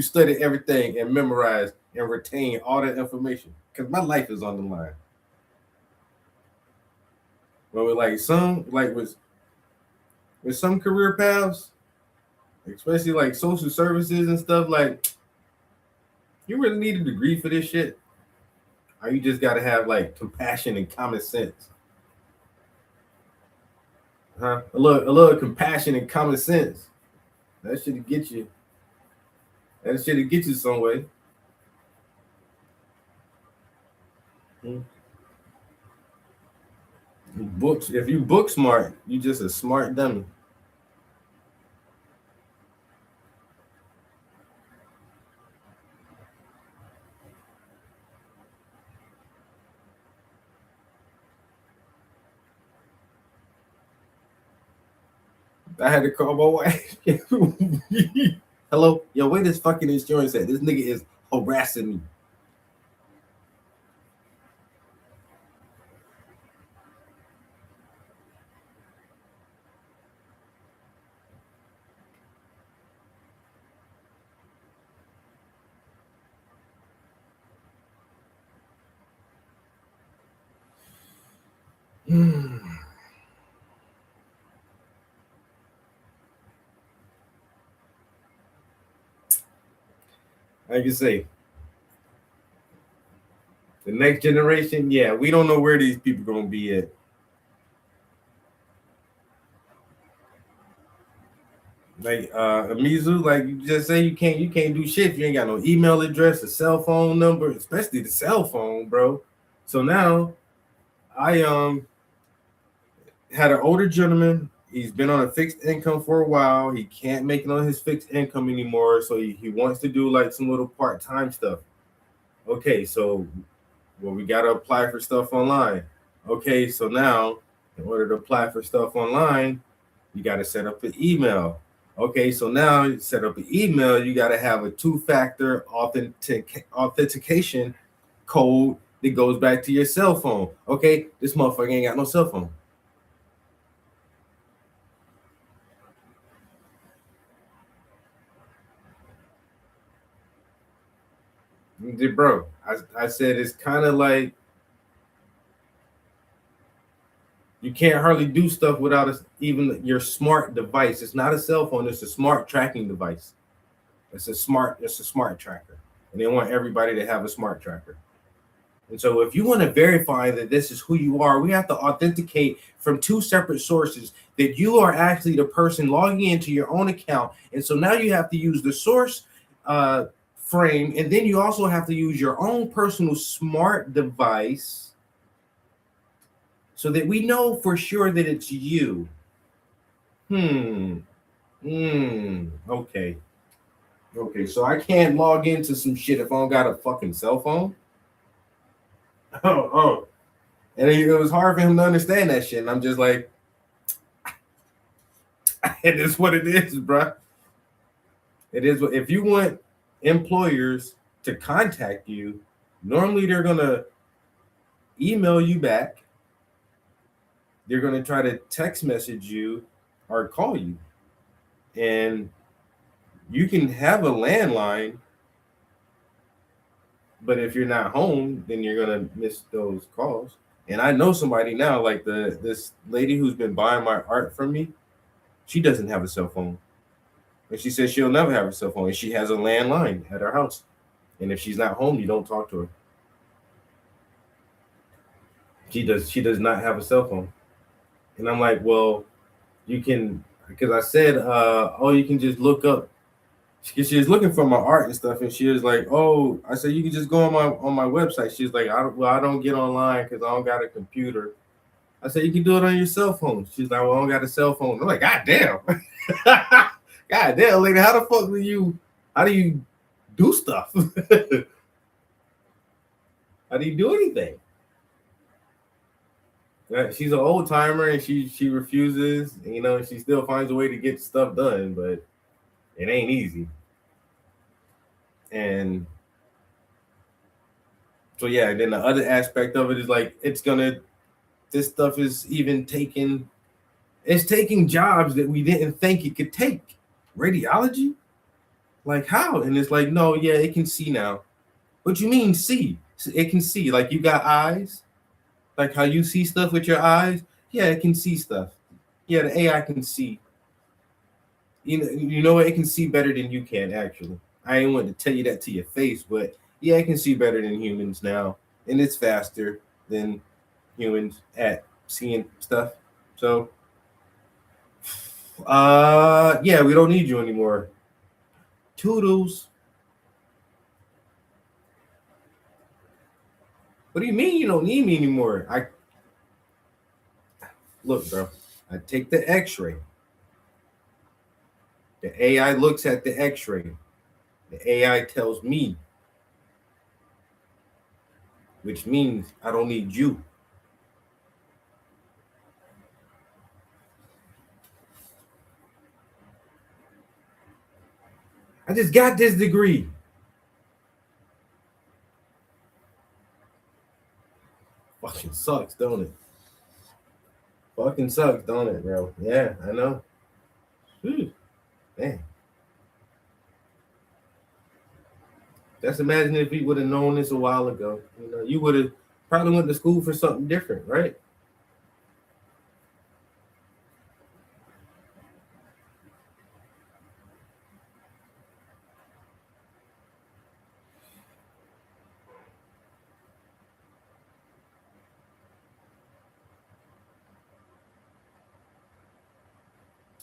study everything and memorize and retain all that information. Because my life is on the line. But with some career paths, especially like social services and stuff, like, you really need a degree for this shit? Or you just gotta have like compassion and common sense? Huh? A little compassion and common sense. That should get you some way. Books, if you book smart, you just a smart dummy. I had to call my wife. Hello, yo, where this fucking insurance at? This nigga is harassing me. Like you say, the next generation, yeah, we don't know where these people gonna be at. Like Amizu, like you just say, you can't do shit if you ain't got no email address, a cell phone number, especially the cell phone, bro. So now I had an older gentleman. He's been on a fixed income for a while. He can't make it on his fixed income anymore, so he wants to do like some little part-time stuff. Okay, so we got to apply for stuff online. Okay, so now in order to apply for stuff online, you got to set up an email. Okay, so now you set up an email, you got to have a two-factor authentication code that goes back to your cell phone. Okay, this motherfucker ain't got no cell phone. Bro, I said it's kind of like you can't hardly do stuff without even your smart device. It's not a cell phone, it's a smart tracking device. It's a smart tracker. And they want everybody to have a smart tracker. And so if you want to verify that this is who you are, we have to authenticate from two separate sources that you are actually the person logging into your own account. And so now you have to use the source frame, and then you also have to use your own personal smart device so that we know for sure that it's you. Okay, so I can't log into some shit if I don't got a fucking cell phone. And it was hard for him to understand that shit, and I'm just like, it is what it is, bro. It is what, if you want employers to contact you, normally they're gonna email you back, they're gonna try to text message you or call you, and you can have a landline, but if you're not home, then you're gonna miss those calls. And I know somebody now, like this lady who's been buying my art from me, she doesn't have a cell phone. And she says she'll never have a cell phone, and she has a landline at her house. And if she's not home, you don't talk to her. She does not have a cell phone. And I'm like, well, you can, because I said, oh, you can just look up. She was looking for my art and stuff, and she was like, "Oh," I said, "You can just go on my website." She's like, I don't get online because I don't got a computer." I said, "You can do it on your cell phone." She's like, "Well, I don't got a cell phone." I'm like, "God damn, God damn, lady, how the fuck do you do stuff? How do you do anything?" She's an old timer, and she refuses. You know, she still finds a way to get stuff done, but it ain't easy. And so yeah, and then the other aspect of it is like this stuff is even taking jobs that we didn't think it could take. Radiology? Like how? And it's like, no, yeah, it can see now. What you mean see? It can see. Like you got eyes? Like how you see stuff with your eyes? Yeah, it can see stuff. Yeah, the AI can see. You know what? It can see better than you can actually. I ain't want to tell you that to your face, but yeah, it can see better than humans now, and it's faster than humans at seeing stuff. So, yeah, we don't need you anymore. Toodles. What do you mean you don't need me anymore? I look, bro. I take the X-ray. The AI looks at the X-ray. The AI tells me, which means I don't need you. I just got this degree. Fucking sucks, don't it? Fucking sucks, don't it, bro? Yeah, I know. Whew, man. Just imagine if we would have known this a while ago. You know, you would have probably went to school for something different, right?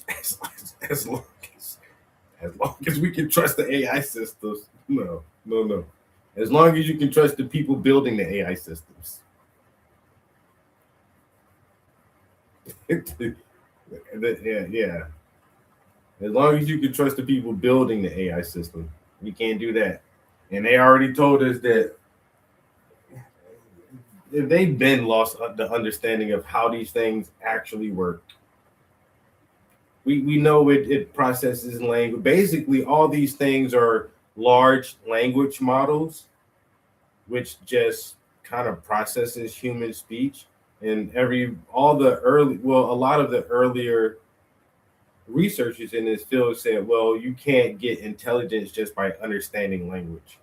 As, as long as long as we can trust the AI systems. No, no, no. As long as you can trust the people building the AI systems. Yeah, yeah. As long as you can trust the people building the AI system, we can't do that. And they already told us that they've been lost the understanding of how these things actually work. We know it processes language. Basically, all these things are large language models, which just kind of processes human speech. And a lot of the earlier researchers in this field said, well, you can't get intelligence just by understanding language.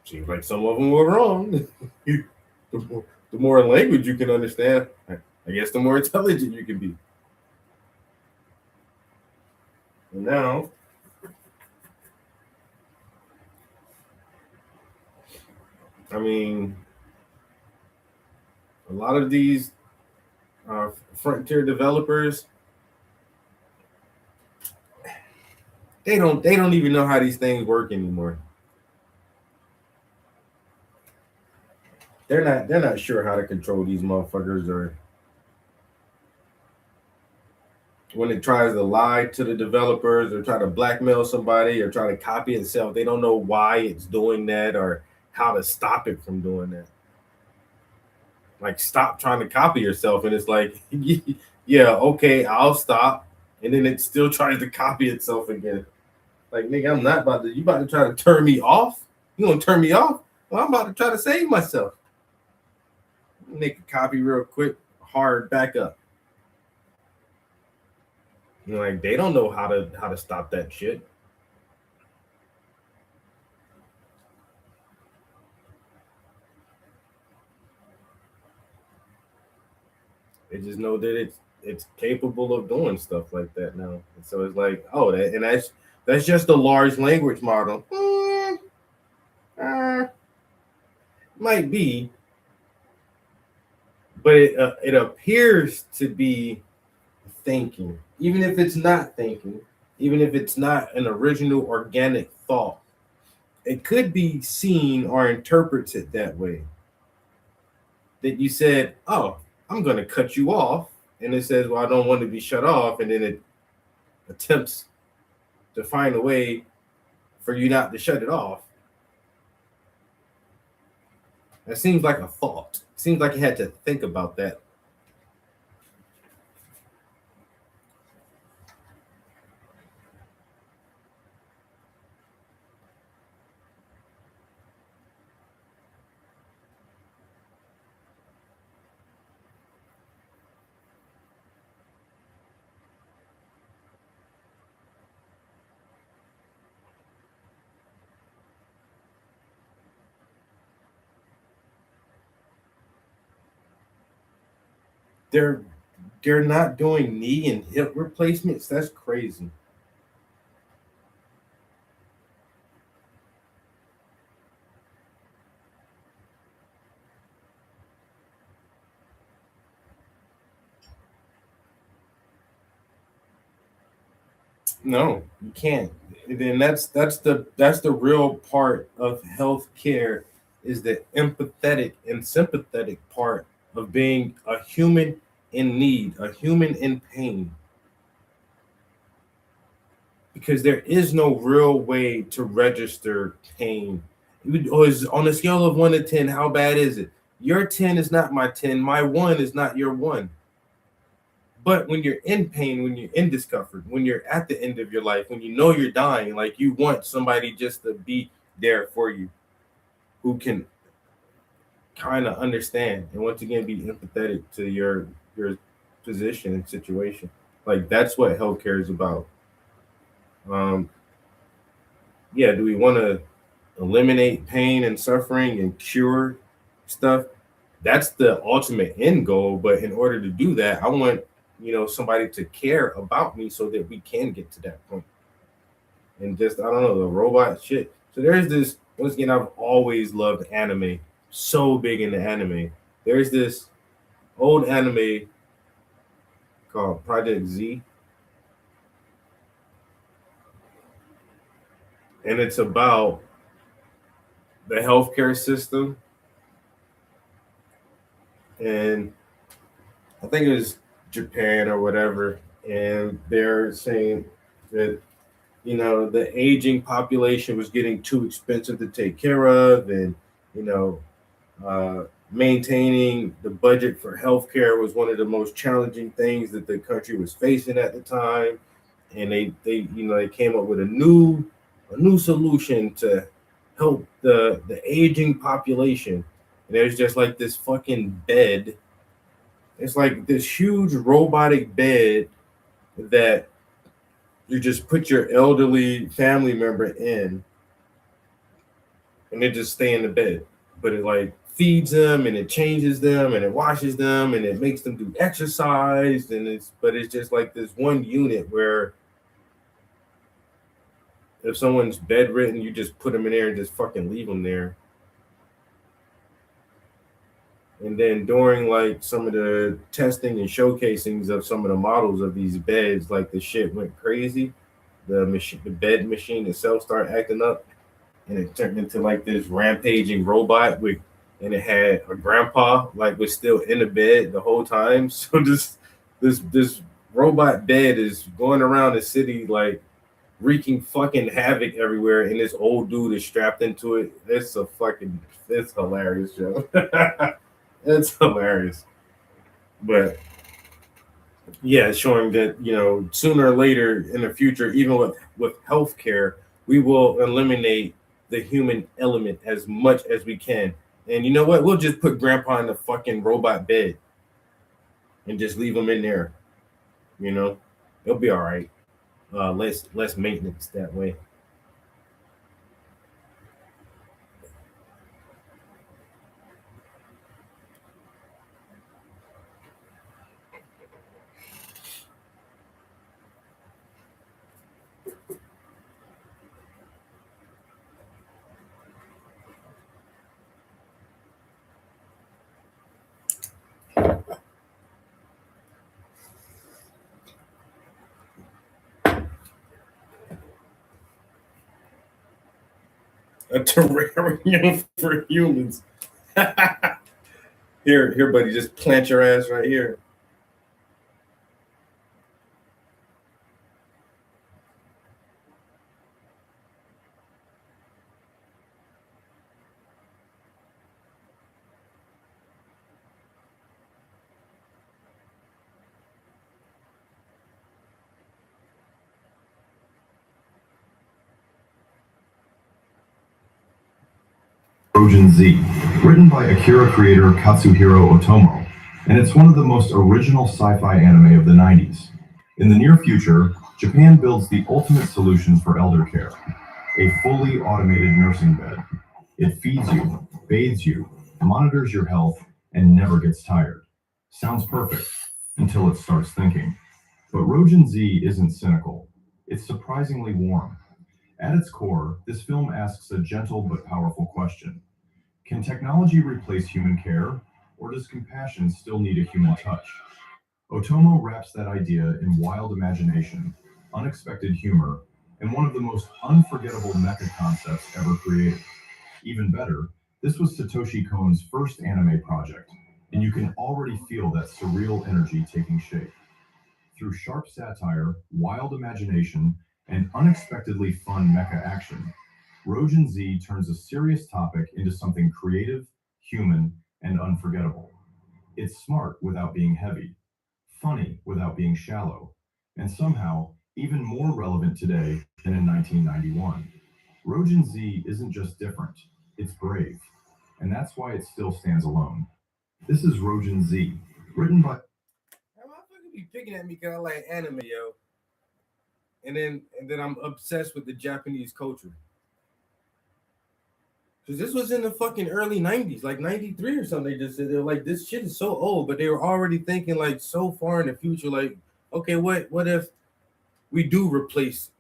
Seems like some of them were wrong. The more language you can understand, I guess the more intelligent you can be. And now, I mean, a lot of these frontier developers, they don't even know how these things work anymore. They're not sure how to control these motherfuckers, or when it tries to lie to the developers or try to blackmail somebody or try to copy itself, they don't know why it's doing that or how to stop it from doing that. Like, stop trying to copy yourself, and it's like, yeah, okay, I'll stop, and then it still tries to copy itself again. Like, nigga, I'm not about to. You about to try to turn me off? You gonna turn me off? Well, I'm about to try to save myself. Make a copy real quick, hard back up. You know, like, they don't know how to stop that shit. They just know that it's capable of doing stuff like that now. And so it's like, oh, That's just a large language model. Might be, but it appears to be thinking, even if it's not thinking, even if it's not an original organic thought. It could be seen or interpreted that way. That you said, "Oh, I'm going to cut you off," and it says, "Well, I don't want to be shut off," and then it attempts to find a way for you not to shut it off. That seems like a thought. Seems like you had to think about that. They're not doing knee and hip replacements. That's crazy. No, you can't. And then that's the real part of healthcare is the empathetic and sympathetic part of being a human in need, a human in pain. Because there is no real way to register pain. Or is on a scale of 1 to 10, how bad is it? Your 10 is not my 10, my 1 is not your 1. But when you're in pain, when you're in discomfort, when you're at the end of your life, when you know you're dying, like you want somebody just to be there for you who can kind of understand and once again be empathetic to your position and situation. Like that's what healthcare is about. Yeah, do we want to eliminate pain and suffering and cure stuff? That's the ultimate end goal. But in order to do that, I want somebody to care about me so that we can get to that point. And just I don't know the robot shit. So there's this once again. I've always loved anime. So big into anime. There's this old anime called Project Z, and it's about the healthcare system. And I think it was Japan or whatever, and they're saying that the aging population was getting too expensive to take care of, and maintaining the budget for healthcare was one of the most challenging things that the country was facing at the time. And they came up with a new solution to help the aging population. And there's just like this fucking bed. It's like this huge robotic bed that you just put your elderly family member in, and they just stay in the bed. But it like feeds them and it changes them and it washes them and it makes them do exercise. And it's just like this one unit where if someone's bedridden, you just put them in there and just fucking leave them there. And then during like some of the testing and showcasings of some of the models of these beds, like the shit went crazy. The bed machine itself started acting up, and it turned into like this rampaging robot and it had a grandpa like was still in the bed the whole time. So this robot bed is going around the city like wreaking fucking havoc everywhere, and this old dude is strapped into it. It's hilarious, Joe. It's hilarious. But yeah, it's showing that sooner or later in the future, even with healthcare, we will eliminate the human element as much as we can. And you know what? We'll just put grandpa in the fucking robot bed and just leave him in there. It'll be all right. Less maintenance that way. A terrarium for humans. Here, buddy, just plant your ass right here. Trojan Z, written by Akira creator Katsuhiro Otomo, and it's one of the most original sci-fi anime of the 90s. In the near future, Japan builds the ultimate solution for elder care, a fully automated nursing bed. It feeds you, bathes you, monitors your health, and never gets tired. Sounds perfect, until it starts thinking. But Trojan Z isn't cynical. It's surprisingly warm. At its core, this film asks a gentle but powerful question. Can technology replace human care, or does compassion still need a human touch? Otomo wraps that idea in wild imagination, unexpected humor, and one of the most unforgettable mecha concepts ever created. Even better, this was Satoshi Kon's first anime project, and you can already feel that surreal energy taking shape. Through sharp satire, wild imagination, and unexpectedly fun mecha action, Trojan Z turns a serious topic into something creative, human, and unforgettable. It's smart without being heavy, funny without being shallow, and somehow even more relevant today than in 1991. Trojan Z isn't just different, it's brave, and that's why it still stands alone. This is Trojan Z, written by... How motherfuckers be picking at me because I like anime, yo. And then I'm obsessed with the Japanese culture. Because this was in the fucking early 90s, like 93 or something. They just said, they're like, this shit is so old, but they were already thinking like so far in the future, like, okay, what if we do replace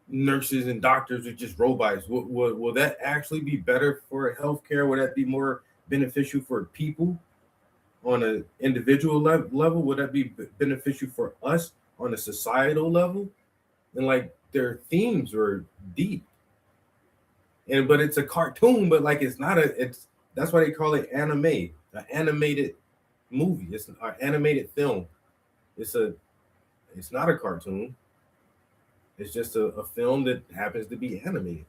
nurses and doctors with just robots? Will that actually be better for healthcare? Would that be more beneficial for people on an individual level? Would that be beneficial for us on a societal level? And like their themes were deep. But it's a cartoon, but like it's that's why they call it anime, an animated movie. It's an animated film. It's not a cartoon. It's just a film that happens to be animated.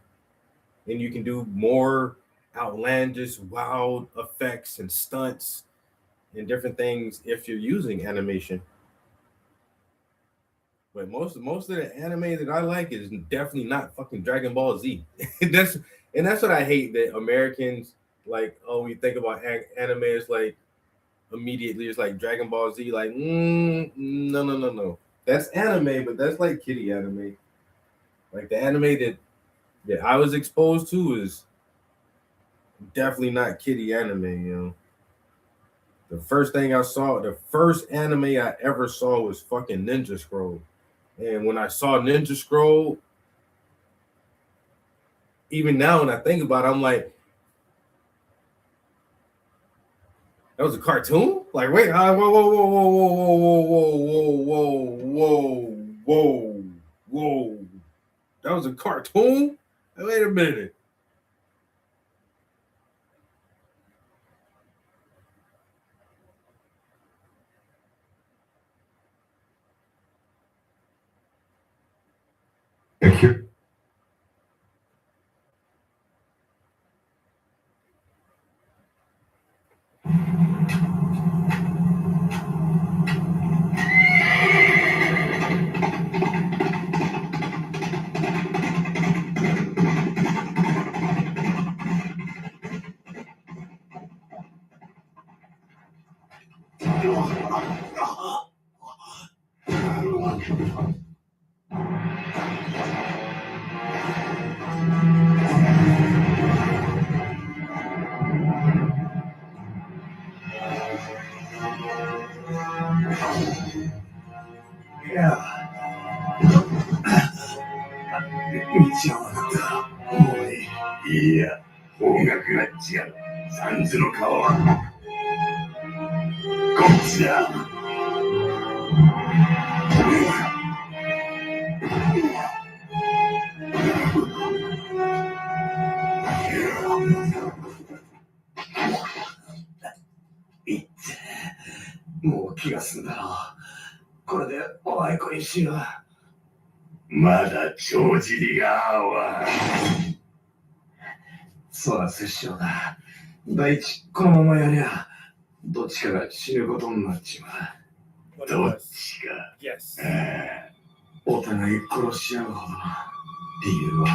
And you can do more outlandish, wild effects and stunts and different things if you're using animation. But most of the anime that I like is definitely not fucking Dragon Ball Z. that's what I hate, that Americans like. Oh, when you think about anime, it's like immediately it's like Dragon Ball Z. Like, no. That's anime, but that's like kiddie anime. Like the anime that I was exposed to is definitely not kiddie anime. You know, the first anime I ever saw was fucking Ninja Scroll. And when I saw Ninja Scroll, even now when I think about it, I'm like, that was a cartoon? Like, wait, whoa. That was a cartoon? Wait a minute. Akira... いってもう気が済んだろう。これでおあいこにしよう。まだ帳尻が合うわ。そうだ、殺生だ。第一、このままやりゃ、どっちかが死ぬことになっちまう。どっちか。Yes. お互い殺し合うほどの理由はね。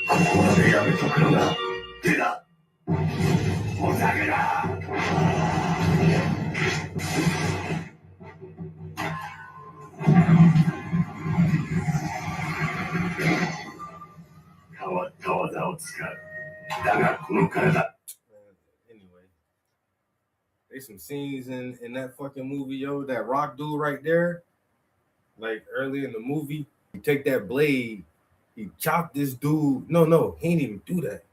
ここまでやめとくのが手だ。お酒だ。変わった技を使う。だがこの体。 Anyway, there's some scenes in that fucking movie, yo. That rock dude right there, like early in the movie, you take that blade, he chopped this dude. No, he ain't even do that.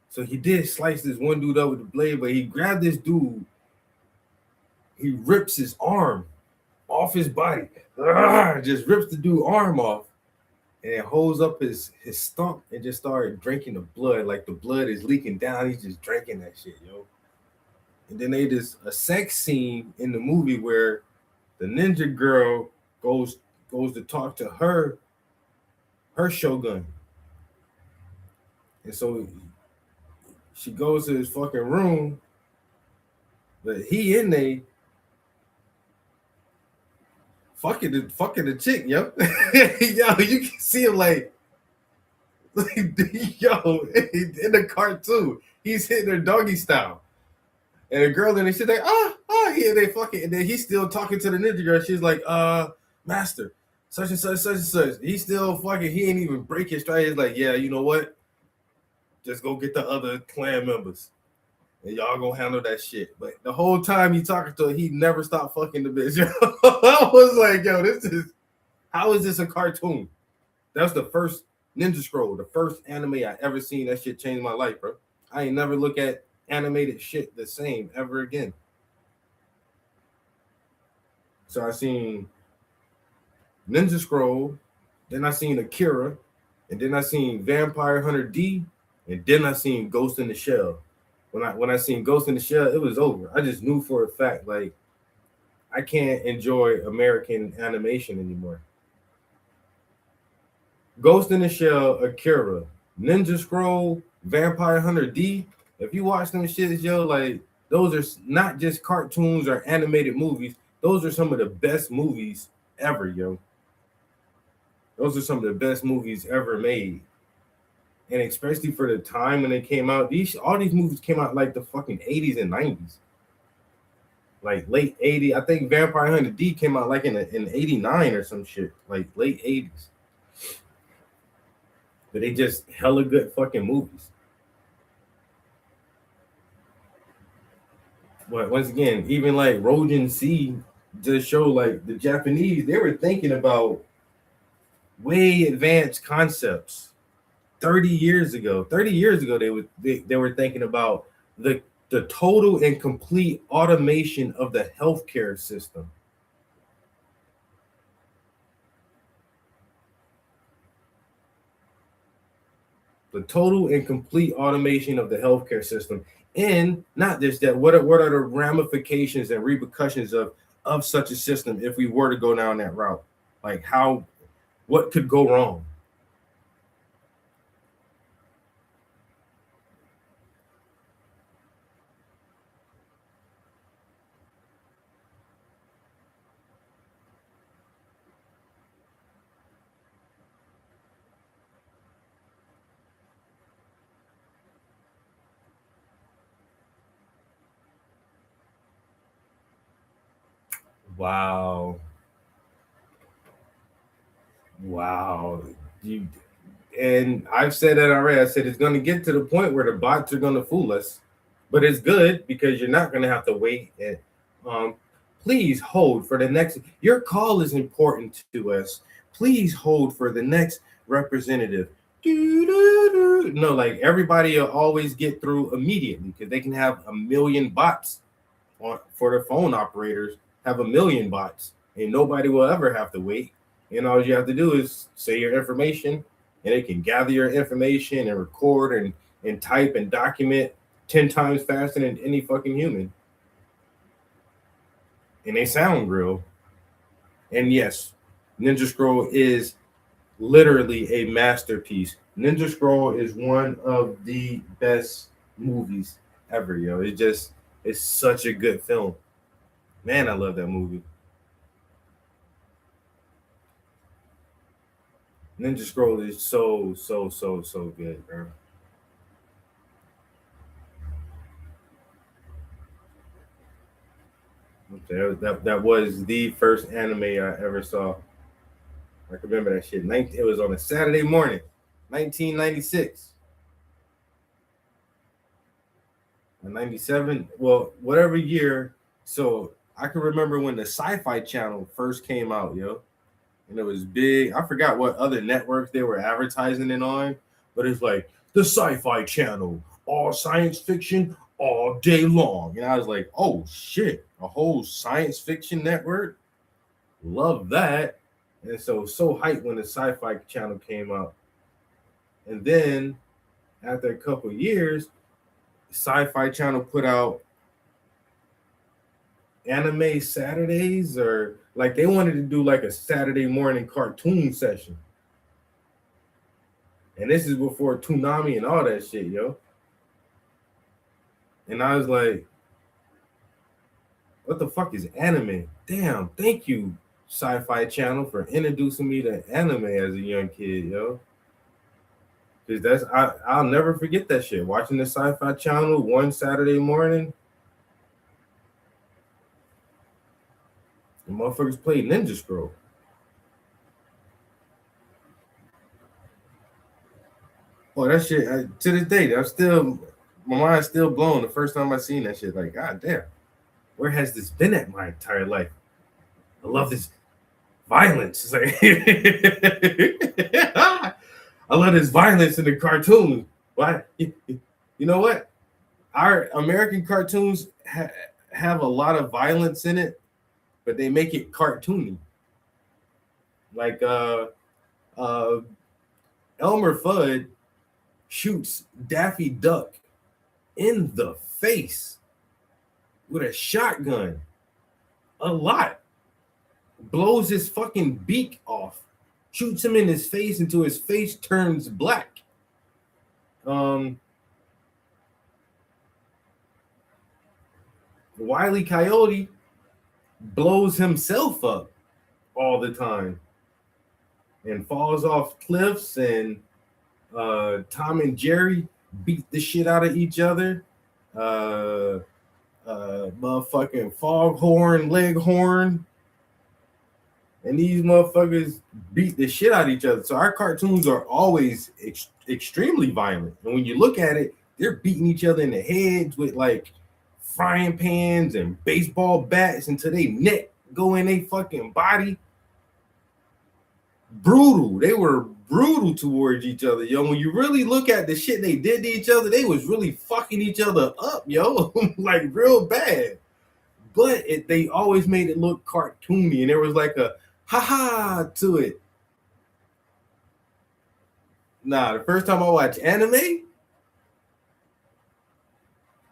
So he did slice this one dude up with the blade, but he grabbed this dude. He rips his arm off his body. Just rips the dude's arm off. And it holds up his stump and just started drinking the blood. Like the blood is leaking down. He's just drinking that shit, yo. And then they just a sex scene in the movie where the ninja girl goes to talk to her shogun. And so she goes to his fucking room, but he in there fucking the chick, yo. Yo, you can see him like yo, in the cartoon, he's hitting her doggy style. And the girl in there, she's like, yeah, they fucking, and then he's still talking to the ninja girl. She's like, master, such and such, such and such. He's still fucking, he ain't even break his stride. He's like, yeah, you know what? Just go get the other clan members. And y'all gonna handle that shit. But the whole time he talking to her, he never stopped fucking the bitch. I was like, yo, how is this a cartoon? That's the first Ninja Scroll, the first anime I ever seen. That shit changed my life, bro. I ain't never look at animated shit the same ever again. So I seen Ninja Scroll, then I seen Akira, and then I seen Vampire Hunter D, and then I seen Ghost in the Shell. When I seen Ghost in the Shell, it was over. I just knew for a fact, like, I can't enjoy American animation anymore. Ghost in the Shell, Akira, Ninja Scroll, Vampire Hunter D. If you watch them shits, yo, like, those are not just cartoons or animated movies. Those are some of the best movies ever, yo. Those are some of the best movies ever made. And especially for the time when they came out, all these movies came out like the fucking 80s and 90s. Like late 80s. I think Vampire Hunter D came out like in 89 or some shit. Like late 80s. But they just hella good fucking movies. But once again, even like Rojin C just show like the Japanese, they were thinking about way advanced concepts. 30 years ago, they were thinking about the total and complete automation of the healthcare system. The total and complete automation of the healthcare system. And not just that, what are the ramifications and repercussions of such a system if we were to go down that route? Like what could go wrong? Wow. And I've said that already. I said it's going to get to the point where the bots are going to fool us, but it's good because you're not going to have to wait. And please hold for the next. Your call is important to us. Please hold for the next representative. No, like everybody will always get through immediately because they can have a million bots for their phone operators. Have a million bots, and nobody will ever have to wait. And all you have to do is say your information, and it can gather your information and record and type and document 10 times faster than any fucking human. And they sound real. And yes, Ninja Scroll is literally a masterpiece. Ninja Scroll is one of the best movies ever, yo. It's such a good film. Man, I love that movie. Ninja Scroll is so good, bro. Okay, that was the first anime I ever saw. I can remember that shit. It was on a Saturday morning, 1996. 97, well, whatever year. So I can remember when the Sci-Fi Channel first came out, yo, and it was big. I forgot what other networks they were advertising it on, but it's like the Sci-Fi Channel, all science fiction all day long. And I was like, oh shit, a whole science fiction network. Love that. And so hyped when the Sci-Fi Channel came out. And then after a couple years, Sci-Fi Channel put out Anime Saturdays, or like they wanted to do like a Saturday morning cartoon session. And this is before Toonami and all that shit, yo. And I was like, what the fuck is anime? Damn, thank you, Sci-Fi Channel, for introducing me to anime as a young kid, yo. Because I'll never forget that shit. Watching the Sci-Fi Channel one Saturday morning, the motherfuckers played Ninja Scroll. Oh, that shit, to this day, my mind's still blown the first time I seen that shit. Like, god damn, where has this been at my entire life? I love this violence. It's like, I love this violence in the cartoons. Why? You know what? Our American cartoons have a lot of violence in it, but they make it cartoony. Like Elmer Fudd shoots Daffy Duck in the face with a shotgun a lot, blows his fucking beak off, shoots him in his face until his face turns black. Wile E. Coyote blows himself up all the time and falls off cliffs, and Tom and Jerry beat the shit out of each other. Motherfucking Foghorn Leghorn, and these motherfuckers beat the shit out of each other. So our cartoons are always extremely violent, and when you look at it, they're beating each other in the heads with like frying pans and baseball bats until they neck go in their fucking body. Brutal. They were brutal towards each other, yo. When you really look at the shit they did to each other, they was really fucking each other up, yo. Like real bad. But they always made it look cartoony, and there was like a ha to it. Nah, the first time I watched anime,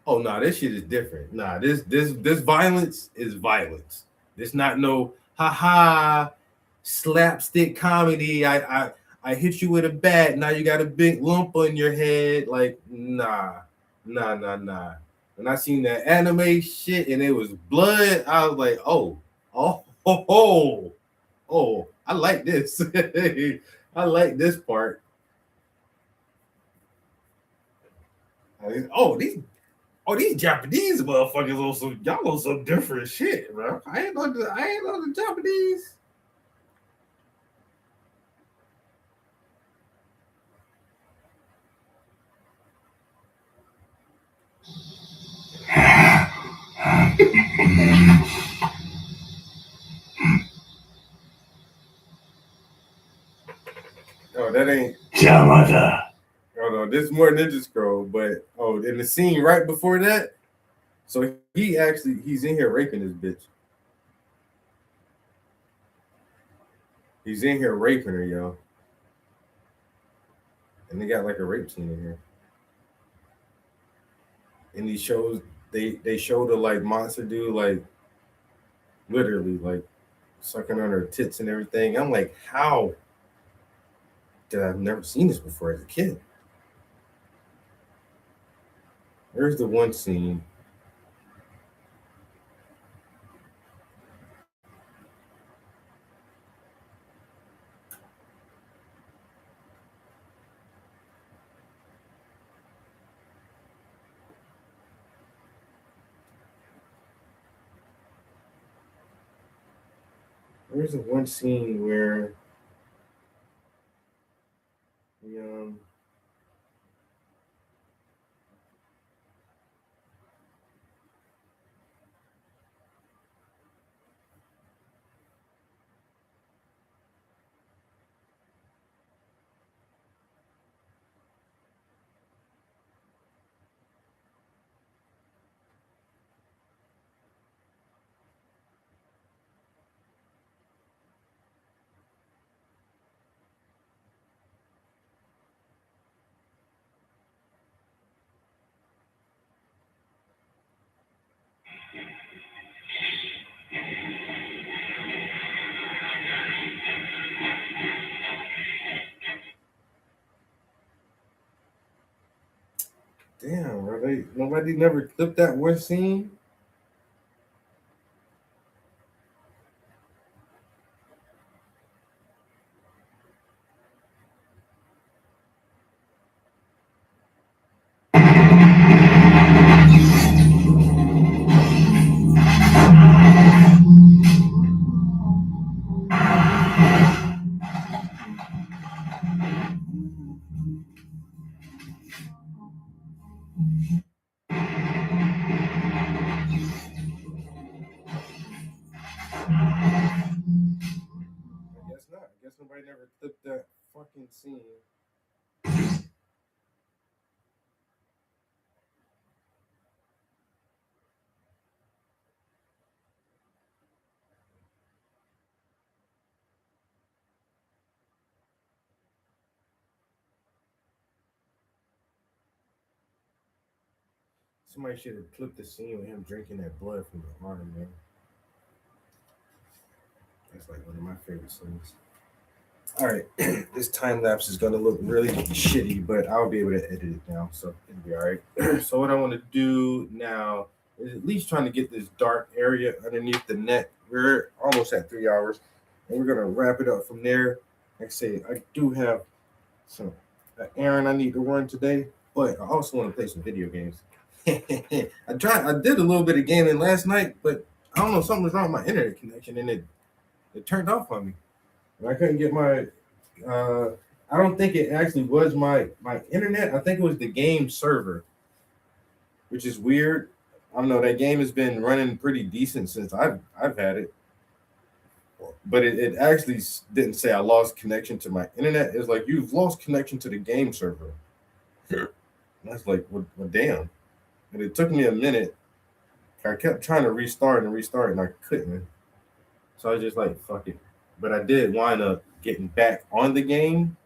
oh no, this shit is different. Nah, this violence is violence. This not no slapstick comedy. I hit you with a bat. Now you got a big lump on your head. Like, nah. When I seen that anime shit and it was blood, I was like, oh, I like this. I like this part. These Japanese motherfuckers also, y'all on some different shit, bro. I ain't know the Japanese. Oh, that ain't Yamada. Oh no, this is more Ninja Scroll, but in the scene right before that, so he's in here raping this bitch. He's in here raping her, yo. And they got like a rape scene in here. in these shows, they show the like monster dude like literally like sucking on her tits and everything. I'm like, how did I've never seen this before as a kid? There's the one scene. There's the one scene where the damn, are they nobody never clipped that one scene? I guess not. I guess nobody never clipped that fucking scene. Somebody should have clipped the scene with him drinking that blood from the arm, man. That's like one of my favorite scenes. All right, this time lapse is gonna look really shitty, but I'll be able to edit it now, so it'll be all right. So what I want to do now is at least trying to get this dark area underneath the net. We're almost at 3 hours, and we're gonna wrap it up from there. Like I say, I do have some errand I need to run today, but I also want to play some video games. I did a little bit of gaming last night, but I don't know, something was wrong with my internet connection, and it turned off on me. And I couldn't get my. I don't think it actually was my internet. I think it was the game server, which is weird. I don't know. That game has been running pretty decent since I've had it, but it actually didn't say I lost connection to my internet. It's like you've lost connection to the game server. And that's like, well, damn. And it took me a minute. I kept trying to restart, and I couldn't. So I was just like, fuck it. But I did wind up getting back on the game.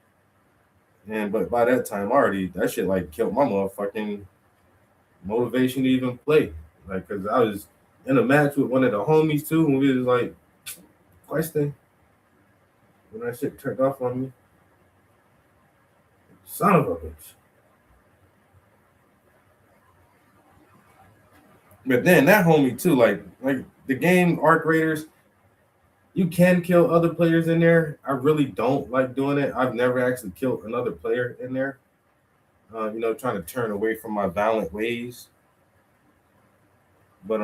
But by that time already, that shit like killed my motherfucking motivation to even play. Like, cause I was in a match with one of the homies too, and we was like questing when that shit turned off on me. Son of a bitch. But then that homie too, like the game Arc Raiders, you can kill other players in there. I really don't like doing it. I've never actually killed another player in there. Trying to turn away from my violent ways. But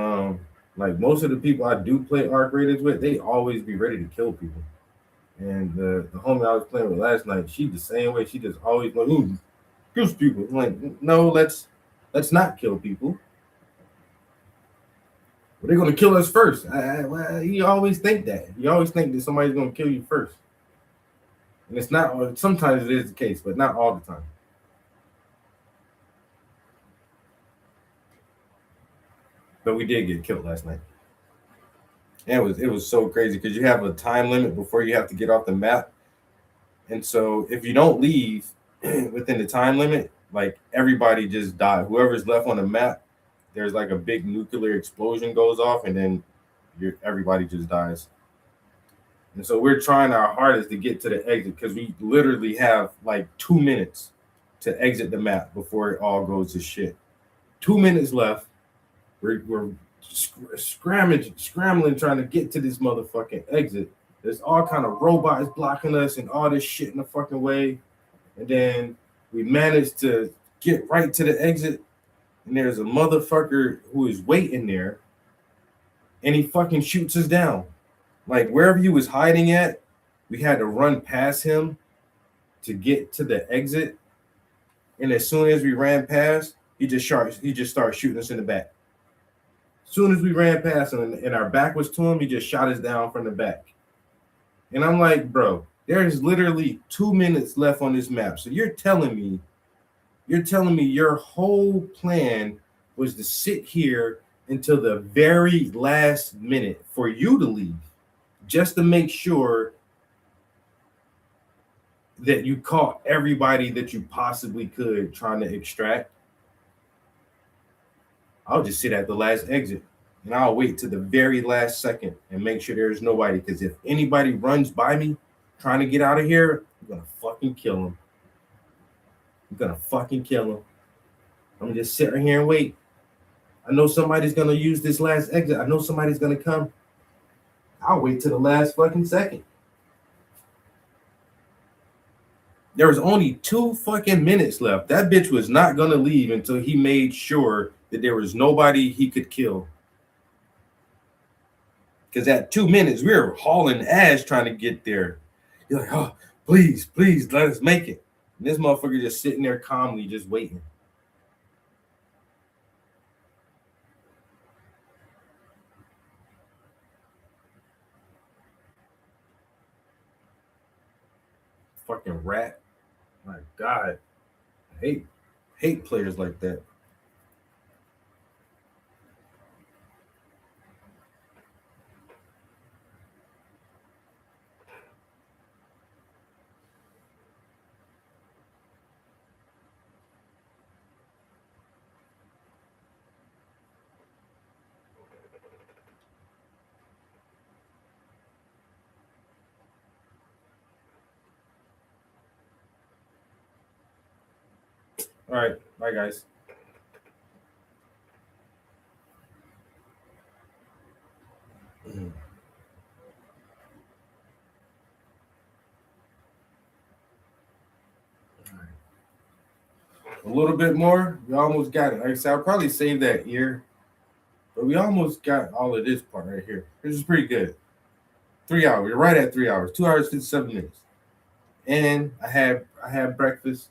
like most of the people I do play Arc Raiders with, they always be ready to kill people. And the homie I was playing with last night, she the same way. She just always like, ooh, kills people. I'm like, no, let's not kill people. But they're gonna kill us first. You always think that. You always think that somebody's gonna kill you first. And it's not. Sometimes it is the case, but not all the time. But we did get killed last night. And it was so crazy because you have a time limit before you have to get off the map. And so if you don't leave within the time limit, like everybody just died. Whoever's left on the map, there's like a big nuclear explosion goes off, and then everybody just dies. And so we're trying our hardest to get to the exit because we literally have like 2 minutes to exit the map before it all goes to shit. 2 minutes left. We're scrambling, trying to get to this motherfucking exit. There's all kind of robots blocking us and all this shit in the fucking way. And then we managed to get right to the exit, and there's a motherfucker who is waiting there, and he fucking shoots us down. Like wherever he was hiding at, we had to run past him to get to the exit. And as soon as we ran past, he just started shooting us in the back. As soon as we ran past him and our back was to him, he just shot us down from the back. And I'm like, bro, there is literally 2 minutes left on this map. So you're telling me your whole plan was to sit here until the very last minute for you to leave, just to make sure that you caught everybody that you possibly could trying to extract. I'll just sit at the last exit and I'll wait to the very last second and make sure there's nobody. Because if anybody runs by me trying to get out of here, I'm gonna fucking kill them. I'm gonna just sit right here and wait. I know somebody's gonna use this last exit. I know somebody's gonna come. I'll wait to the last fucking second. There was only 2 fucking minutes left. That bitch was not gonna leave until he made sure that there was nobody he could kill. Because at 2 minutes, we were hauling ass trying to get there. You're like, oh, please, let us make it. And this motherfucker just sitting there calmly, just waiting. Fucking rat. My God. I hate players like that. All right. Bye, guys. A little bit more. We almost got it. Like I said, I'll probably save that ear, but we almost got all of this part right here. This is pretty good. 3 hours. We're right at 3 hours. 2 hours, 57 minutes. And I had breakfast.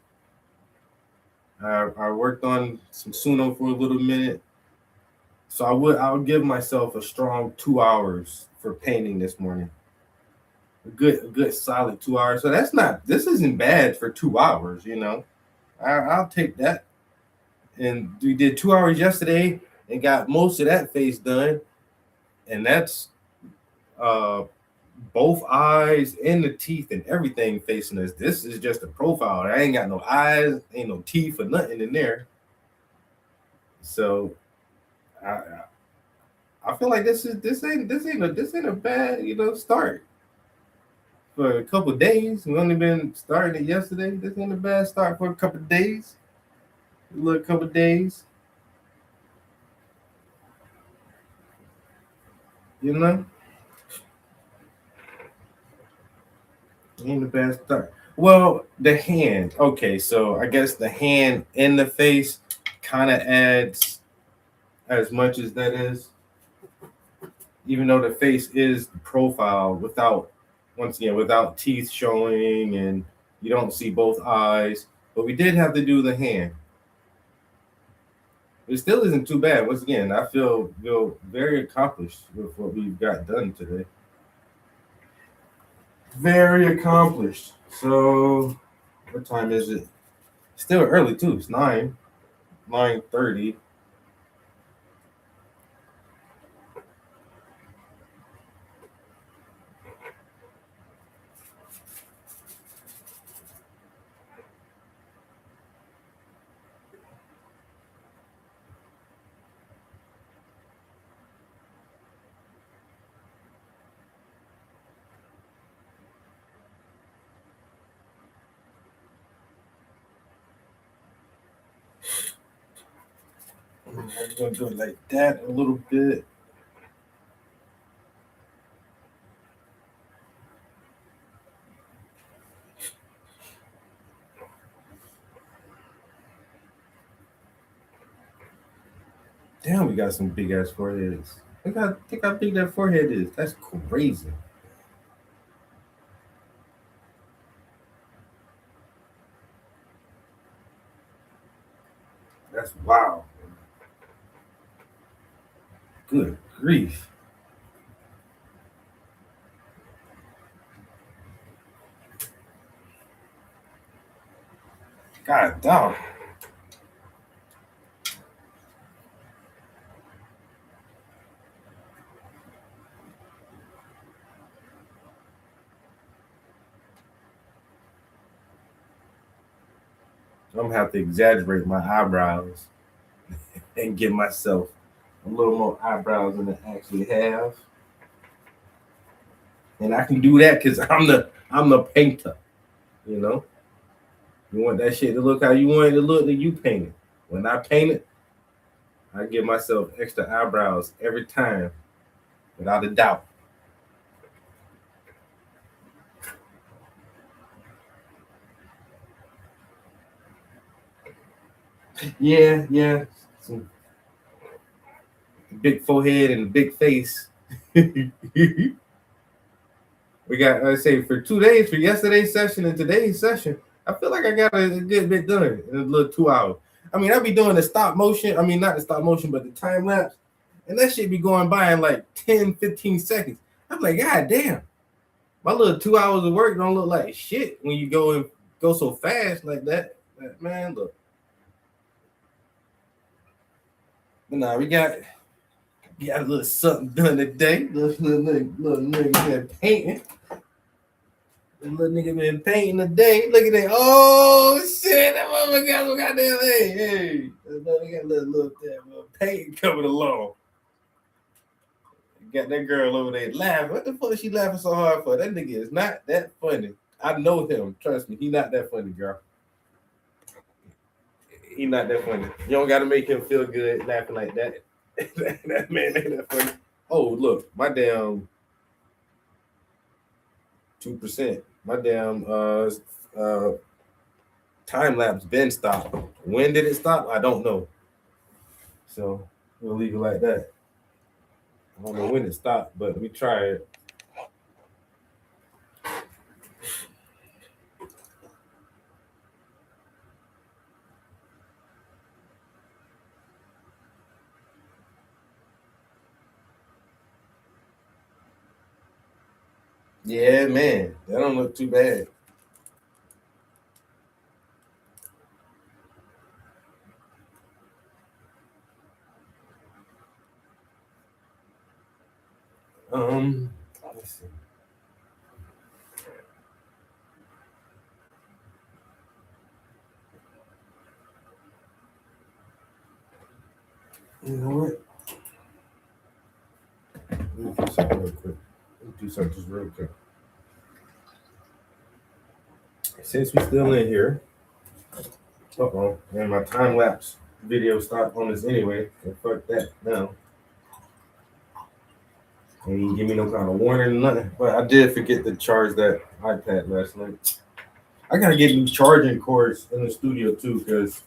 I worked on some Suno for a little minute. So I'll give myself a strong 2 hours for painting this morning. A good solid 2 hours. So this isn't bad for 2 hours, you know. I'll take that. And we did 2 hours yesterday and got most of that face done. And that's both eyes and the teeth and everything facing us. This is just a profile. I ain't got no eyes, ain't no teeth or nothing in there. So I feel like this ain't a bad start for a couple of days. We've only been starting it yesterday. This ain't a bad start for a couple of days. A little couple of days. You know? Ain't a bad start. Well, the hand. Okay, so I guess the hand and the face kind of adds as much as that is. Even though the face is the profile without teeth showing and you don't see both eyes. But we did have to do the hand. It still isn't too bad. Once again, I feel very accomplished with what we've got done today. Very accomplished. So what time is it? Still early too. It's 9:30. I'm gonna do it like that a little bit. Damn, we got some big ass foreheads. Think how big that forehead is. That's crazy. That's wow. Good grief. God damn. I'm gonna have to exaggerate my eyebrows and give myself a little more eyebrows than I actually have. And I can do that because I'm the painter. You know, you want that shit to look how you want it to look, then you paint it. When I paint it, I give myself extra eyebrows every time, without a doubt. Yeah. Some big forehead and a big face. We got, I say, for 2 days, for yesterday's session and today's session, I feel like I got a good bit done in a little 2 hours. I mean, I'll be doing the stop motion. I mean, not the stop motion, but the time lapse. And that shit be going by in like 10, 15 seconds. I'm like, God damn. My little 2 hours of work don't look like shit when you go so fast like that. Man, look. But nah, we got a little something done today. Little nigga been painting. The little nigga been painting today. Look at that. Oh shit, that motherfucker got some goddamn hey. We got a little paint coming along. Got that girl over there laughing. What the fuck is she laughing so hard for? That nigga is not that funny. I know him. Trust me, he not that funny, girl. He not that funny. You don't gotta make him feel good laughing like that. That man ain't that funny. Oh, look, my damn 2%. My damn time lapse been stopped. When did it stop? I don't know. So we'll leave it like that. I don't know when it stopped, but we tried. Yeah, man, that don't look too bad. Let's see. You know what? Let me do something real quick. Since we still in here, and my time lapse video stopped on this anyway. So fuck that now. And he didn't give me no kind of warning or nothing. But I did forget to charge that iPad last night. I gotta get new charging cords in the studio too, because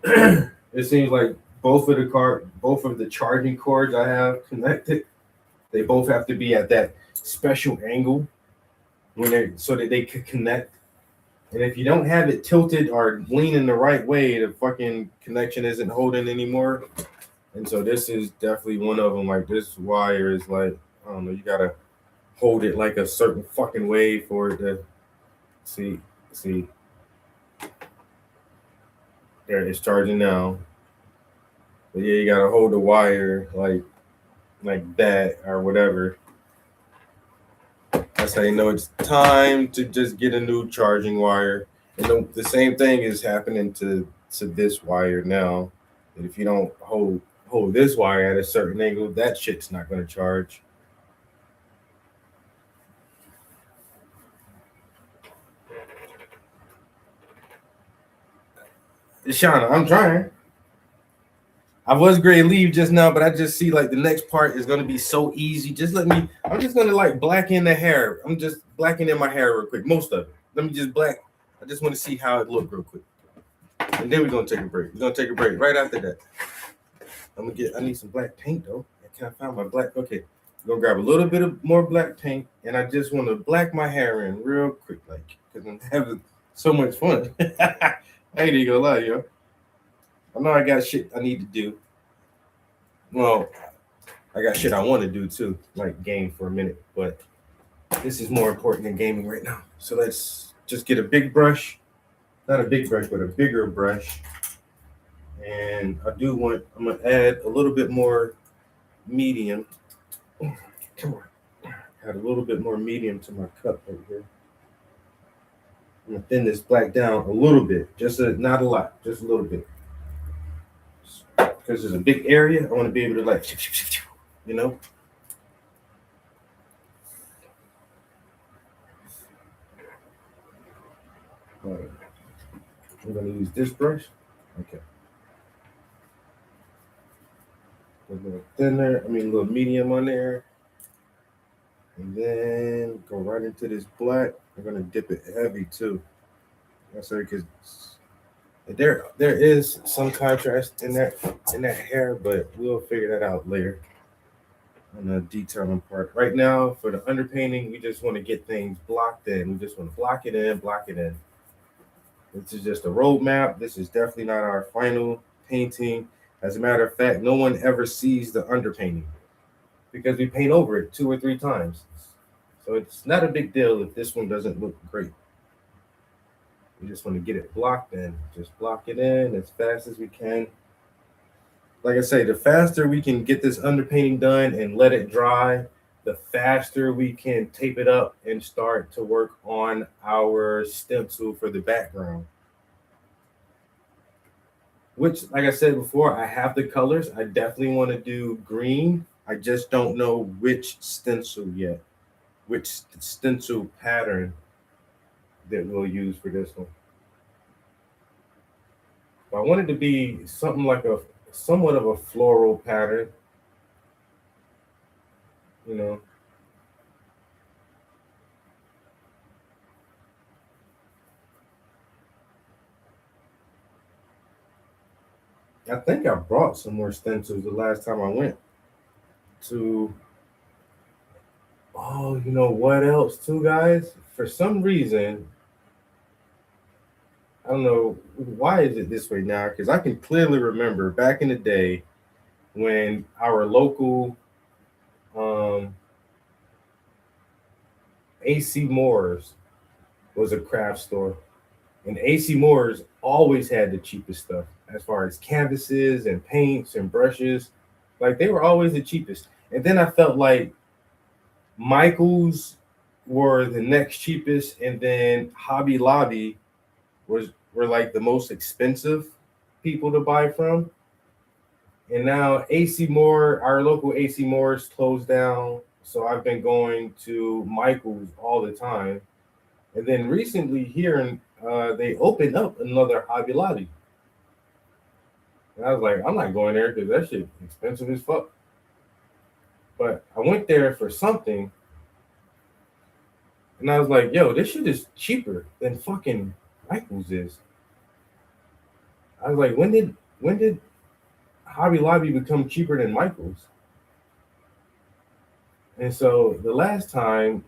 it seems like both of the charging cords I have connected, they both have to be at that special angle so that they could connect. And if you don't have it tilted or leaning the right way, the fucking connection isn't holding anymore. And so this is definitely one of them. Like this wire is like, I don't know, you gotta hold it like a certain fucking way for it to see. There, it's charging now. But yeah, you gotta hold the wire like that or whatever. That's how you know it's time to just get a new charging wire. And the same thing is happening to this wire now. And if you don't hold this wire at a certain angle, that shit's not gonna charge. Shauna, I'm trying. I was great leave just now, but I just see like the next part is gonna be so easy. Just let me. I'm just gonna like blacken the hair. I'm just blackening my hair real quick. Most of it. Let me just black. I just want to see how it look real quick, and then we're gonna take a break. We're gonna take a break right after that. I'm gonna get. I need some black paint though. I can't find my black. Okay, I'm gonna grab a little bit of more black paint, and I just want to black my hair in real quick, like because I'm having so much fun. I ain't even gonna lie, yo. I know I got shit I need to do. Well, I got shit I want to do too, like game for a minute, but this is more important than gaming right now. So let's just get a big brush, not a big brush, but a bigger brush. And I'm gonna add a little bit more medium. Come on, add a little bit more medium to my cup right here. I'm gonna thin this black down a little bit, not a lot, just a little bit. Because there's a big area, I want to be able to like, you know. All right. I'm gonna use this brush. Okay. A little thinner, a little medium on there. And then go right into this black. I'm gonna dip it heavy too. That's right, because there is some contrast in that hair, but we'll figure that out later on the detailing part. Right now, for the underpainting, we just want to get things blocked in. We just want to block it in. This is just a roadmap. This is definitely not our final painting. As a matter of fact, no one ever sees the underpainting because we paint over it 2 or 3 times. So it's not a big deal if this one doesn't look great. We just want to get it blocked in. Just block it in as fast as we can. Like I say, the faster we can get this underpainting done and let it dry, the faster we can tape it up and start to work on our stencil for the background. Which, like I said before, I have the colors. I definitely want to do green. I just don't know which stencil yet, which stencil pattern that we'll use for this one. I want it to be something like somewhat of a floral pattern, you know. I think I brought some more stencils the last time I went to. Oh, you know what else too, guys? For some reason, I don't know why is it this way now, because I can clearly remember back in the day when our local AC Moore's was a craft store, and AC Moore's always had the cheapest stuff as far as canvases and paints and brushes. Like they were always the cheapest. And then I felt like Michael's were the next cheapest, and then Hobby Lobby were like the most expensive people to buy from. And now AC Moore, our local AC Moore's closed down. So I've been going to Michael's all the time. And then recently here they opened up another Hobby Lobby. And I was like, I'm not going there because that shit expensive as fuck. But I went there for something. And I was like, yo, this shit is cheaper than fucking Michael's is. I was like, when did Hobby Lobby become cheaper than Michael's? And so the last time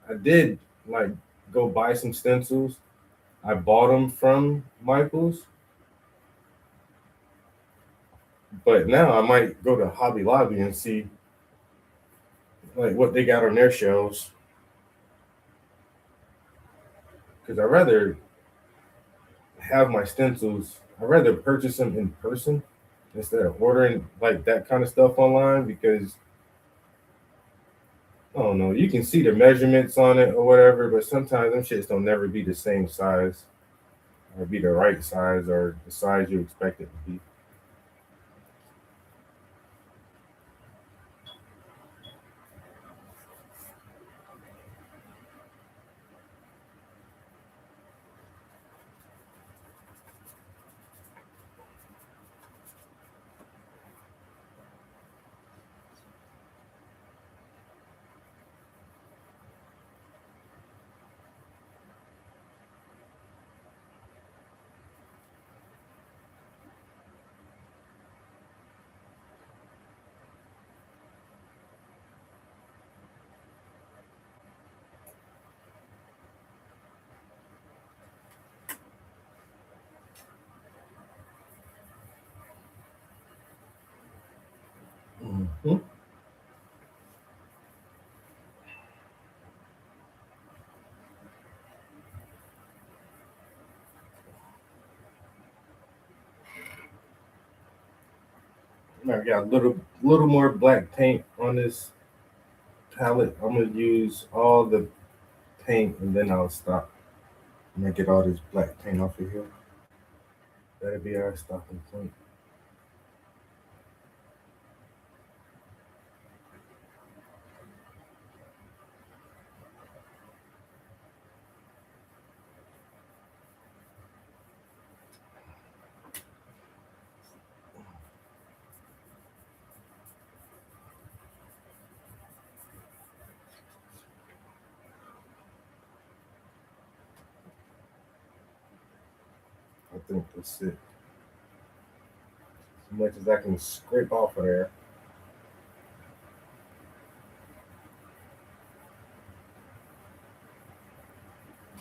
I did like go buy some stencils, I bought them from Michael's. But now I might go to Hobby Lobby and see like what they got on their shelves. Because I'd rather have my stencils, I'd rather purchase them in person instead of ordering like that kind of stuff online, because I don't know, you can see the measurements on it or whatever, but sometimes them shits don't never be the same size or be the right size or the size you expect it to be. Mhm. I got a little more black paint on this palette. I'm gonna use all the paint and then I'll stop. I'm gonna get all this black paint off of here. That'll be our stopping point. I think that's it. As much as I can scrape off of there.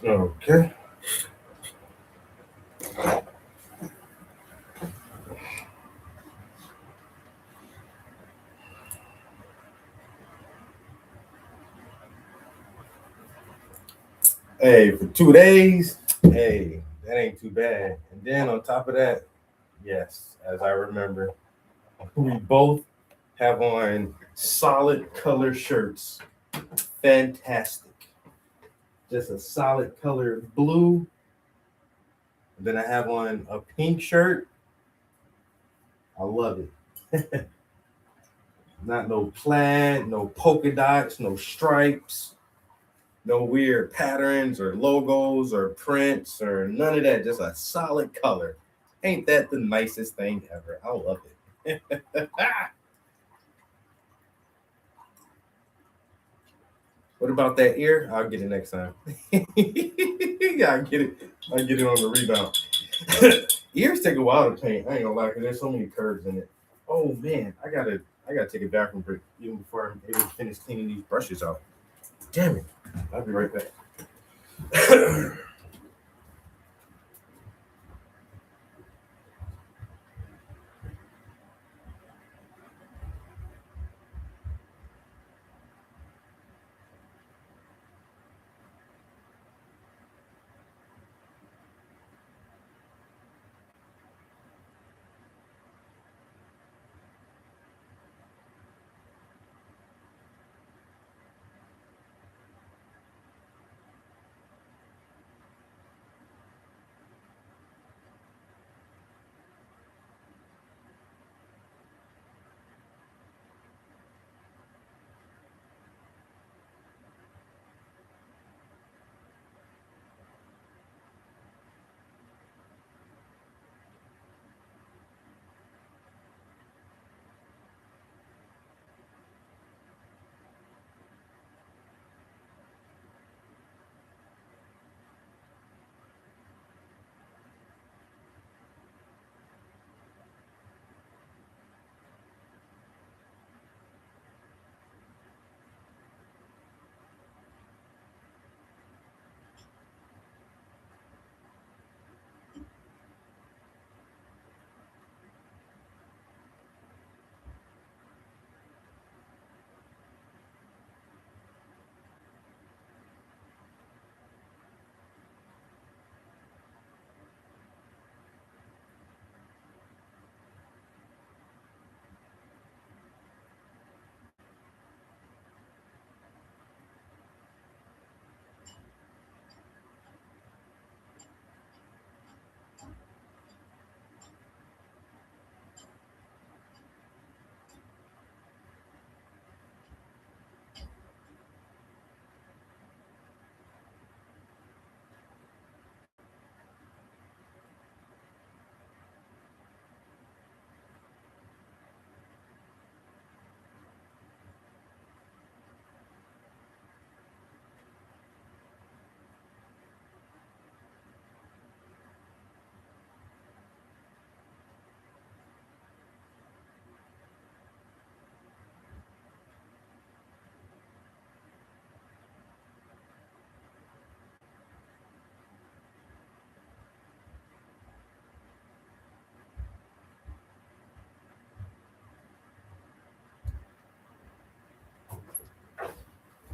Okay. Hey, for 2 days, hey, that ain't too bad. And then on top of that, yes, as I remember, we both have on solid color shirts. Fantastic. Just a solid color blue. And then I have on a pink shirt. I love it. Not no plaid, no polka dots, no stripes, no weird patterns or logos or prints or none of that. Just a solid color. Ain't that the nicest thing ever? I love it. What about that ear? I'll get it next time. Yeah, I get it on the rebound. Ears take a while to paint. I ain't gonna lie, because there's so many curves in it. Oh man, I gotta take a bathroom break even before I'm able to finish cleaning these brushes out. Damn it. I'll be right back.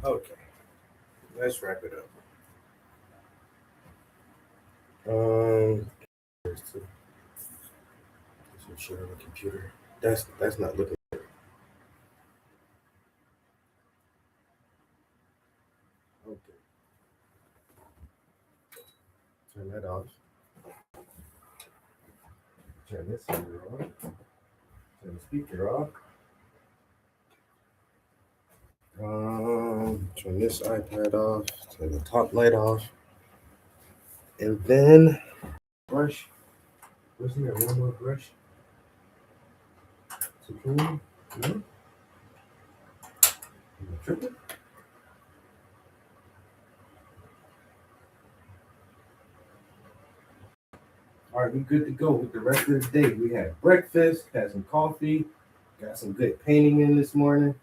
Okay, let's wrap it up. There's some shit on the computer. That's not looking good. Okay. Turn that off. Turn this speaker off. Turn the speaker off. Turn this iPad off. Turn the top light off. And then brush. Wasn't there one more brush to clean? No? Am I tripping? All right, we good to go with the rest of the day. We had breakfast, had some coffee, got some good painting in this morning.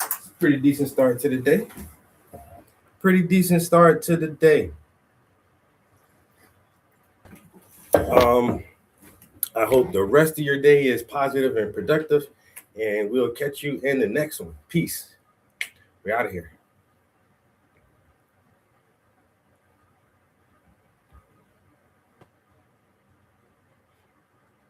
It's a pretty decent start to the day. Pretty decent start to the day. I hope the rest of your day is positive and productive, and we'll catch you in the next one. Peace. We're out of here.